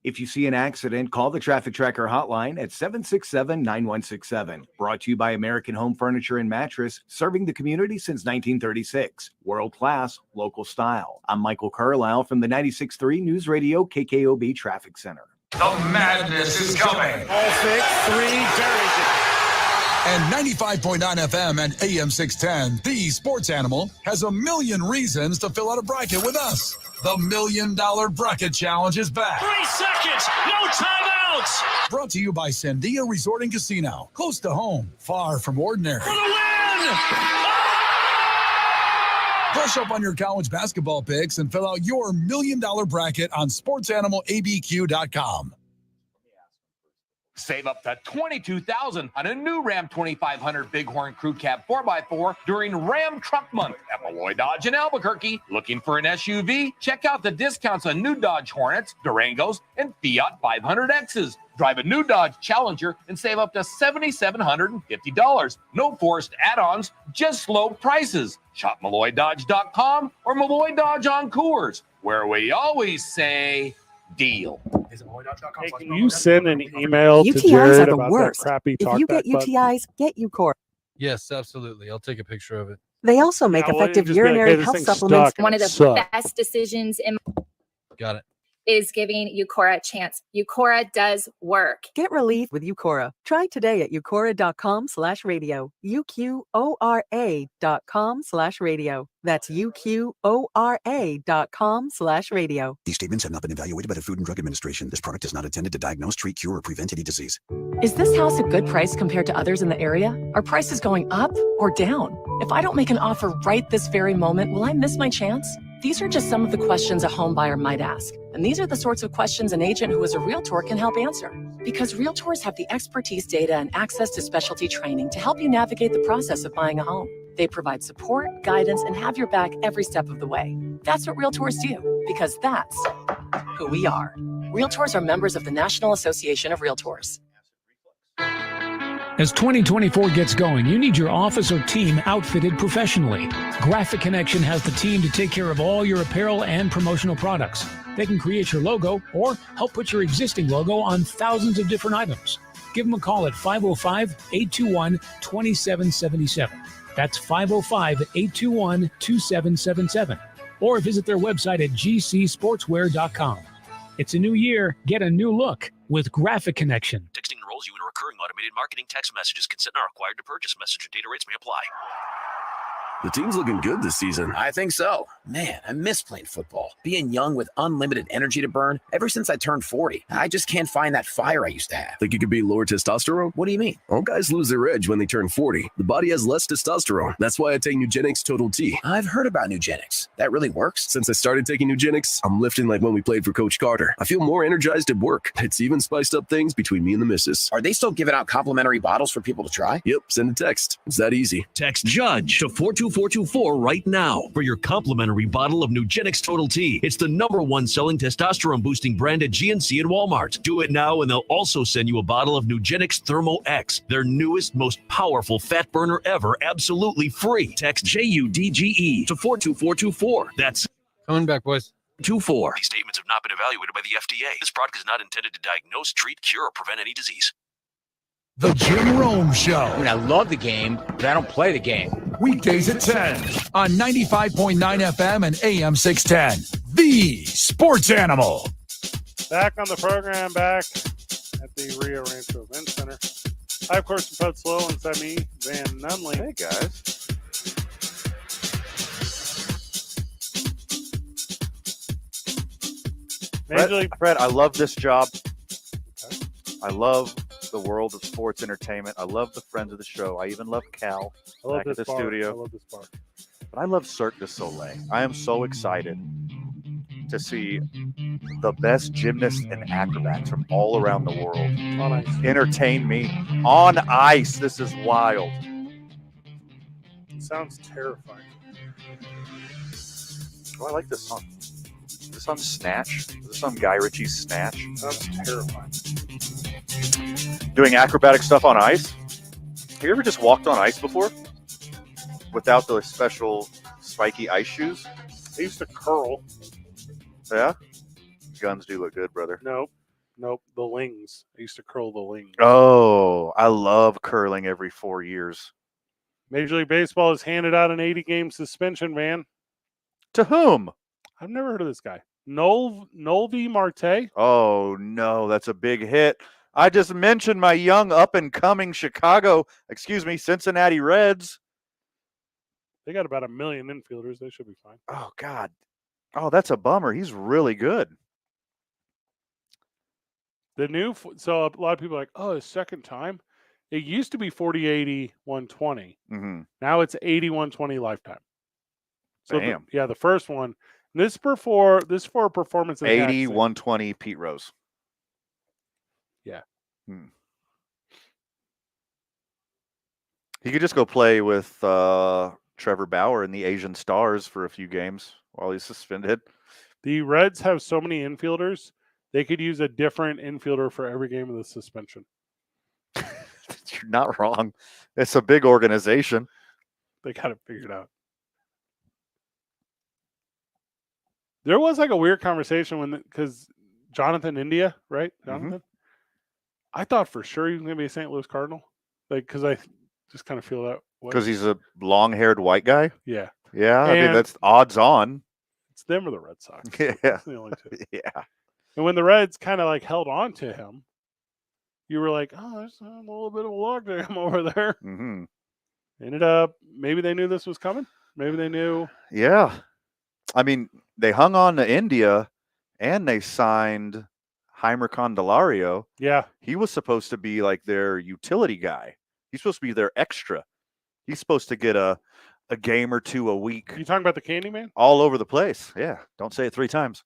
If you see an accident, call the Traffic Tracker hotline at 767-9167. Brought to you by American Home Furniture and Mattress, serving the community since 1936. World-class, local style. I'm Michael Carlisle from the 96.3 News Radio KKOB Traffic Center. The madness is coming. All fixed, 3 buries it. And 95.9 FM and AM 610, the sports animal, has a million reasons to fill out a bracket with us. The $1 Million Bracket Challenge is back. 3 seconds, no timeouts. Brought to you by Sandia Resort and Casino. Close to home, far from ordinary. For the win! Brush up on your college basketball picks and fill out your $1 Million Bracket on sportsanimalabq.com. Save up to $22,000 on a new Ram 2500 Bighorn Crew Cab 4x4 during Ram Truck Month at Malloy Dodge in Albuquerque. Looking for an SUV? Check out the discounts on new Dodge Hornets, Durangos, and Fiat 500Xs. Drive a new Dodge Challenger and save up to $7,750. No forced add-ons, just low prices. Shop MalloyDodge.com or Malloy Dodge on Coors, where we always say deal. Hey, can you send an email to UTIs Jared are the about worst. that crappy If talk you get back button? UTIs, get Eucora. Yes, absolutely. I'll take a picture of it. They also make Yeah, well, effective just be like, urinary hey, this health thing's supplements. stuck and One it of the sucks. best decisions in Got it. is giving Eucora a chance. Eucora does work. Get relief with Eucora. Try today at eucora.com/radio. UQORA.com/radio. That's UQORA.com/radio. These statements have not been evaluated by the Food and Drug Administration. This product is not intended to diagnose, treat, cure, or prevent any disease. Is this house a good price compared to others in the area? Are prices going up or down? If I don't make an offer right this very moment, will I miss my chance? These are just some of the questions a home buyer might ask. And these are the sorts of questions an agent who is a realtor can help answer. Because realtors have the expertise, data, and access to specialty training to help you navigate the process of buying a home. They provide support, guidance, and have your back every step of the way. That's what realtors do, because that's who we are. Realtors are members of the National Association of Realtors. As 2024 gets going, you need your office or team outfitted professionally. Graphic Connection has the team to take care of all your apparel and promotional products. They can create your logo or help put your existing logo on thousands of different items. Give them a call at 505-821-2777. That's 505-821-2777. Or visit their website at gcsportswear.com. It's a new year. Get a new look with Graphic Connection. Texting enrolls you in a recurring automated marketing text messages. Consent not required to purchase. Message and data rates may apply. The team's looking good this season. I think so. Man, I miss playing football. Being young with unlimited energy to burn. Ever since I turned 40, I just can't find that fire I used to have. Think you could be lower testosterone? What do you mean? All guys lose their edge when they turn 40. The body has less testosterone. That's why I take Nugenix Total T. I've heard about Nugenix. That really works? Since I started taking Nugenix, I'm lifting like when we played for Coach Carter. I feel more energized at work. It's even spiced up things between me and the missus. Are they still giving out complimentary bottles for people to try? Yep, send a text. It's that easy. Text JUDGE to 42424 right now for your complimentary bottle of Nugenix Total T. It's the #1 selling testosterone boosting brand at GNC and Walmart. Do it now and they'll also send you a bottle of Nugenix Thermo X, their newest, most powerful fat burner ever, absolutely free. Text JUDGE to 42424. That's coming back, boys. 24. These statements have not been evaluated by the FDA. This product is not intended to diagnose, treat, cure, or prevent any disease. The Jim Rome Show. I mean, I love the game, but I don't play the game. Weekdays at 10 on 95.9 FM and AM 610. The Sports Animal. Back on the program, back at the Rio Rancho Event Center. I, of course, am Pud Slow, inside me, Van Nunley. Hey, guys. Fred, I love this job. Okay. I love the world of sports entertainment. I love the friends of the show. I even love Cal back at the studio. I love this bar. But I love Cirque du Soleil. I am so excited to see the best gymnasts and acrobats from all around the world on ice. Entertain me on ice. This is wild. It sounds terrifying. Oh, I like this song. Is this on Snatch? Is this on Guy Ritchie's Snatch? Sounds terrifying. Doing acrobatic stuff on ice? Have you ever just walked on ice before? Without the special spiky ice shoes? I used to curl. Yeah? Guns do look good, brother. Nope. The lings. I used to curl the lings. Oh, I love curling every 4 years. Major League Baseball has handed out an 80-game suspension, man. To whom? I've never heard of this guy. Nolvi Marte. Oh, no, that's a big hit. I just mentioned my young up-and-coming Cincinnati Reds. They got about 1 million infielders. They should be fine. Oh, God. Oh, that's a bummer. He's really good. So a lot of people are like, oh, his second time? It used to be 40-80, 120. Mm-hmm. Now it's 80-120 lifetime. So damn. The first one. This for a performance. 80-120 Pete Rose. Yeah. He could just go play with Trevor Bauer and the Asian Stars for a few games while he's suspended. The Reds have so many infielders, they could use a different infielder for every game of the suspension. You're not wrong. It's a big organization. They got it figured out. There was like a weird conversation because Jonathan India, right? Jonathan. I thought for sure he was going to be a St. Louis Cardinal, like because I just kind of feel that way. Because he's a long-haired white guy. Yeah. Yeah, I mean that's odds on. It's them or the Red Sox. Yeah, That's the only two. Yeah. And when the Reds kind of like held on to him, you were like, oh, there's a little bit of a logjam over there. Mm-hmm. Ended up, maybe they knew this was coming. Maybe they knew. Yeah. I mean, they hung on to India and they signed Heimer Candelario. Yeah. He was supposed to be like their utility guy. He's supposed to be their extra. He's supposed to get a game or two a week. You talking about the Candyman? All over the place. Yeah. Don't say it 3 times.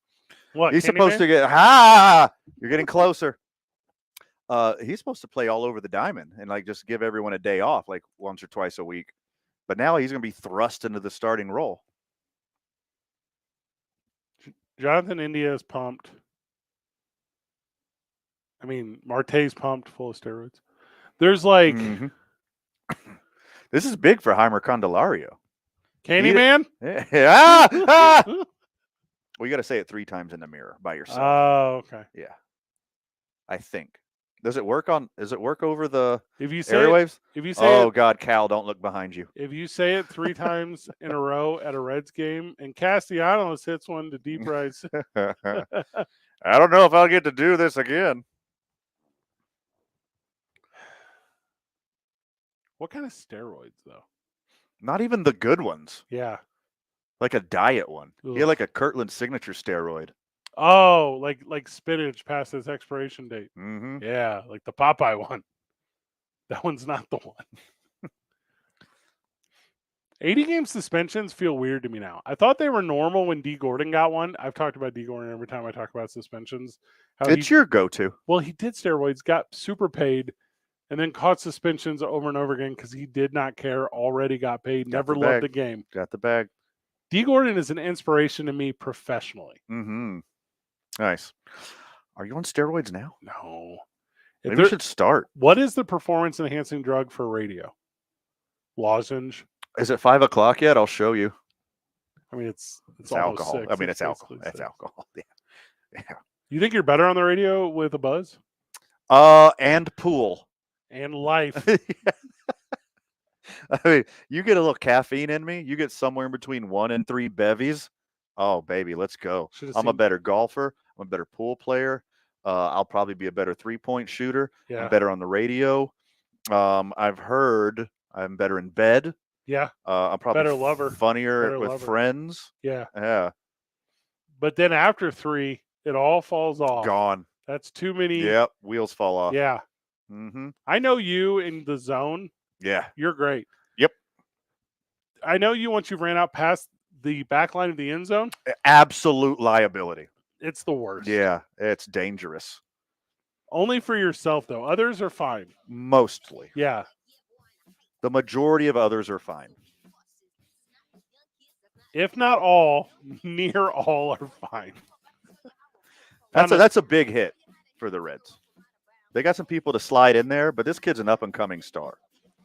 What? He's Candyman? supposed to get you're getting closer. He's supposed to play all over the diamond and like just give everyone a day off like once or twice a week. But now he's going to be thrust into the starting role. Jonathan India is pumped. I mean, Marte's pumped, full of steroids. There's like this is big for Heimer Candelario. Candyman? Yeah. Well, you got to say it 3 times in the mirror by yourself. Oh, okay. Yeah. I think. Does it work over the if you say airwaves? If you say God, Cal, don't look behind you. If you say it 3 times in a row at a Reds game and Castellanos hits one to deep rights. I don't know if I'll get to do this again. What kind of steroids though? Not even the good ones. Yeah. Like a diet one. Ugh. He had like a Kirtland signature steroid. Oh, like spinach past its expiration date. Mm-hmm. Yeah, like the Popeye one. That one's not the one. 80-game suspensions feel weird to me now. I thought they were normal when D. Gordon got one. I've talked about D. Gordon every time I talk about suspensions. It's your go-to. Well, he did steroids, got super paid, and then caught suspensions over and over again because he did not care, already got paid, never loved the game. Got the bag. D. Gordon is an inspiration to me professionally. Mm-hmm. Nice. Are you on steroids now? No. Maybe we should start. What is the performance-enhancing drug for radio? Lozenge. Is it 5 o'clock yet? I'll show you. I mean, it's alcohol. 6. I mean, it's It's alcohol. basically It's 6. alcohol. Yeah. You think you're better on the radio with a buzz? And pool. And life. I mean, you get a little caffeine in me, you get somewhere in between 1 and 3 bevies. Oh, baby, let's go. I'm a better golfer. I'm a better pool player. I'll probably be a better 3-point shooter. Yeah. I'm better on the radio. I've heard I'm better in bed. Yeah. I'm probably better lover. funnier Better with lover. friends. Yeah. Yeah. But then after 3, it all falls off. Gone. That's too many. Yep. Wheels fall off. Yeah. Mm-hmm. I know you in the zone. Yeah. You're great. Yep. I know you once you ran out past the back line of the end zone. Absolute liability. It's the worst. Yeah. It's dangerous. Only for yourself, though. Others are fine. Mostly. Yeah. The majority of others are fine. If not all, near all are fine. That's a big hit for the Reds. They got some people to slide in there, but this kid's an up-and-coming star.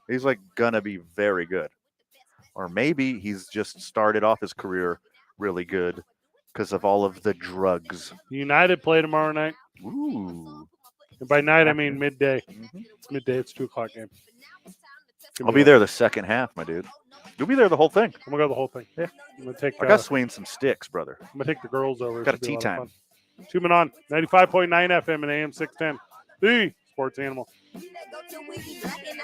He's like gonna be very good. Or maybe he's just started off his career really good because of all of the drugs. United play tomorrow night. Ooh. And by night, I mean midday. It's midday. It's 2 o'clock game. I'll be there the second half, my dude. You'll be there the whole thing. I'm gonna go the whole thing. Yeah. I'm gonna take. I got swinging some sticks, brother. I'm gonna take the girls over. Got a Should be tea lot of time. fun. 2 men on 95.9 FM and AM 610. The Sports Animal.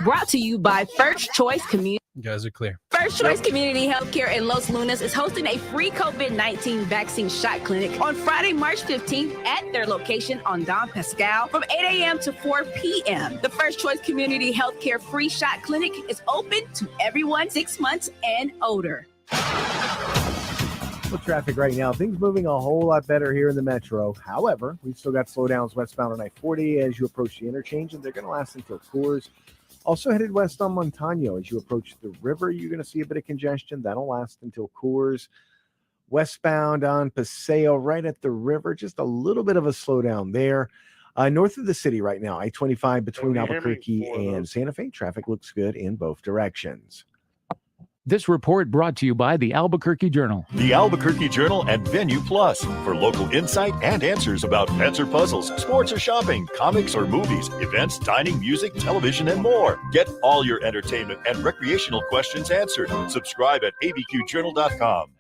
Brought to you by First Choice Community. You guys are clear. First Choice Community Healthcare in Los Lunas is hosting a free COVID-19 vaccine shot clinic on Friday, March 15th at their location on Don Pascal from 8 a.m. to 4 p.m. The First Choice Community Healthcare free shot clinic is open to everyone 6 months and older. With traffic right now, things moving a whole lot better here in the metro. However, we've still got slowdowns westbound on I-40 as you approach the interchange, and they're going to last until Coors. Also headed west on Montano as you approach the river, you're going to see a bit of congestion. That'll last until Coors. Westbound on Paseo, right at the river, just a little bit of a slowdown there. North of the city right now, I-25 between Albuquerque and Santa Fe. Traffic looks good in both directions. This report brought to you by the Albuquerque Journal. The Albuquerque Journal and Venue Plus for local insight and answers about pets or puzzles, sports or shopping, comics or movies, events, dining, music, television, and more. Get all your entertainment and recreational questions answered. Subscribe at abqjournal.com.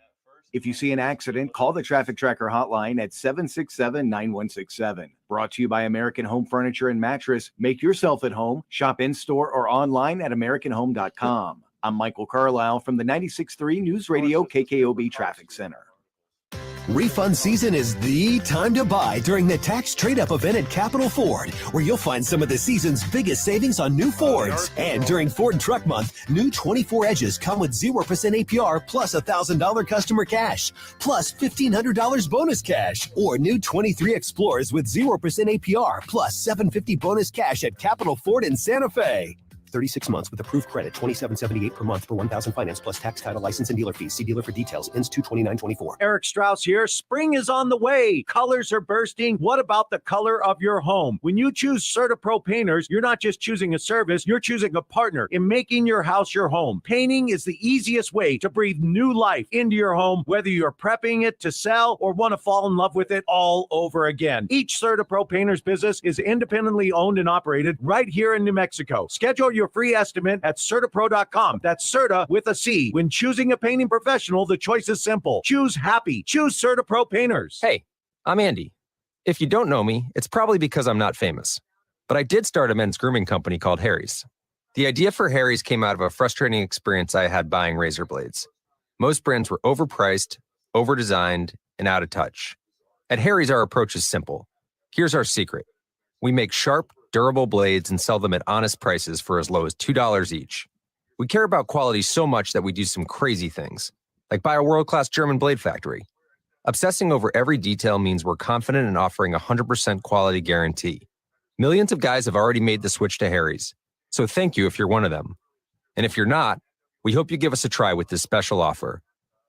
If you see an accident, call the Traffic Tracker hotline at 767-9167. Brought to you by American Home Furniture and Mattress. Make yourself at home. Shop in-store or online at americanhome.com. I'm Michael Carlisle from the 96.3 News Radio KKOB Traffic Center. Refund season is the time to buy during the tax trade-up event at Capital Ford, where you'll find some of the season's biggest savings on new Fords. And during Ford Truck Month, new 24 Edges come with 0% APR plus $1,000 customer cash, plus $1,500 bonus cash, or new 23 Explorers with 0% APR plus $750 bonus cash at Capital Ford in Santa Fe. 36 months with approved credit, $27.78 per month for 1,000 finance plus tax, title, license, and dealer fees. See dealer for details. Ends 2/29/24. Eric Strauss here. Spring is on the way. Colors are bursting. What about the color of your home? When you choose CertaPro Painters, you're not just choosing a service, you're choosing a partner in making your house your home. Painting is the easiest way to breathe new life into your home, whether you're prepping it to sell or want to fall in love with it all over again. Each CertaPro Painters business is independently owned and operated right here in New Mexico. Schedule your free estimate at CertaPro.com. That's Certa with a C. When choosing a painting professional, the choice is simple. Choose happy. Choose CertaPro Painters. Hey, I'm Andy. If you don't know me, it's probably because I'm not famous. But I did start a men's grooming company called Harry's. The idea for Harry's came out of a frustrating experience I had buying razor blades. Most brands were overpriced, overdesigned, and out of touch. At Harry's, our approach is simple. Here's our secret. We make sharp, durable blades and sell them at honest prices for as low as $2 each. We care about quality so much that we do some crazy things, like buy a world-class German blade factory. Obsessing over every detail means we're confident in offering a 100% quality guarantee. Millions of guys have already made the switch to Harry's, so thank you if you're one of them. And if you're not, we hope you give us a try with this special offer.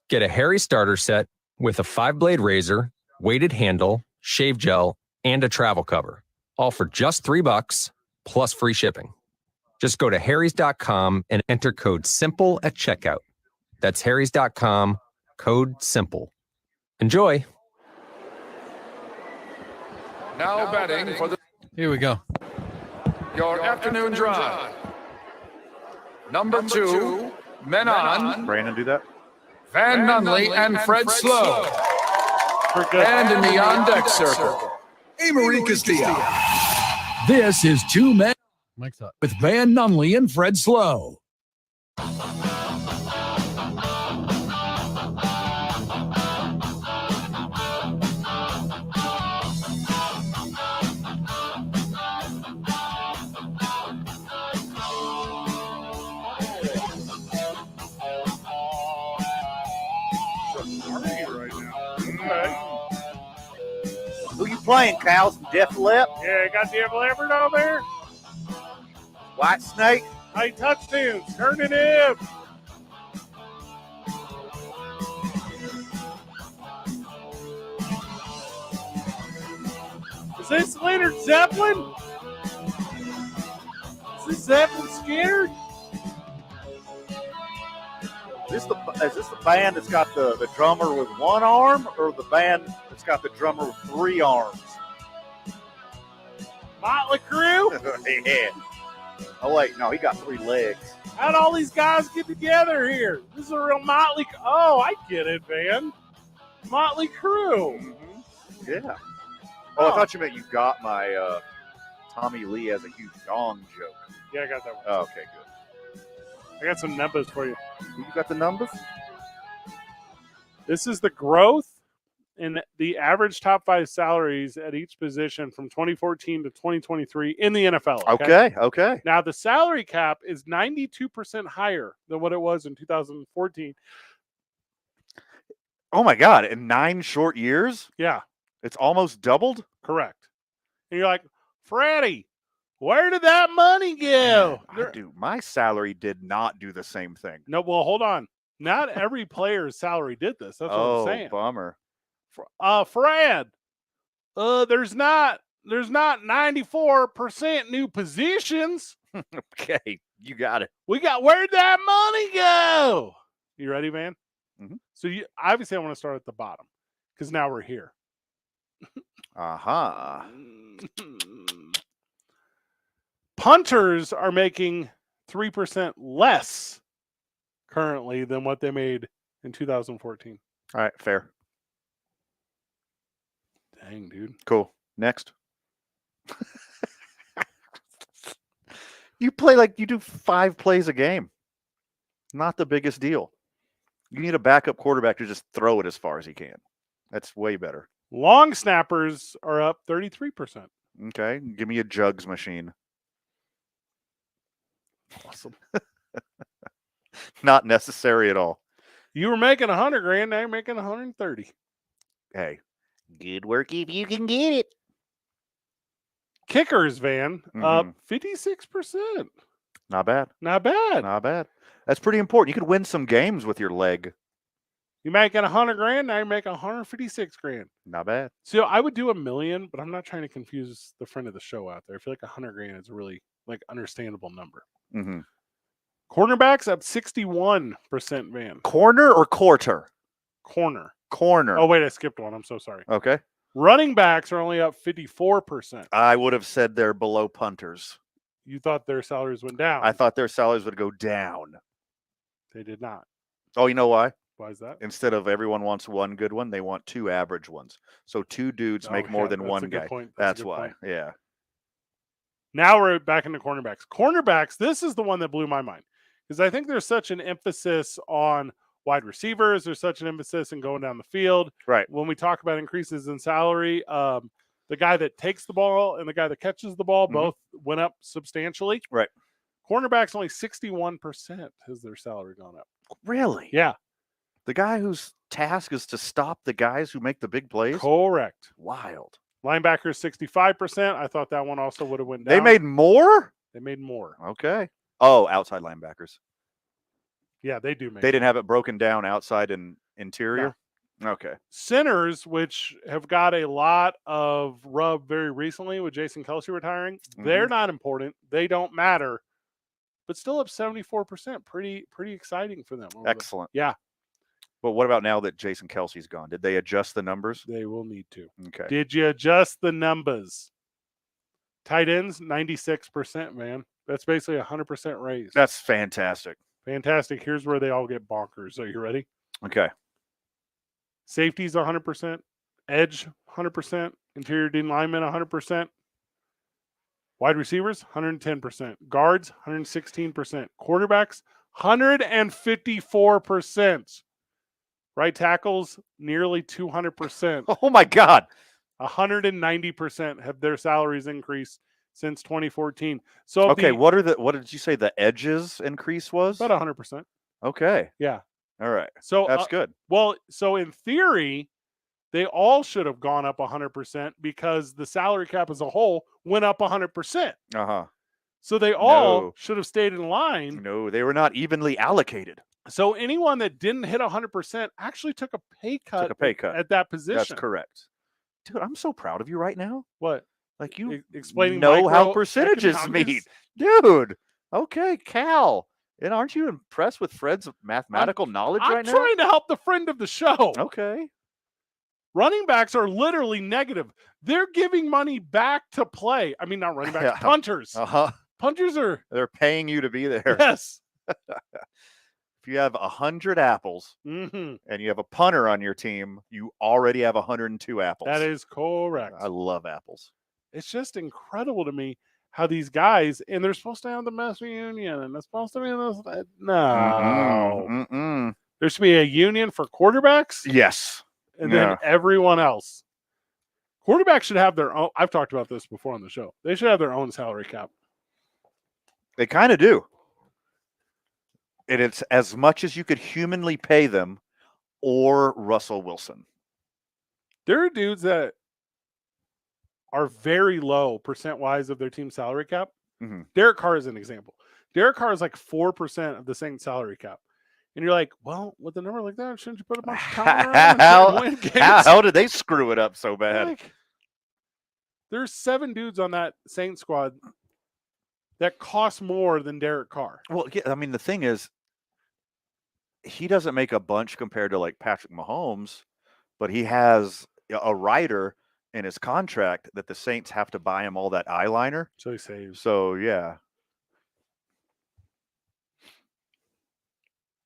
Get a Harry's starter set with a 5-blade razor, weighted handle, shave gel, and a travel cover. All for just $3 plus free shipping. Just go to harrys.com and enter code SIMPLE at checkout. That's harrys.com, code SIMPLE. Enjoy. Now betting for Here we go. your afternoon drive. Number 2, men on. Brandon, do that. Van Nunley and Fred Slow. And in the on-deck circle, Amory Castillo. This is Two Men Mike's up. with Van Nunley and Fred Slow. Who you playing, Kyle? Some Def Lep? Yeah, got Def Leppard on there. White Snake? Hey, touchdowns. Turn it in. Is this Leonard Zeppelin? Is this Zeppelin scared? Is this the band that's got the drummer with one arm, or the band that's got the drummer with 3 arms? Motley Crue? Yeah. Oh, wait, no, he got 3 legs. How'd all these guys get together here? This is a real Motley. Oh, I get it, man. Motley Crue. Mm-hmm. Yeah. Oh, I thought you meant you got my Tommy Lee as a huge dong joke. Yeah, I got that one. Oh, okay, good. I got some numbers for you. You got the numbers? This is the growth in the average top 5 salaries at each position from 2014 to 2023 in the NFL. Okay. Now, the salary cap is 92% higher than what it was in 2014. Oh, my God. In 9 short years? Yeah. It's almost doubled? Correct. And you're like, Freddie, where did that money go? My salary did not do the same thing. No, well, hold on. Not every player's salary did this. That's what I'm saying. Bummer. Fred, there's not 94% new positions. Okay, you got it. Where'd that money go? You ready, Van? Mhm. So you obviously I want to start at the bottom because now we're here. Aha. Punters are making 3% less currently than what they made in 2014. All right, fair. Dang, dude. Cool. Next. You play like you do 5 plays a game. Not the biggest deal. You need a backup quarterback to just throw it as far as he can. That's way better. Long snappers are up 33%. Okay, give me a jugs machine. Awesome. Not necessary at all. You were making $100,000, now you're making 130. Hey, good work if you can get it. Kickers, Van, up 56%. Not bad. Not bad. Not bad. That's pretty important. You could win some games with your leg. You're making $100,000, now you're making $156,000. Not bad. So I would do $1 million, but I'm not trying to confuse the friend of the show out there. I feel like $100,000 is a really understandable number. Mm-hmm. Cornerbacks up 61%, Van. Corner or quarter? Corner. Corner. Oh, wait, I skipped one. I'm so sorry. Okay. Running backs are only up 54%. I would have said they're below punters. You thought their salaries went down. I thought their salaries would go down. They did not. Oh, you know why? Why is that? Instead of everyone wants one good one, they want 2 average ones. So 2 dudes make more than one guy. That's why. Point. Yeah. Now we're back into cornerbacks. Cornerbacks, this is the one that blew my mind. Because I think there's such an emphasis on wide receivers. There's such an emphasis in going down the field. Right. When we talk about increases in salary, the guy that takes the ball and the guy that catches the ball both went up substantially. Right. Cornerbacks, only 61% has their salary gone up. Really? Yeah. The guy whose task is to stop the guys who make the big plays? Correct. Wild. Linebackers, 65%. I thought that one also would have went down. They made more? They made more. Okay. Oh, outside linebackers. Yeah, they do make They didn't have it broken down outside and interior? No. Okay. Centers, which have got a lot of rub very recently with Jason Kelsey retiring, they're not important. They don't matter. But still up 74%. Pretty exciting for them. Excellent. Yeah. But what about now that Jason Kelsey's gone? Did they adjust the numbers? They will need to. Okay. Did you adjust the numbers? Tight ends, 96%, man. That's basically 100% raise. That's fantastic. Fantastic. Here's where they all get bonkers. Are you ready? Okay. Safeties, 100%. Edge, 100%. Interior D lineman, 100%. Wide receivers, 110%. Guards, 116%. Quarterbacks, 154%. Right tackles, nearly 200%. Oh, my God. 190% have their salaries increased since 2014. So okay, what did you say the edges increase was? About 100%. Okay. Yeah. All right. So that's good. Well, so in theory, they all should have gone up 100% because the salary cap as a whole went up 100%. Uh-huh. So they all should have stayed in line. No, they were not evenly allocated. So anyone that didn't hit 100% actually took a pay cut, at that position. That's correct. Dude, I'm so proud of you right now. What? Like you explaining know how percentages mean. Dude. Okay, Cal. And aren't you impressed with Fred's mathematical knowledge right now? I'm trying to help the friend of the show. Okay. Running backs are literally negative. They're giving money back to play. I mean, not running backs, punters. Uh-huh. Punters are... They're paying you to be there. Yes. If you have 100 apples and you have a punter on your team, you already have 102 apples. That is correct. I love apples. It's just incredible to me how these guys, and they're supposed to have the best union, and it's supposed to be this. No. There should be a union for quarterbacks. Yes. And then everyone else. Quarterbacks should have their own. I've talked about this before on the show. They should have their own salary cap. They kind of do. And it's as much as you could humanly pay them or Russell Wilson. There are dudes that are very low percent-wise of their team salary cap. Derek Carr is an example. Derek Carr is like 4% of the Saints salary cap. And you're like, well, with a number like that, shouldn't you put a bunch of talent around and win games? How did they screw it up so bad? Like, there's 7 dudes on that Saints squad that cost more than Derek Carr. Well, yeah, I mean, the thing is, he doesn't make a bunch compared to like Patrick Mahomes, but he has a rider in his contract that the Saints have to buy him all that eyeliner. So he saves. So yeah.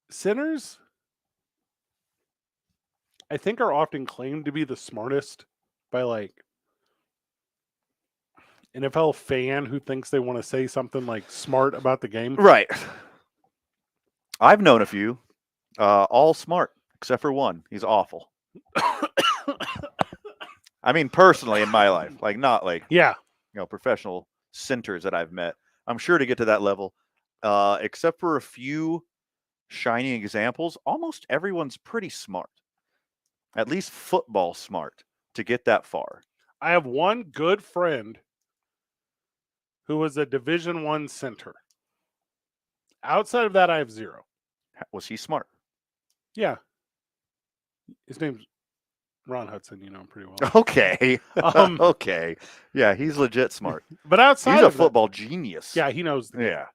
Centers, I think, are often claimed to be the smartest by like NFL fan who thinks they want to say something like smart about the game. Right. I've known a few, all smart except for one. He's awful. I mean, personally in my life, like not like professional centers that I've met. I'm sure to get to that level, except for a few shining examples, almost everyone's pretty smart. At least football smart to get that far. I have one good friend who was a Division I center. Outside of that, I have zero. Was he smart? Yeah. His name's Ron Hudson. You know him pretty well. Okay. Okay. Yeah, he's legit smart. But outside he's a of football genius. Yeah, he knows. Yeah.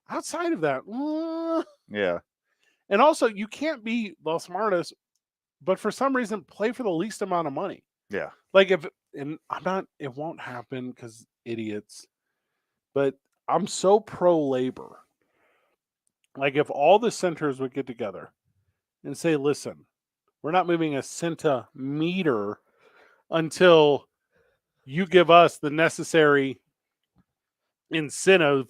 Outside of that, yeah. And also, you can't be the smartest, but for some reason, play for the least amount of money. Yeah. Like it won't happen because idiots, but I'm so pro labor. Like if all the centers would get together and say, listen, we're not moving a centimeter until you give us the necessary incentive,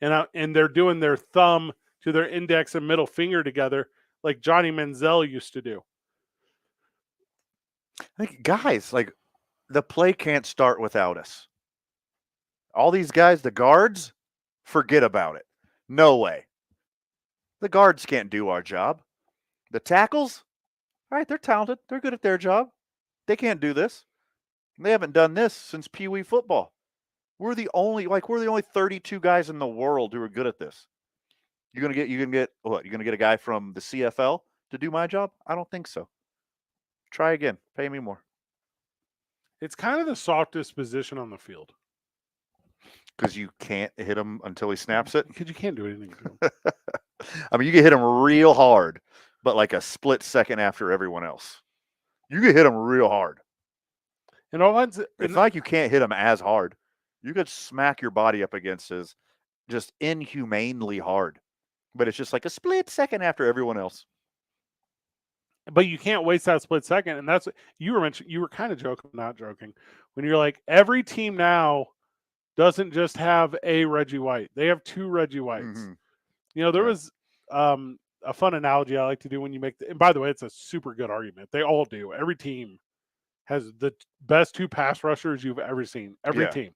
and they're doing their thumb to their index and middle finger together like Johnny Manziel used to do. Like, guys, like the play can't start without us. All these guys, the guards, forget about it. No way. The guards can't do our job. The tackles, all right, they're talented. They're good at their job. They can't do this. They haven't done this since Pee Wee football. We're the only 32 guys in the world who are good at this. You're gonna get what? You're gonna get a guy from the CFL to do my job? I don't think so. Try again. Pay me more. It's kind of the softest position on the field. Because you can't hit him until he snaps it? Because you can't do anything to him. I mean, you can hit him real hard, but like a split second after everyone else. You can hit him real hard. And all that's it's not like you can't hit him as hard. You could smack your body up against his just inhumanely hard. But it's just like a split second after everyone else. But you can't waste that split second. And that's you were mentioning. You were kind of joking, not joking, when you're like, every team now doesn't just have a Reggie White. They have two Reggie Whites. Mm-hmm. You know, there was a fun analogy I like to do when you make and by the way, it's a super good argument. They all do. Every team has the best two pass rushers you've ever seen. Every team.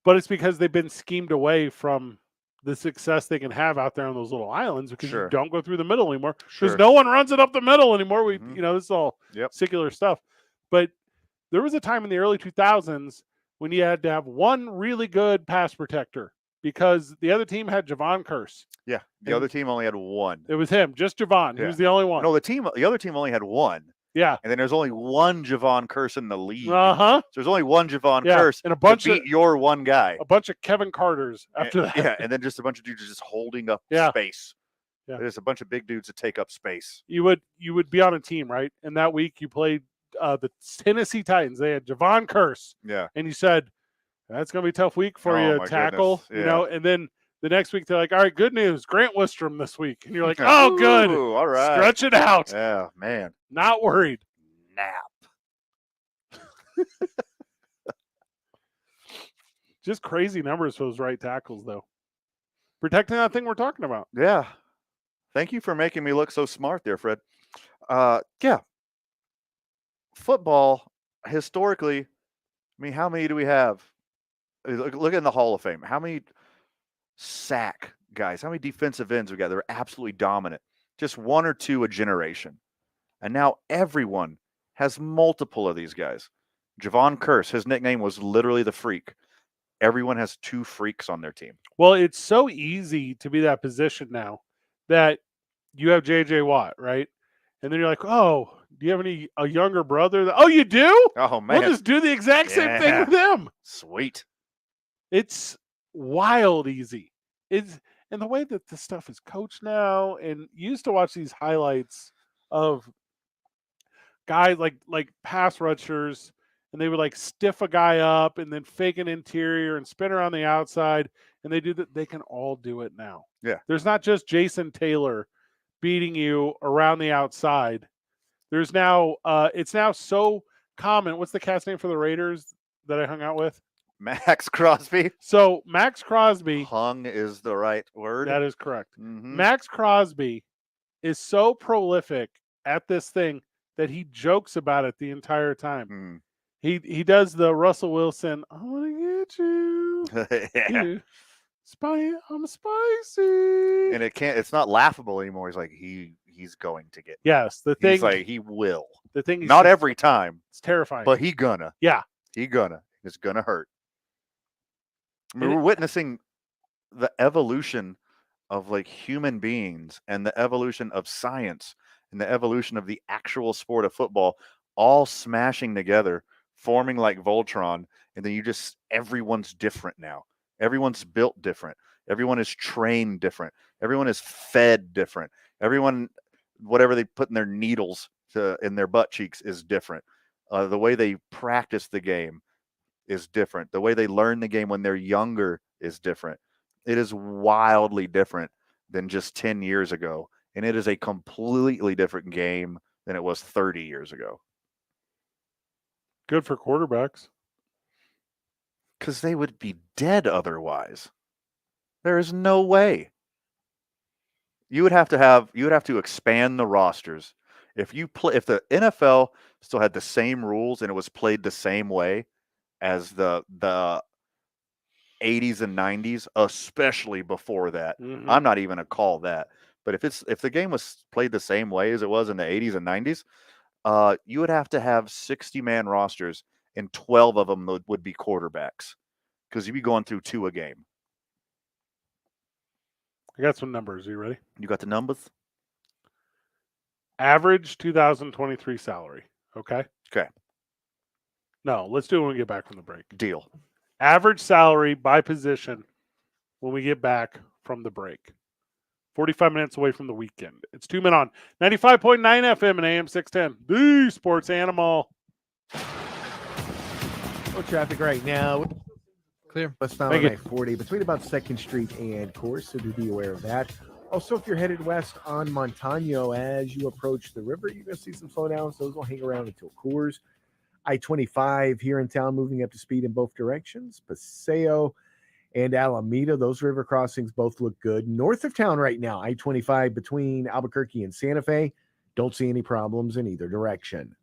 But it's because they've been schemed away from the success they can have out there on those little islands because you don't go through the middle anymore. Because no one runs it up the middle anymore. This is all secular stuff. But there was a time in the early 2000s when you had to have one really good pass protector because the other team had Javon Curse. Yeah, the other team only had one. It was him, just Javon. He was the only one. No, the other team only had one. Yeah. And then there's only one Javon Curse in the league. Uh-huh. So there's only one Javon Curse and a bunch to beat your one guy. A bunch of Kevin Carters after that. Yeah, and then just a bunch of dudes just holding up space. Yeah. There's a bunch of big dudes that take up space. You would be on a team, right? And that week you played the Tennessee Titans. They had Javon Curse. Yeah. And you said, that's going to be a tough week for you to tackle, you know, and then the next week they're like, all right, good news, Grant Wistrom this week. And you're like, oh, good. All right. Stretch it out. Yeah, man. Not worried. Nap. Just crazy numbers for those right tackles, though. Protecting that thing we're talking about. Yeah. Thank you for making me look so smart there, Fred. Yeah. Football, historically, I mean, how many do we have? Look in the Hall of Fame. How many sack guys, how many defensive ends we got? They're absolutely dominant. Just one or two a generation. And now everyone has multiple of these guys. Javon Curse, his nickname was literally the Freak. Everyone has two freaks on their team. Well, it's so easy to be that position now that you have J.J. Watt, right? And then you're like, oh, do you have a younger brother? Oh, you do? Oh, man. We'll just do the exact same thing with him. Sweet. It's wild easy. And the way that this stuff is coached now, and you used to watch these highlights of guys like pass rushers, and they would like stiff a guy up and then fake an interior and spin around the outside, and they do that. They can all do it now. Yeah. There's not just Jason Taylor beating you around the outside. There's now it's now so common. What's the cat's name for the Raiders that I hung out with? Max Crosby. So Max Crosby. Hung is the right word. That is correct. Mhm. Max Crosby is so prolific at this thing that he jokes about it the entire time. He does the Russell Wilson, I want to get you. Yeah. I'm spicy. And it's not laughable anymore. He's like, he's going to get me. Yes, the thing. He's like, he will. The thing he's not every time. It's terrifying. But he gonna. Yeah. He gonna. It's gonna hurt. I mean, we're witnessing the evolution of like human beings and the evolution of science and the evolution of the actual sport of football all smashing together, forming like Voltron. And then everyone's different now. Everyone's built different. Everyone is trained different. Everyone is fed different. Everyone, whatever they put in their needles in their butt cheeks is different. The way they practice the game is different. The way they learn the game when they're younger is different. It is wildly different than just 10 years ago. And it is a completely different game than it was 30 years ago. Good for quarterbacks. Because they would be dead otherwise. There is no way. You would have to expand the rosters. If the NFL still had the same rules and it was played the same way as the 80s and 90s, especially before that. Mhm. I'm not even a call that. But if the game was played the same way as it was in the 80s and 90s, you would have to have 60-man rosters, and 12 of them would be quarterbacks because you'd be going through 2 a game. I got some numbers. Are you ready? You got the numbers? Average 2023 salary. Okay. Okay. No, let's do it when we get back from the break. Deal. Average salary by position when we get back from the break. 45 minutes away from the weekend. It's 2 Men On 95.9 FM and AM 610. The Sports Animal. No traffic right now. Clear. Westbound on I-40 between about 2nd Street and Course, so do be aware of that. Also, if you're headed west on Montano, as you approach the river, you're going to see some slowdowns. Those will hang around until Coors. I-25 here in town, moving up to speed in both directions. Paseo and Alameda, those river crossings both look good. North of town right now, I-25 between Albuquerque and Santa Fe. Don't see any problems in either direction.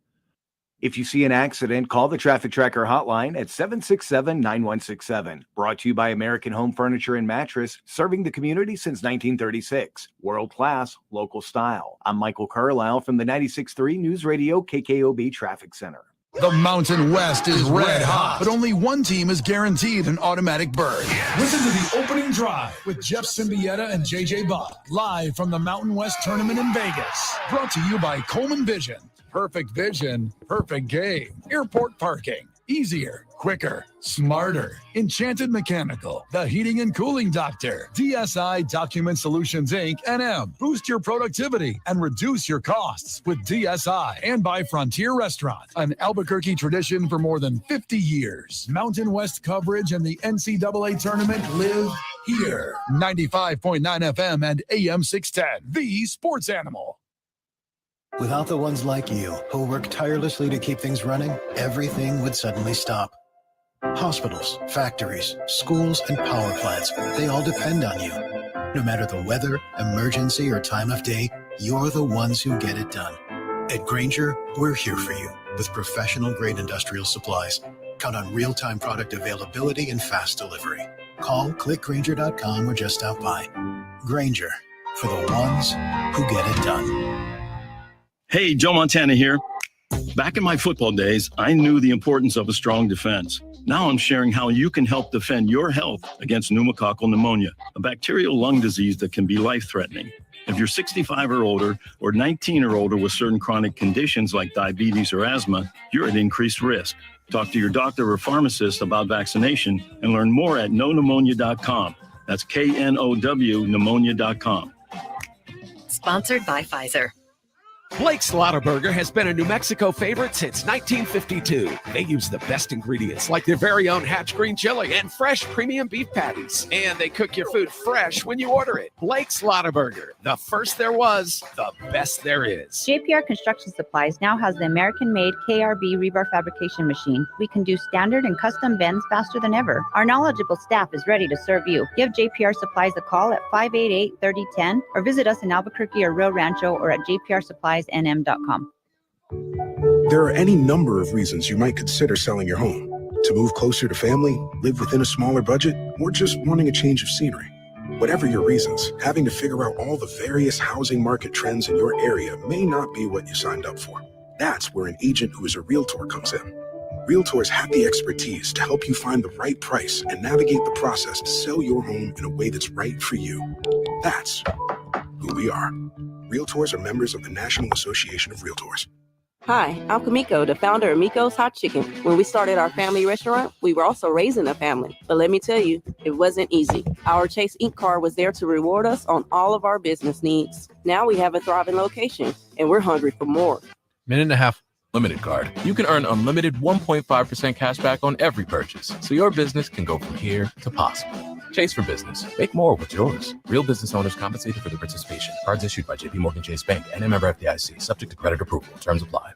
If you see an accident, call the Traffic Tracker hotline at 767-9167. Brought to you by American Home Furniture and Mattress, serving the community since 1936. World-class, local style. I'm Michael Carlisle from the 96.3 News Radio KKOB Traffic Center. The Mountain West is red hot, but only one team is guaranteed an automatic berth. Listen to the opening drive with Jeff Symbieta and JJ Buck, live from the Mountain West Tournament in Vegas. Brought to you by Coleman Vision. Perfect vision, perfect game. Airport parking. Easier, quicker, smarter. Enchanted Mechanical, the heating and cooling doctor. DSI Document Solutions, Inc., NM. Boost your productivity and reduce your costs with DSI. And by Frontier Restaurant, an Albuquerque tradition for more than 50 years. Mountain West coverage and the NCAA tournament live here. 95.9 FM and AM 610, the Sports Animal. Without the ones like you, who work tirelessly to keep things running, everything would suddenly stop. Hospitals, factories, schools, and power plants, they all depend on you. No matter the weather, emergency, or time of day, you're the ones who get it done. At Grainger, we're here for you with professional-grade industrial supplies. Count on real-time product availability and fast delivery. Call, click Grainger.com, or just stop by. Grainger, for the ones who get it done. Hey, Joe Montana here. Back in my football days, I knew the importance of a strong defense. Now I'm sharing how you can help defend your health against pneumococcal pneumonia, a bacterial lung disease that can be life-threatening. If you're 65 or older, or 19 or older with certain chronic conditions like diabetes or asthma, you're at increased risk. Talk to your doctor or pharmacist about vaccination and learn more at knowpneumonia.com. That's KNOW pneumonia.com. Sponsored by Pfizer. Blake's Slaughterburger has been a New Mexico favorite since 1952. They use the best ingredients like their very own Hatch green chili and fresh premium beef patties. And they cook your food fresh when you order it. Blake's Slaughterburger, the first there was, the best there is. JPR Construction Supplies now has the American-made KRB rebar fabrication machine. We can do standard and custom bends faster than ever. Our knowledgeable staff is ready to serve you. Give JPR Supplies a call at 588-3010 or visit us in Albuquerque or Rio Rancho or at jprsuppliesnm.com. There are any number of reasons you might consider selling your home. To move closer to family, live within a smaller budget, or just wanting a change of scenery. Whatever your reasons, having to figure out all the various housing market trends in your area may not be what you signed up for. That's where an agent who is a realtor comes in. Realtors have the expertise to help you find the right price and navigate the process to sell your home in a way that's right for you. That's who we are. Realtors are members of the National Association of Realtors. Hi, I'm Kamiko, the founder of Miko's Hot Chicken. When we started our family restaurant, we were also raising a family. But let me tell you, it wasn't easy. Our Chase Ink card was there to reward us on all of our business needs. Now we have a thriving location, and we're hungry for more. Minute and a half. Limited card. You can earn unlimited 1.5% cash back on every purchase, so your business can go from here to possible. Chase for business. Make more with yours. Real business owners compensated for their participation. Cards issued by JPMorgan Chase Bank and a member FDIC. Subject to credit approval. Terms apply.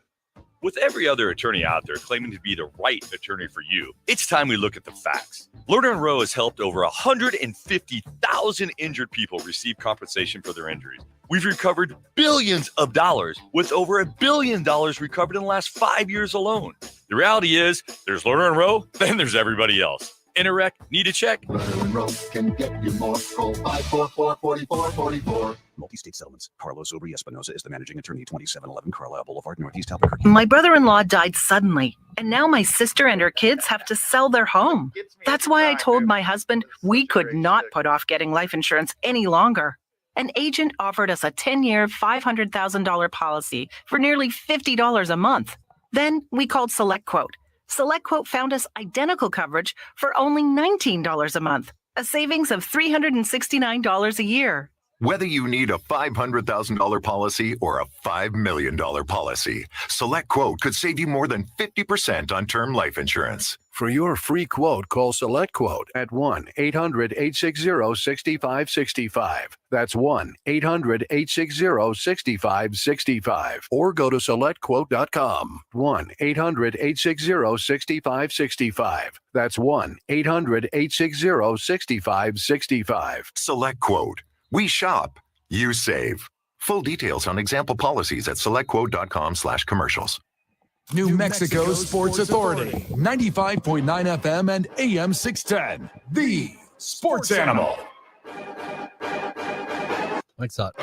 With every other attorney out there claiming to be the right attorney for you, it's time we look at the facts. Lerner & Rowe has helped over 150,000 injured people receive compensation for their injuries. We've recovered billions of dollars, with over $1 billion recovered in the last 5 years alone. The reality is, there's Lerner & Rowe, then there's everybody else. In a wreck, need a check? Lerner & Rowe can get you more. Call 544-4444. Multi-state settlements. Carlos Obri Espinosa is the managing attorney, 2711 Carlisle Boulevard, Northeast Albuquerque. My brother-in-law died suddenly, and now my sister and her kids have to sell their home. That's why I told my husband we could not put off getting life insurance any longer. An agent offered us a 10-year, $500,000 policy for nearly $50 a month. Then we called SelectQuote. SelectQuote found us identical coverage for only $19 a month, a savings of $369 a year. Whether you need a $500,000 policy or a $5 million policy, SelectQuote could save you more than 50% on term life insurance. For your free quote, call SelectQuote at 1-800-860-6565. That's 1-800-860-6565. Or go to SelectQuote.com. 1-800-860-6565. That's 1-800-860-6565. SelectQuote. We shop, you save. Full details on example policies at selectquote.com/commercials. New Mexico's Sports Authority, 95.9 FM and AM 610. The Sports Animal. Mike's hot.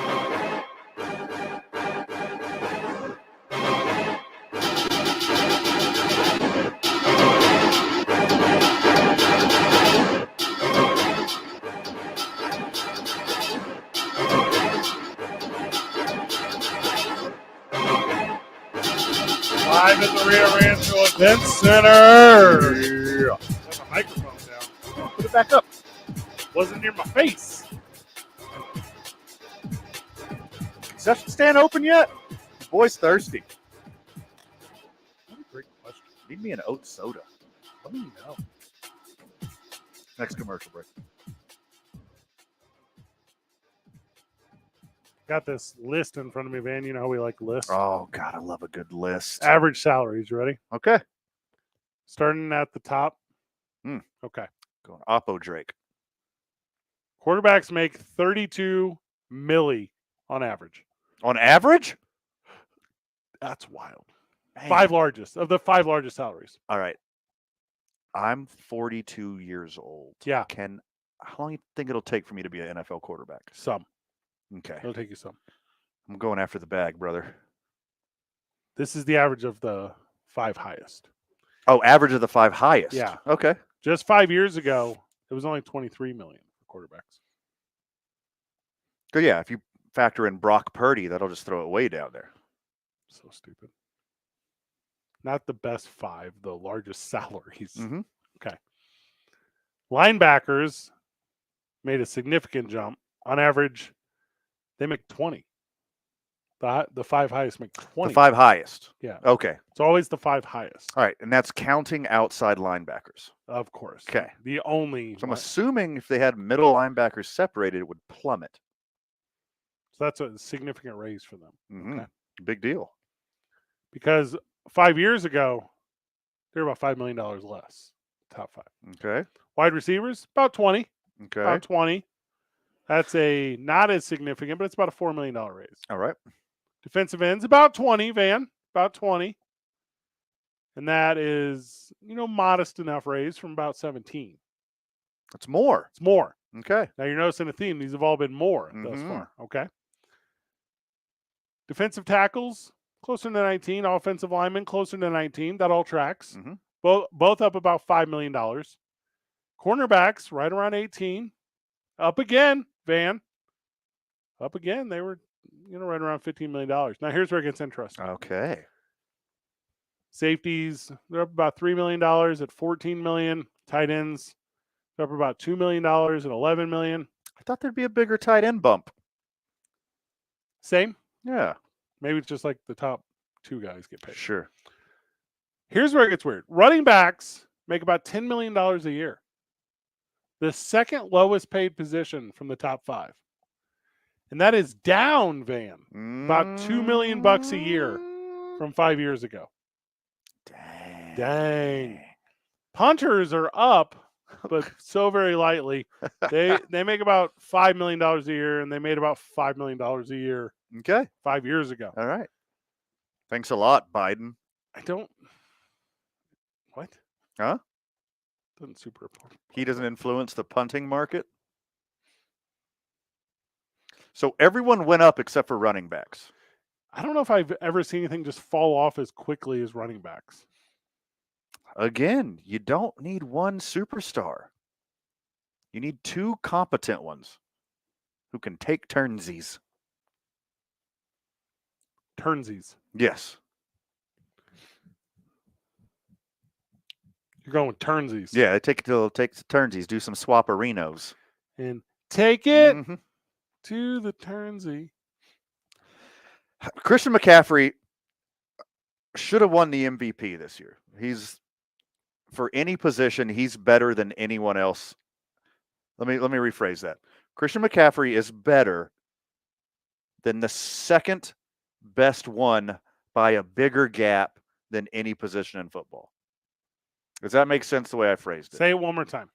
Live at the Rio Rancho Event Center. Yeah. Put my microphone down. Put it back up. Wasn't near my face. Concession stand open yet? Boy's thirsty. Great question. Need me an oat soda. Let me know. Next commercial break. Got this list in front of me, Van. You know how we like lists? Oh, God, I love a good list. Average salaries. You ready? Okay. Starting at the top. Okay. Going Oppo Drake. Quarterbacks make 32 milli on average. On average? That's wild. Man. Five largest of the five largest salaries. All right. I'm 42 years old. Yeah. How long do you think it'll take for me to be an NFL quarterback? Some. Okay. It'll take you some. I'm going after the bag, brother. This is the average of the five highest. Oh, average of the five highest. Yeah. Okay. Just 5 years ago, it was only 23 million for quarterbacks. So yeah, if you factor in Brock Purdy, that'll just throw it way down there. So stupid. Not the best five, the largest salaries. Mm-hmm. Okay. Linebackers made a significant jump. On average, they make 20. The 5 highest make 20. The 5 highest. Yeah. Okay. It's always the 5 highest. All right, and that's counting outside linebackers. Of course. Okay. The only. So I'm assuming if they had middle linebackers separated, it would plummet. So that's a significant raise for them. Mm-hmm. Okay. Big deal. Because 5 years ago, they were about $5 million less. Top 5. Okay. Wide receivers, about 20. Okay. About 20. That's a not as significant, but it's about a $4 million raise. All right. Defensive ends, about 20, Van. About 20. And that is, modest enough raise from about 17. It's more. It's more. Okay. Now you're noticing a theme. These have all been more thus Mhm. far. Okay. Defensive tackles, closer to 19. Offensive linemen, closer to 19. That all tracks. Mhm. Both up about $5 million. Cornerbacks, right around 18. Up again, Van. Up again. They were, right around $15 million. Now here's where it gets interesting. Okay. Safeties, they're up about $3 million at $14 million. Tight ends, they're up about $2 million at $11 million. I thought there'd be a bigger tight end bump. Same. Yeah. Maybe it's just like the top 2 guys get paid. Sure. Here's where it gets weird. Running backs make about $10 million a year. The second lowest paid position from the top 5. And that is down, Van. About $2 million a year from 5 years ago. Dang. Punters are up, but so very lightly. They make about $5 million a year, and they made about $5 million a year. Okay. 5 years ago. All right. Thanks a lot, Biden. I don't. What? Huh? Doesn't super. He doesn't influence the punting market. So everyone went up except for running backs. I don't know if I've ever seen anything just fall off as quickly as running backs. Again, you don't need one superstar. You need 2 competent ones who can take turnsies. Turnsies. Yes. You're going with turnsies. Yeah, take the turnsies, do some swaperinos. And take it to the turnsy. Christian McCaffrey should have won the MVP this year. He's, for any position, he's better than anyone else. Let me rephrase that. Christian McCaffrey is better than the second best one by a bigger gap than any position in football. Does that make sense the way I phrased it? Say it one more time.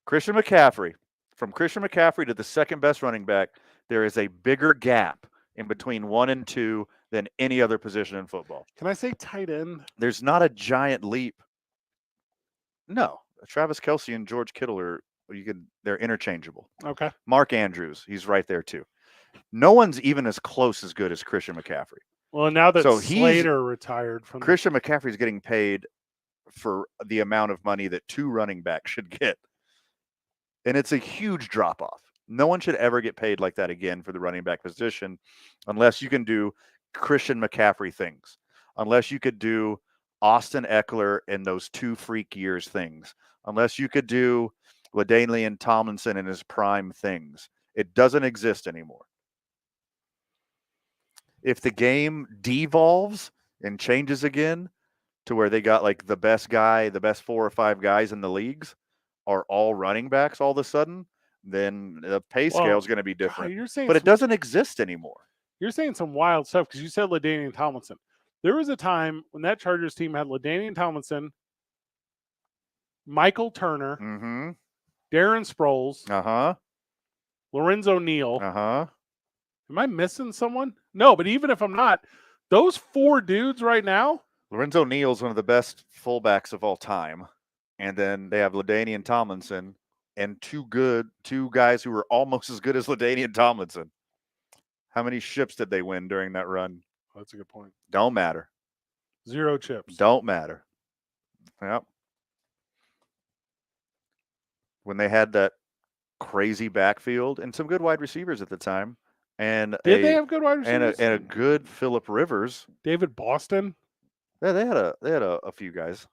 Christian McCaffrey, from Christian McCaffrey to the second best running back, there is a bigger gap in between 1 and 2 than any other position in football. Can I say tight end? There's not a giant leap. No. Travis Kelce and George Kittle they're interchangeable. Okay. Mark Andrews, he's right there too. No one's even as close as good as Christian McCaffrey. Well, now that Slater retired from Christian McCaffrey's getting paid for the amount of money that 2 running backs should get. And it's a huge drop off. No one should ever get paid like that again for the running back position unless you can do Christian McCaffrey things. Unless you could do Austin Eckler and those 2 freak years things. Unless you could do LaDainian Tomlinson in his prime things. It doesn't exist anymore. If the game devolves and changes again to where they got like the best 4 or 5 guys in the leagues are all running backs all of a sudden, then the pay scale is going to be different. But it doesn't exist anymore. You're saying some wild stuff because you said LaDainian Tomlinson. There was a time when that Chargers team had LaDainian Tomlinson, Michael Turner, Darren Sproles, Lorenzo Neal. Am I missing someone? No, but even if I'm not, those 4 dudes right now. Lorenzo Neal's one of the best fullbacks of all time. And then they have LaDainian Tomlinson and 2 guys who were almost as good as LaDainian Tomlinson. How many ships did they win during that run? That's a good point. Don't matter. 0 chips. Don't matter. Yep. When they had that crazy backfield and some good wide receivers at the time. And did they have good wide receivers? And a good Phillip Rivers. David Boston. Yeah, they had a few guys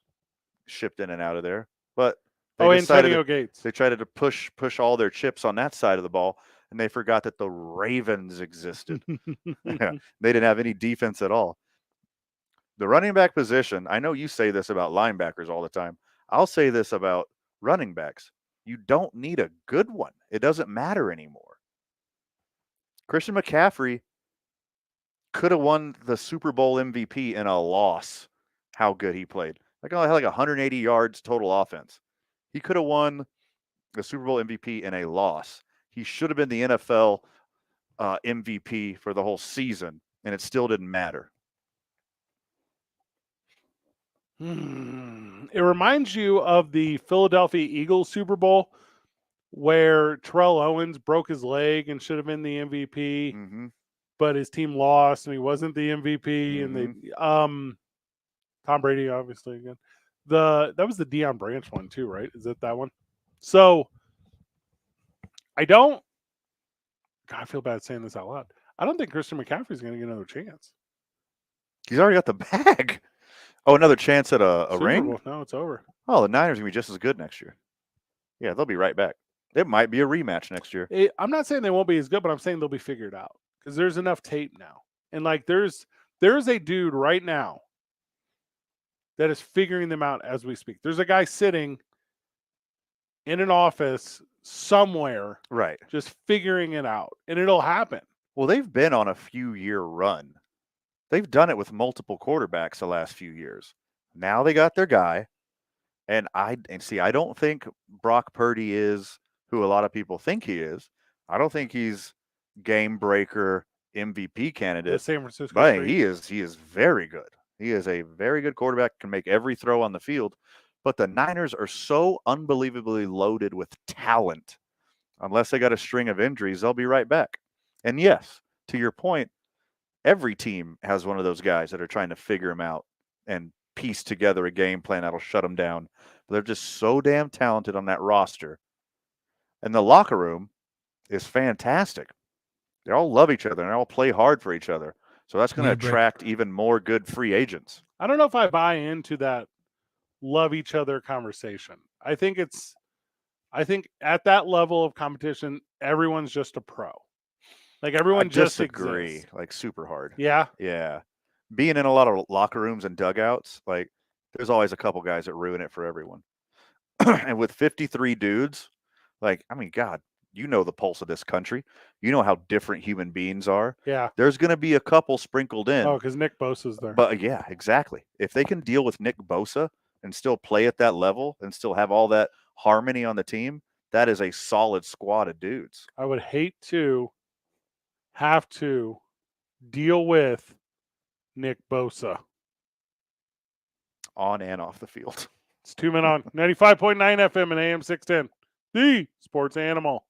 shipped in and out of there. But Antonio Gates. They tried to push all their chips on that side of the ball, and they forgot that the Ravens existed. They didn't have any defense at all. The running back position, I know you say this about linebackers all the time. I'll say this about running backs. You don't need a good one. It doesn't matter anymore. Christian McCaffrey could have won the Super Bowl MVP in a loss. How good he played. Like, I had like 180 yards total offense. He could have won the Super Bowl MVP in a loss. He should have been the NFL MVP for the whole season, and it still didn't matter. It reminds you of the Philadelphia Eagles Super Bowl where Terrell Owens broke his leg and should have been the MVP, but his team lost and he wasn't the MVP. And they, Tom Brady, obviously, again. That was the Deion Branch one too, right? Is it that one? So I feel bad saying this out loud. I don't think Christian McCaffrey is going to get another chance. He's already got the bag. Oh, another chance at a ring? Bowl. No, it's over. Oh, the Niners are going to be just as good next year. Yeah, they'll be right back. It might be a rematch next year. I'm not saying they won't be as good, but I'm saying they'll be figured out because there's enough tape now. And like there's a dude right now that is figuring them out as we speak. There's a guy sitting in an office somewhere, right, just figuring it out, and it'll happen. Well, they've been on a few-year run. They've done it with multiple quarterbacks the last few years. Now they got their guy, and I don't think Brock Purdy is who a lot of people think he is. I don't think he's game breaker MVP candidate. The San Francisco, but he is very good. He is a very good quarterback, can make every throw on the field. But the Niners are so unbelievably loaded with talent. Unless they got a string of injuries, they'll be right back. And yes, to your point, every team has one of those guys that are trying to figure them out and piece together a game plan that'll shut them down. But they're just so damn talented on that roster. And the locker room is fantastic. They all love each other and they all play hard for each other. So that's going to attract even more good free agents. I don't know if I buy into that love each other conversation. I think at that level of competition, everyone's just a pro. Like everyone just disagree, exists. like super hard. Yeah. Yeah. Being in a lot of locker rooms and dugouts, like there's always a couple guys that ruin it for everyone. And with 53 dudes, like, I mean, God, you know the pulse of this country. You know how different human beings are. Yeah. There's going to be a couple sprinkled in. Oh, because Nick Bosa's there. But yeah, exactly. If they can deal with Nick Bosa and still play at that level and still have all that harmony on the team, that is a solid squad of dudes. I would hate to have to deal with Nick Bosa. On and off the field. It's 2 Men On 95.9 FM and AM 610. The Sports Animal.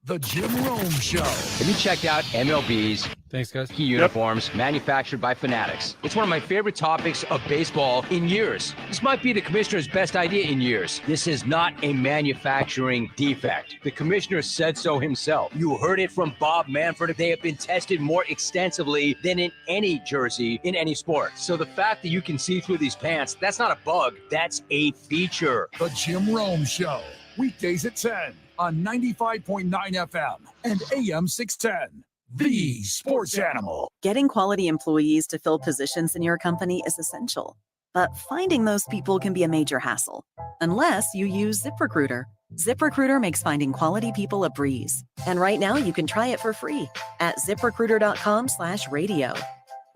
The Jim Rome Show. Have you checked out MLB's Thanks, guys. key uniforms manufactured by Fanatics? It's one of my favorite topics of baseball in years. This might be the commissioner's best idea in years. This is not a manufacturing defect. The commissioner said so himself. You heard it from Bob Manfred. They have been tested more extensively than in any jersey in any sport. So the fact that you can see through these pants, that's not a bug. That's a feature. The Jim Rome Show. Weekdays at 10 on 95.9 FM and AM 610. The Sports Animal. Getting quality employees to fill positions in your company is essential, but finding those people can be a major hassle, unless you use ZipRecruiter. ZipRecruiter makes finding quality people a breeze. And right now you can try it for free at ZipRecruiter.com/radio.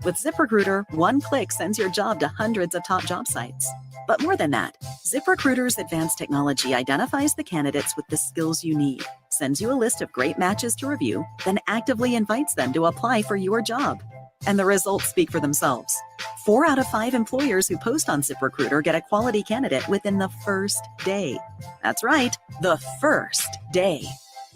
With ZipRecruiter, one click sends your job to hundreds of top job sites. But more than that, ZipRecruiter's advanced technology identifies the candidates with the skills you need, sends you a list of great matches to review, then actively invites them to apply for your job. And the results speak for themselves. 4 out of 5 employers who post on ZipRecruiter get a quality candidate within the first day. That's right, the first day.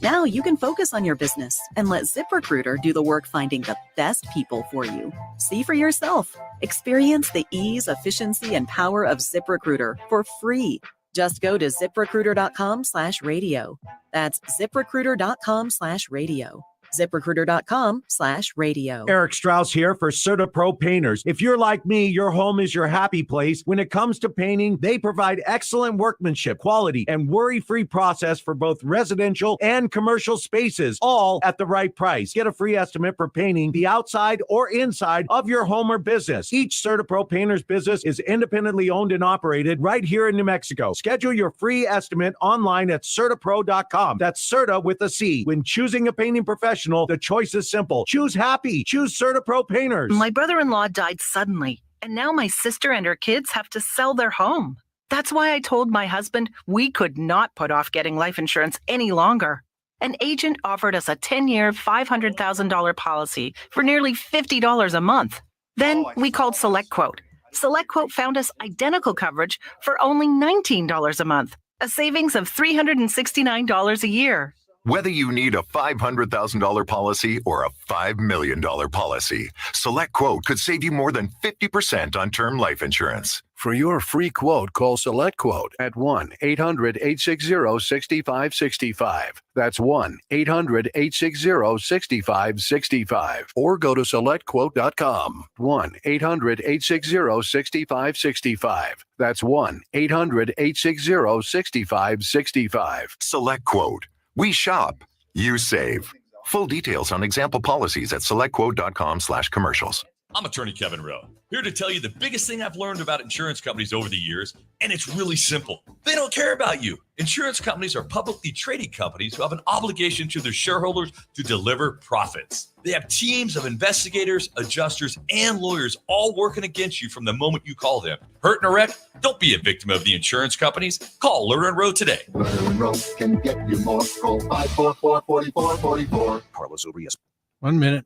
Now you can focus on your business and let ZipRecruiter do the work finding the best people for you. See for yourself. Experience the ease, efficiency, and power of ZipRecruiter for free. Just go to ZipRecruiter.com/radio. That's ZipRecruiter.com/radio. ZipRecruiter.com/radio. Eric Strauss here for CertaPro Painters. If you're like me, your home is your happy place. When it comes to painting, they provide excellent workmanship, quality, and worry-free process for both residential and commercial spaces, all at the right price. Get a free estimate for painting the outside or inside of your home or business. Each CertaPro Painters business is independently owned and operated right here in New Mexico. Schedule your free estimate online at CertaPro.com. That's Certa with a C. When choosing a painting professional, the choice is simple. Choose happy. Choose CertaPro Painters. My brother-in-law died suddenly, and now my sister and her kids have to sell their home. That's why I told my husband we could not put off getting life insurance any longer. An agent offered us a 10-year, $500,000 policy for nearly $50 a month. Then we called SelectQuote. SelectQuote found us identical coverage for only $19 a month, a savings of $369 a year. Whether you need a $500,000 policy or a $5 million policy, SelectQuote could save you more than 50% on term life insurance. For your free quote, call SelectQuote at 1-800-860-6565. That's 1-800-860-6565. Or go to SelectQuote.com. 1-800-860-6565. That's 1-800-860-6565. SelectQuote. We shop, you save. Full details on example policies at selectquote.com/commercials. I'm attorney Kevin Rowe, here to tell you the biggest thing I've learned about insurance companies over the years, and it's really simple. They don't care about you. Insurance companies are publicly traded companies who have an obligation to their shareholders to deliver profits. They have teams of investigators, adjusters, and lawyers all working against you from the moment you call them. Hurt in a wreck? Don't be a victim of the insurance companies. Call Lerner and Rowe today. Lerner and Rowe can get you more. Call 544-4444. Carlos Urias. 1 minute.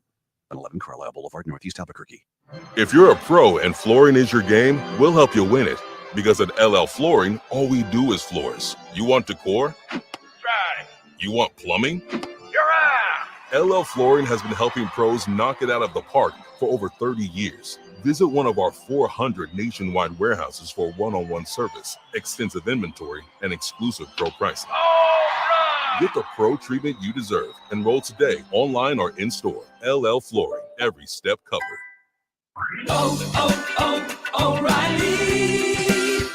11 Carlisle Boulevard, Northeast Albuquerque. If you're a pro and flooring is your game, we'll help you win it. Because at LL Flooring, all we do is floors. You want decor? Try. You want plumbing? LL Flooring has been helping pros knock it out of the park for over 30 years. Visit one of our 400 nationwide warehouses for one-on-one service, extensive inventory, and exclusive pro pricing. Get the pro treatment you deserve. Enroll today, online or in-store. LL Flooring, every step covered. O'Reilly.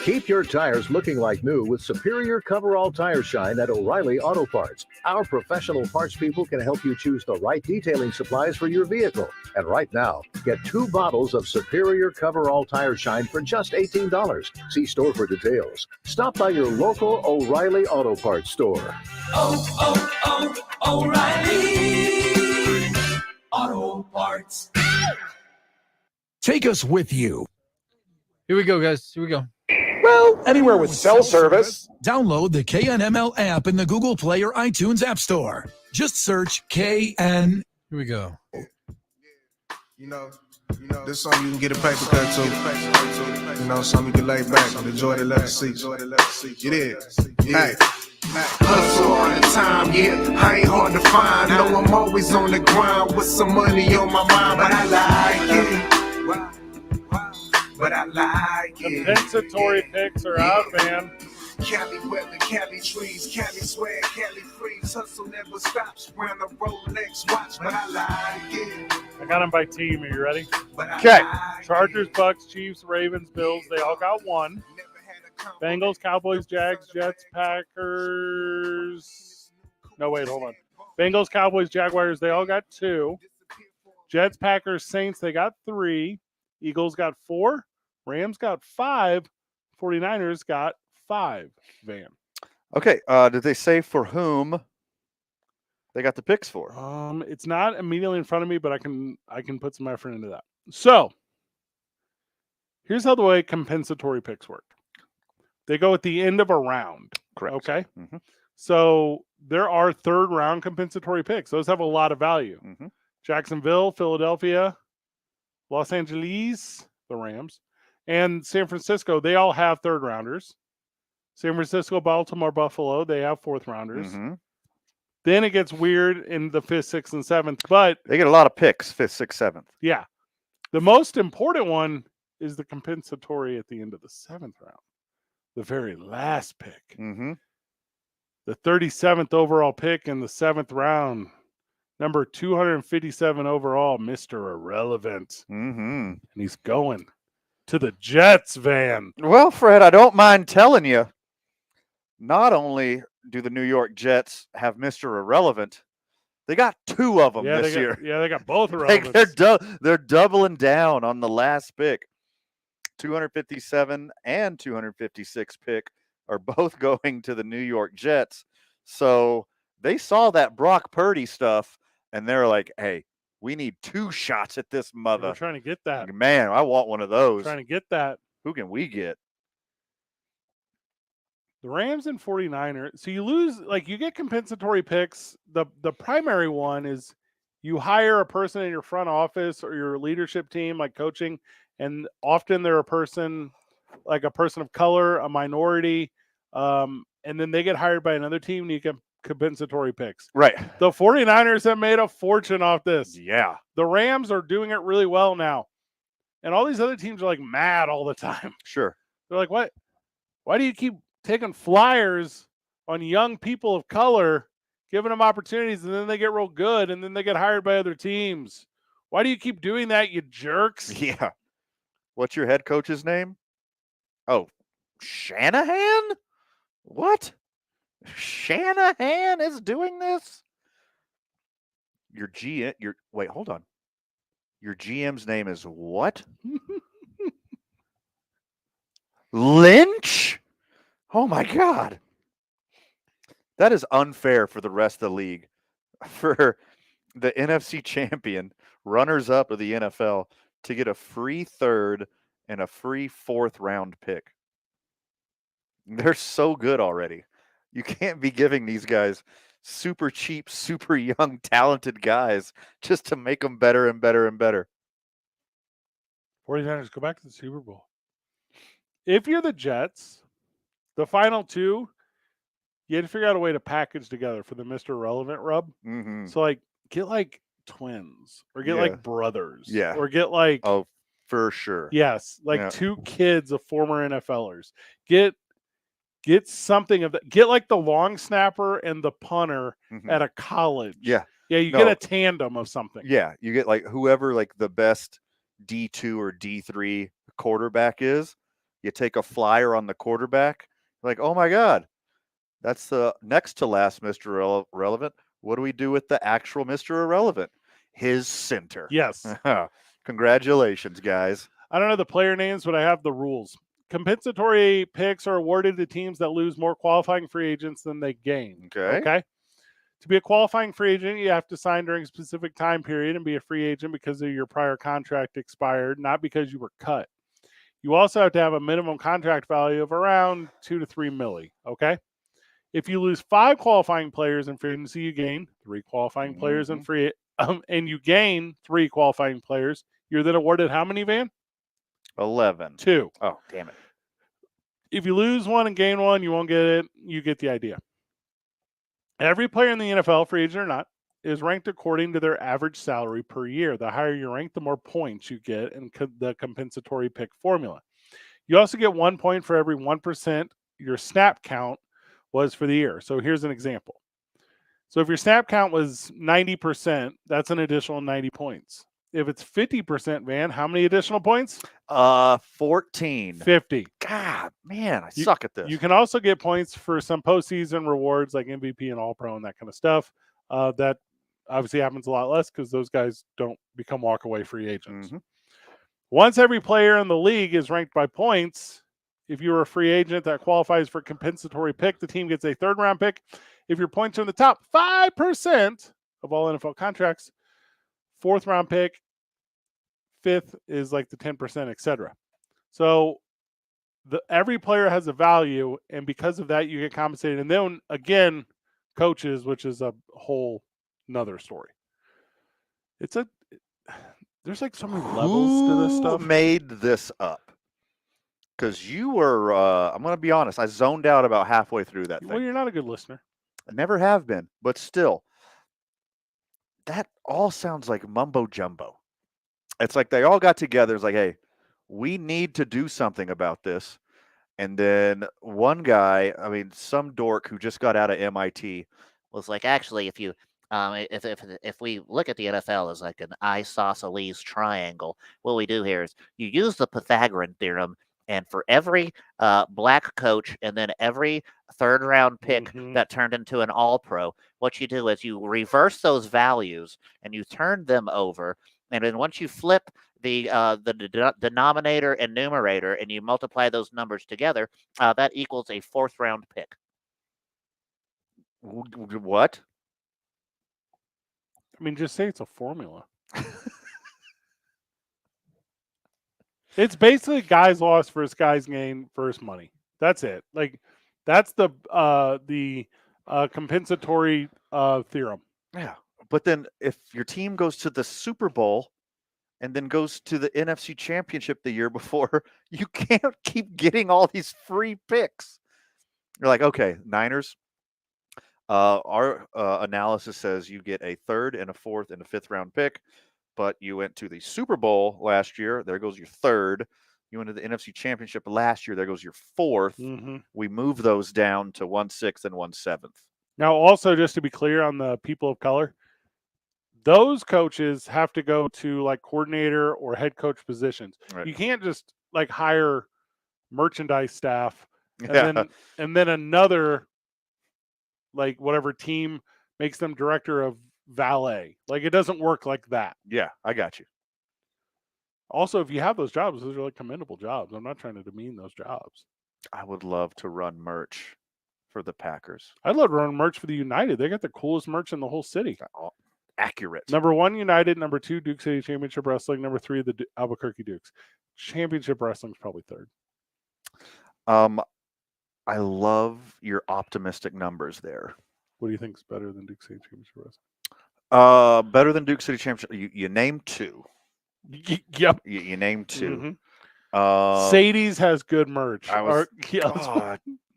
Keep your tires looking like new with superior coverall tire shine at O'Reilly Auto Parts. Our professional parts people can help you choose the right detailing supplies for your vehicle. And right now, get 2 bottles of superior coverall tire shine for just $18. See store for details. Stop by your local O'Reilly Auto Parts store. O'Reilly Auto Parts. Take us with you. Here we go, guys. Here we go. Well, anywhere with cell service. Download the KNML app in the Google Play or iTunes App Store. Just search KN. Here we go. You know, this song you can get a paper cut to. You know, something you can lay back and enjoy the leather seats. It is. Hey. Hustle all the time, yeah, I ain't hard to find. No, I'm always on the grind with some money on my mind, but I like it. But I like it. Compensatory picks are out, man. Cali weather, Cali trees, Cali swag, Cali freeze. Hustle never stops. Round the Rolex watch, but I like it. I got them by team. Are you ready? Okay. Chargers, Bucks, Chiefs, Ravens, Bills. They all got 1. Bengals, Cowboys, Jags, Jets, Packers. No, wait, hold on. Bengals, Cowboys, Jaguars. They all got 2. Jets, Packers, Saints. They got 3. Eagles got 4. Rams got 5. 49ers got 5. Van. Okay. Did they say for whom they got the picks for? It's not immediately in front of me, but I can put some effort into that. So here's how the way compensatory picks work. They go at the end of a round. Correct. Okay. Mm-hmm. So there are 3rd round compensatory picks. Those have a lot of value. Mm-hmm. Jacksonville, Philadelphia, Los Angeles, the Rams, and San Francisco, they all have 3rd rounders. San Francisco, Baltimore, Buffalo, they have 4th rounders. Mm-hmm. Then it gets weird in the 5th, 6th, and 7th, but they get a lot of picks, 5th, 6th, 7th. Yeah. The most important one is the compensatory at the end of the 7th round, the very last pick. Mm-hmm. The 37th overall pick in the 7th round. Number 257 overall, Mr. Irrelevant. Mm-hmm. And he's going to the Jets, Van. Well, Fred, I don't mind telling you, not only do the New York Jets have Mr. Irrelevant, they got two of them this year. Yeah, they got both Like irrelevant. they're doubling down on the last pick. 257 and 256 pick are both going to the New York Jets. So they saw that Brock Purdy stuff, and they're like, hey, we need 2 shots at this mother. We're trying to get that. Man, I want one of those. Trying to get that. Who can we get? The Rams and 49ers. So you lose, like you get compensatory picks. The primary one is you hire a person in your front office or your leadership team, like coaching, and often they're a person, like a person of color, a minority, and then they get hired by another team and you get compensatory picks. Right. The 49ers have made a fortune off this. Yeah. The Rams are doing it really well now. And all these other teams are like mad all the time. Sure. They're like, what? Why do you keep taking flyers on young people of color, giving them opportunities, and then they get real good, and then they get hired by other teams? Why do you keep doing that, you jerks? Yeah. What's your head coach's name? Oh, Shanahan? What? Shanahan is doing this? Wait, hold on. Your GM's name is what? Lynch? Oh my God. That is unfair for the rest of the league. For the NFC champion, runners up of the NFL, to get a free 3rd and a free 4th round pick. They're so good already. You can't be giving these guys super cheap, super young, talented guys just to make them better and better and better. 49ers go back to the Super Bowl. If you're the Jets, the final 2, you had to figure out a way to package together for the Mr. Relevant rub. Mm-hmm. So, like, get like twins or get like brothers. Yeah. Or get like. Oh, for sure. Yes. Like 2 kids of former NFLers. Get something of that. Get like the long snapper and the punter at a college. Yeah. Yeah. You get a tandem of something. Yeah. You get like whoever like the best D2 or D3 quarterback is. You take a flyer on the quarterback. Like, oh my God, that's the next to last Mr. Irrelevant. What do we do with the actual Mr. Irrelevant? His center. Yes. Congratulations, guys. I don't know the player names, but I have the rules. Compensatory picks are awarded to teams that lose more qualifying free agents than they gain. Okay. To be a qualifying free agent, you have to sign during a specific time period and be a free agent because of your prior contract expired, not because you were cut. You also have to have a minimum contract value of around 2 to 3 milli. Okay. If you lose 5 qualifying players in free agency, you gain 3 qualifying players in free, and you gain 3 qualifying players. You're then awarded how many, Van? 11. 2. Oh, damn it. If you lose 1 and gain 1, you won't get it. You get the idea. Every player in the NFL, free agent or not, is ranked according to their average salary per year. The higher you rank, the more points you get in the compensatory pick formula. You also get 1 point for every 1% your snap count was for the year. So here's an example. So if your snap count was 90%, that's an additional 90 points. If it's 50%, Van, how many additional points? 14. 50. God, man, I suck at this. You can also get points for some postseason rewards like MVP and All-Pro and that kind of stuff. That obviously happens a lot less because those guys don't become walk-away free agents. Once every player in the league is ranked by points, if you're a free agent that qualifies for compensatory pick, the team gets a 3rd round pick. If your points are in the top 5% of all NFL contracts, 4th round pick, 5th is like the 10%, etc. So every player has a value, and because of that, you get compensated. And then again, coaches, which is a whole nother story. There's like so many levels to this stuff. Who made this up? Because you were, I'm going to be honest, I zoned out about halfway through that thing. Well, you're not a good listener. I never have been, but still, that all sounds like mumbo jumbo. It's like they all got together. It's like, hey, we need to do something about this. And then one guy, I mean, some dork who just got out of MIT was like, actually, if you If we look at the NFL as like an isosceles triangle, what we do here is you use the Pythagorean theorem, and for every black coach and then every third round pick that turned into an all pro, what you do is you reverse those values and you turn them over. And then once you flip the denominator and numerator and you multiply those numbers together, that equals a fourth round pick. What? I mean, just say it's a formula. It's basically guys lost versus guys gained versus money. That's it. Like, that's the compensatory theorem. Yeah. But then if your team goes to the Super Bowl and then goes to the NFC Championship the year before, you can't keep getting all these free picks. You're like, okay, Niners, our analysis says you get a third and a fourth and a fifth round pick, but you went to the Super Bowl last year. There goes your third. You went to the NFC Championship last year. There goes your fourth. We move those down to 1/6 and 1/7. Now, also, just to be clear on the people of color, those coaches have to go to like coordinator or head coach positions. Right. You can't just like hire merchandise staff and then another like whatever team makes them director of valet. Like, it doesn't work like that. Yeah, I got you. Also, if you have those jobs, those are like commendable jobs. I'm not trying to demean those jobs. I would love to run merch for the Packers. I'd love to run merch for the United. They got the coolest merch in the whole city. Accurate. Number 1, United. Number 2, Duke City Championship Wrestling. Number 3, the Albuquerque Dukes. Championship Wrestling is probably third. I love your optimistic numbers there. What do you think is better than Duke City Championship Wrestling? Better than Duke City Championship. You named 2. Yep. You named 2. Sadie's has good merch.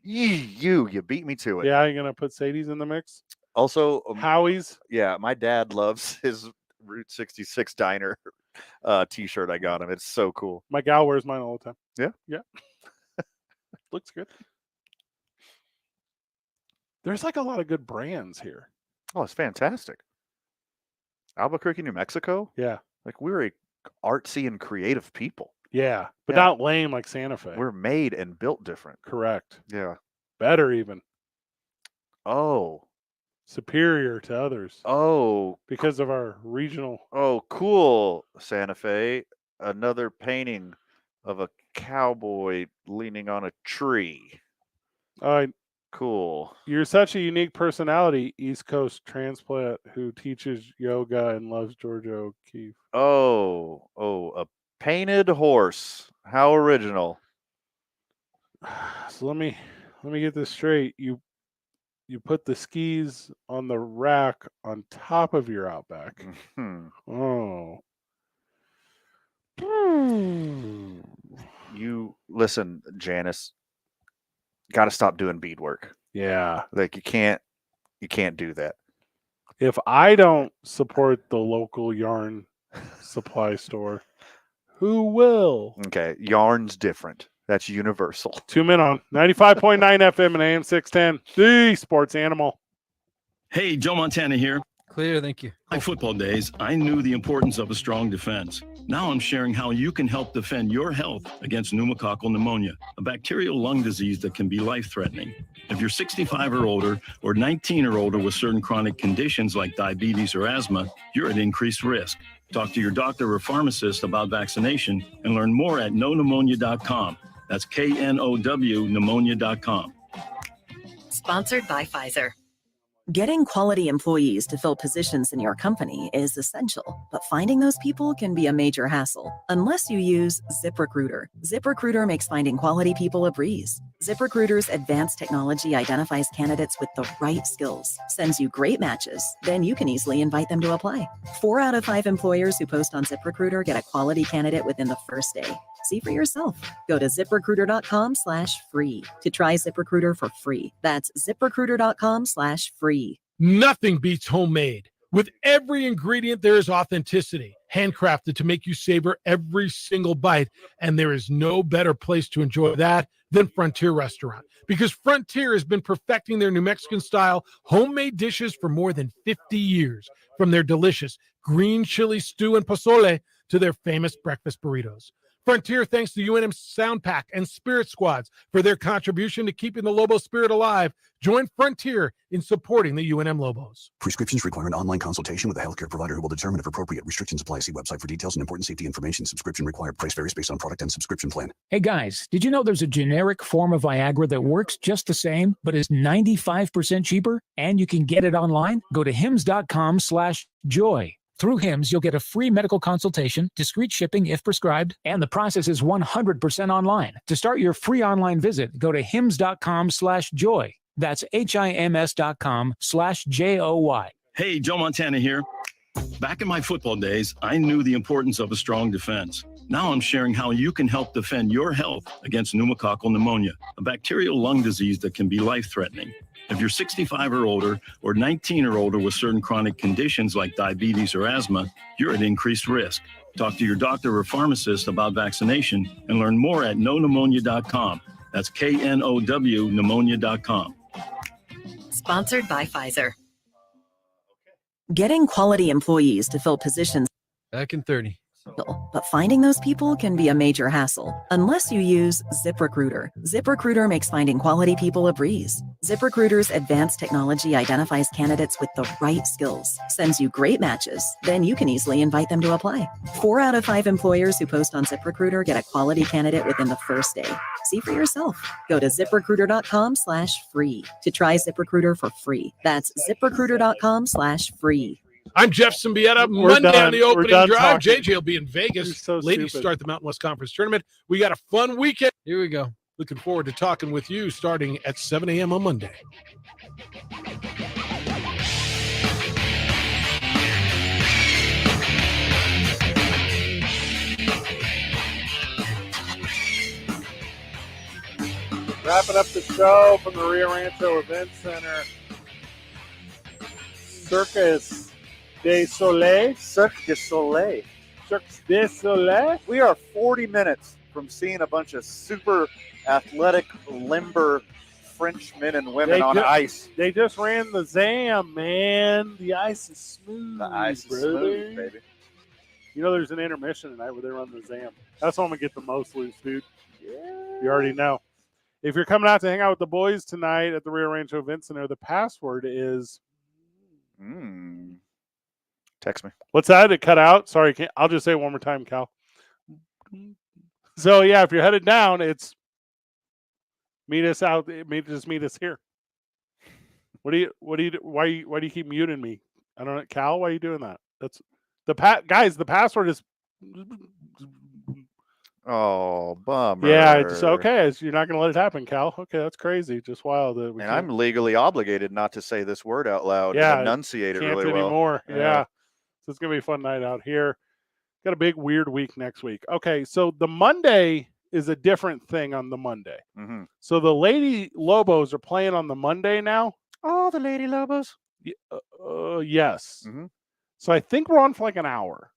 You beat me to it. Yeah, you're gonna put Sadie's in the mix. Also, Howie's. Yeah, my dad loves his Route 66 Diner T-shirt. I got him. It's so cool. My gal wears mine all the time. Yeah, yeah. Looks good. There's like a lot of good brands here. Oh, it's fantastic. Albuquerque, New Mexico. Yeah, like we're a artsy and creative people. Yeah, but not lame like Santa Fe. We're made and built different. Correct. Yeah. Better even. Oh. Superior to others. Oh. Because of our regional. Oh, cool, Santa Fe. Another painting of a cowboy leaning on a tree. Cool. You're such a unique personality, East Coast transplant who teaches yoga and loves Georgia O'Keeffe. Oh, a painted horse. How original. So let me get this straight. You put the skis on the rack on top of your Outback. Oh. You listen, Janice. Got to stop doing beadwork. Yeah. Like you can't do that. If I don't support the local yarn supply store, who will? Okay, yarn's different. That's universal. 2 men on 95.9 FM and AM 610, the sports animal. Hey, Joe Montana here. Clear, thank you. My football days, I knew the importance of a strong defense. Now I'm sharing how you can help defend your health against pneumococcal pneumonia, a bacterial lung disease that can be life-threatening. If you're 65 or older, or 19 or older with certain chronic conditions like diabetes or asthma, you're at increased risk. Talk to your doctor or pharmacist about vaccination and learn more at knowpneumonia.com. That's KNOW pneumonia.com. Sponsored by Pfizer. Getting quality employees to fill positions in your company is essential, but finding those people can be a major hassle unless you use ZipRecruiter. ZipRecruiter makes finding quality people a breeze. ZipRecruiter's advanced technology identifies candidates with the right skills, sends you great matches, then you can easily invite them to apply. 4 out of 5 employers who post on ZipRecruiter get a quality candidate within the first day. See for yourself. Go to ZipRecruiter.com/free to try ZipRecruiter for free. That's ZipRecruiter.com/free. Nothing beats homemade. With every ingredient, there is authenticity. handcrafted to make you savor every single bite. And there is no better place to enjoy that than Frontier Restaurant, because Frontier has been perfecting their New Mexican style homemade dishes for more than 50 years, from their delicious green chili stew and pozole to their famous breakfast burritos. Frontier thanks the UNM Sound Pack and Spirit Squads for their contribution to keeping the Lobo spirit alive. Join Frontier in supporting the UNM Lobos. Prescriptions require an online consultation with a healthcare provider who will determine if appropriate. Restrictions apply. See website for details and important safety information. Subscription required. Price varies based on product and subscription plan. Hey guys, did you know there's a generic form of Viagra that works just the same, but is 95% cheaper? And you can get it online? Go to hims.com/joy. Through HIMS, you'll get a free medical consultation, discreet shipping if prescribed, and the process is 100% online. To start your free online visit, go to hims.com/joy. That's HIMS.com/JOY. Hey, Joe Montana here. Back in my football days, I knew the importance of a strong defense. Now I'm sharing how you can help defend your health against pneumococcal pneumonia, a bacterial lung disease that can be life-threatening. If you're 65 or older, or 19 or older with certain chronic conditions like diabetes or asthma, you're at increased risk. Talk to your doctor or pharmacist about vaccination and learn more at knowpneumonia.com. That's KNOW pneumonia.com. Sponsored by Pfizer. Getting quality employees to fill positions Back in 30. but finding those people can be a major hassle unless you use ZipRecruiter. ZipRecruiter makes finding quality people a breeze. ZipRecruiter's advanced technology identifies candidates with the right skills, sends you great matches, then you can easily invite them to apply. 4 out of 5 employers who post on ZipRecruiter get a quality candidate within the first day. See for yourself. Go to ZipRecruiter.com/free to try ZipRecruiter for free. That's ZipRecruiter.com/free. I'm Jeff Symbieta. We're Monday done. on the We're opening done drive. talking. JJ will be in Vegas. So Ladies stupid. start the Mountain West Conference Tournament. We got a fun weekend. Here we go. Looking forward to talking with you starting at 7 a.m. on Monday. Wrapping up the show from the Rio Rancho Event Center. Circus de Soleil. Cirque du Soleil. Cirque du Soleil. We are 40 minutes from seeing a bunch of super athletic, limber French men and women on ice. They just ran the ZAM, man. The ice is smooth. The ice is brother. smooth, baby. You know, there's an intermission tonight where they run the ZAM. That's when I'm going to get the most loose, dude. Yeah. You already know. If you're coming out to hang out with the boys tonight at the Rio Rancho Event Center, the password is... Text me. What's that? It cut out? Sorry, I'll just say it one more time, Cal. So, yeah, if you're headed down, it's meet us out. Just meet us here. Why do you keep muting me? I don't know. Cal, why are you doing that? That's guys, the password is... Oh, bummer. Yeah, it's okay. You're not going to let it happen, Cal. Okay, that's crazy. Just wild. That we And I'm legally obligated not to say this word out loud Yeah, and enunciate it can't really well. anymore. Yeah. So it's going to be a fun night out here. Got a big weird week next week. Okay, so the Monday is a different thing on the Monday. Mm-hmm. So the Lady Lobos are playing on the Monday now. Oh, the Lady Lobos? Yes. Mm-hmm. So I think we're on for like an hour.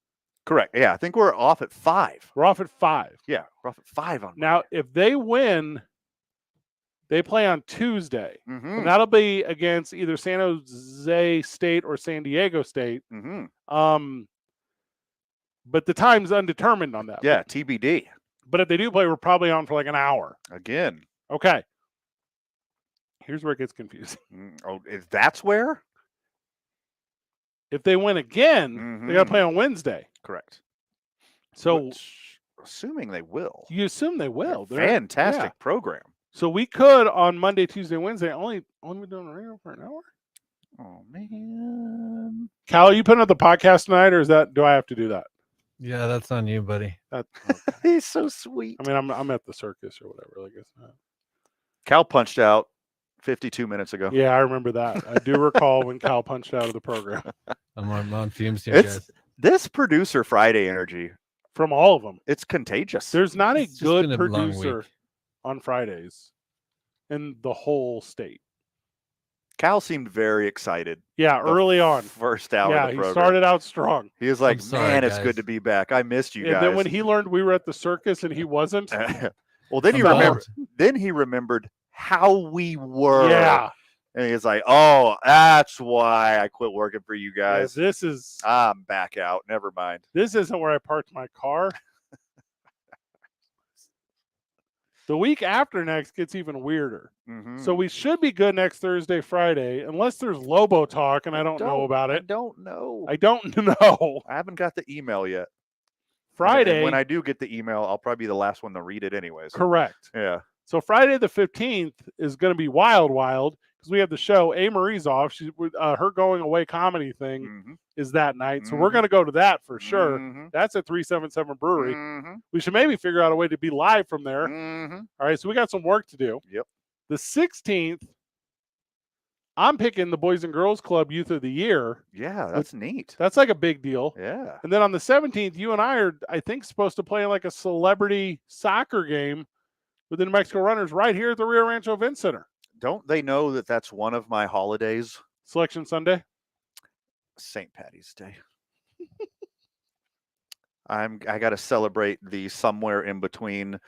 Correct. Yeah, I think we're off at 5. We're off at 5. Yeah, we're off at 5 on Now, if they win, they play on Tuesday. Mm-hmm. And that'll be against either San Jose State or San Diego State. Mm-hmm. But the time's undetermined on that. Yeah, TBD. But if they do play, we're probably on for like an hour. Again. Okay. Here's where it gets confusing. Oh, that's where? If they win again, they got to play on Wednesday. Correct. So, assuming they will. You assume they will. Fantastic program. So we could on Monday, Tuesday, Wednesday only be doing a radio for an hour. Oh man. Cal, are you putting up the podcast tonight, or do I have to do that? Yeah, that's on you, buddy. He's so sweet. I mean, I'm at the circus or whatever. I guess not. Cal punched out 52 minutes ago. Yeah, I remember that. I do recall when Cal punched out of the program. I'm on fumes here, guys. This producer Friday energy from all of them. It's contagious. There's not a good been a long producer week. on Fridays in the whole state. Cal seemed very excited. Yeah, early on. First hour Yeah, of the he program. started out strong. He was like, I'm sorry, man, it's guys. good to be back. I missed you And guys. then when he learned we were at the circus and he wasn't. Well, then he I'm remembered. bummed. Then he remembered how we were. Yeah. And he's like, oh, that's why I quit working for you Yeah, guys. this is I'm back out. Never mind. this isn't where I parked my car. The week after next gets even weirder. Mm-hmm. So we should be good next Thursday, Friday, unless there's Lobo talk and I don't know about I it. don't know. I don't know. I haven't got the email yet. Friday. And when I do get the email, I'll probably be the last one to read it anyways. Correct. Yeah. So Friday the 15th is going to be wild because we have the show. A. Marie's off. She's her going away comedy thing is that night. So we're going to go to that for sure. That's at 377 Brewery. We should maybe figure out a way to be live from there. All right. So we got some work to do. Yep. The 16th, I'm picking the Boys and Girls Club Youth of the Year. Yeah, that's neat. That's like a big deal. Yeah. And then on the 17th, you and I are, I think, supposed to play like a celebrity soccer game with the New Mexico Runners right here at the Rio Rancho Event Center. Don't they know that that's one of my holidays? Selection Sunday? St. Patty's Day. I got to celebrate the somewhere in between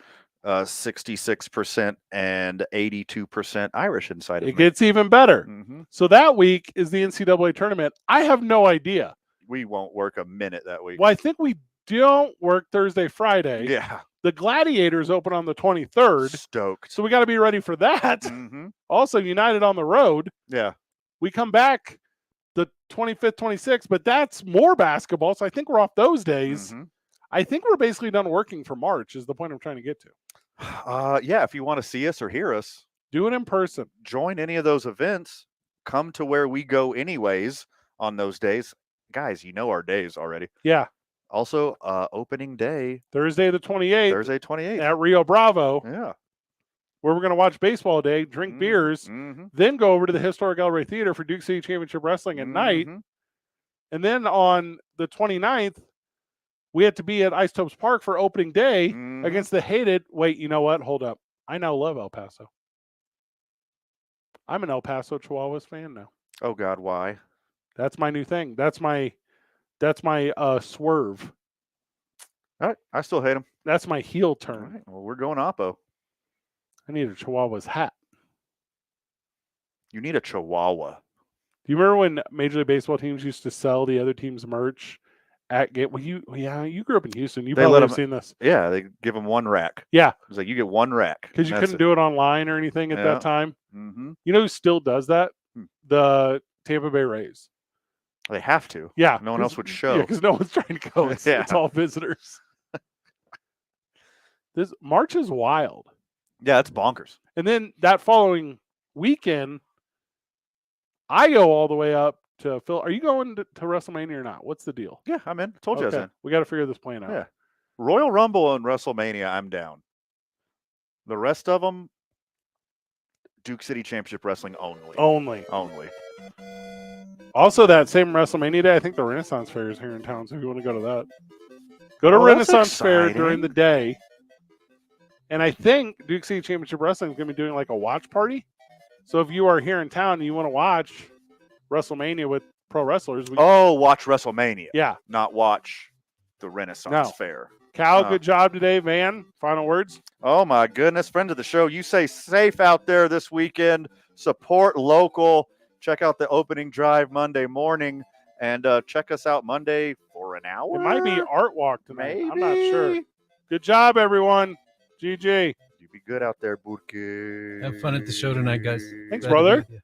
66% and 82% Irish inside of me. It gets even better. Mm-hmm. So that week is the NCAA tournament. I have no idea. We won't work a minute that week. Well, I think we don't work Thursday, Friday. Yeah. The Gladiators open on the 23rd. Stoked. So we got to be ready for that. Mm-hmm. Also, United on the road. Yeah. We come back the 25th, 26th, but that's more basketball. So I think we're off those days. Mm-hmm. I think we're basically done working for March is the point I'm trying to get to. Yeah, if you want to see us or hear us, do it in person. Join any of those events. Come to where we go anyways on those days. Guys, you know our days already. Yeah. Also, opening day. Thursday the 28th. Thursday 28th. At Rio Bravo. Yeah. Where we're going to watch baseball day, drink beers, then go over to the Historic El Rey Theater for Duke City Championship Wrestling at night. And then on the 29th, we had to be at Isotopes Park for opening day against the hated. Wait, you know what? Hold up. I now love El Paso. I'm an El Paso Chihuahuas fan now. Oh God, why? That's my new thing. That's my swerve. All right, I still hate him. That's my heel turn. All right, well, we're going Oppo. I need a Chihuahuas hat. You need a Chihuahua. Do you remember when Major League Baseball teams used to sell the other team's merch at game? Well, you grew up in Houston. You probably have seen this. Yeah, they give them one rack. Yeah, it was like you get one rack because you couldn't do it online or anything at that time. Mm-hmm. You know who still does that? The Tampa Bay Rays. They have to. Yeah, no one else would show. Yeah, because no one's trying to go. It's all visitors. This March is wild. Yeah, it's bonkers. And then that following weekend, I go all the way up to Phil. Are you going to WrestleMania or not? What's the deal? Yeah, I'm in. I told you I was in. We got to figure this plan out. Yeah. Royal Rumble and WrestleMania, I'm down. The rest of them, Duke City Championship Wrestling only. Only. Also, that same WrestleMania day, I think the Renaissance Fair is here in town. So if you want to go to that, go to Renaissance Fair during the day. And I think Duke City Championship Wrestling is going to be doing like a watch party. So if you are here in town and you want to watch WrestleMania with pro wrestlers. Watch WrestleMania. Yeah. Not watch the Renaissance Fair. Cal, good job today, Van. Final words? Oh, my goodness. Friend of the show, you say safe out there this weekend. Support local. Check out the opening drive Monday morning. And check us out Monday for an hour. It might be Art Walk tonight. Maybe. I'm not sure. Good job, everyone. GG. You be good out there, Burke. Have fun at the show tonight, guys. Thanks, Glad to be brother. with you.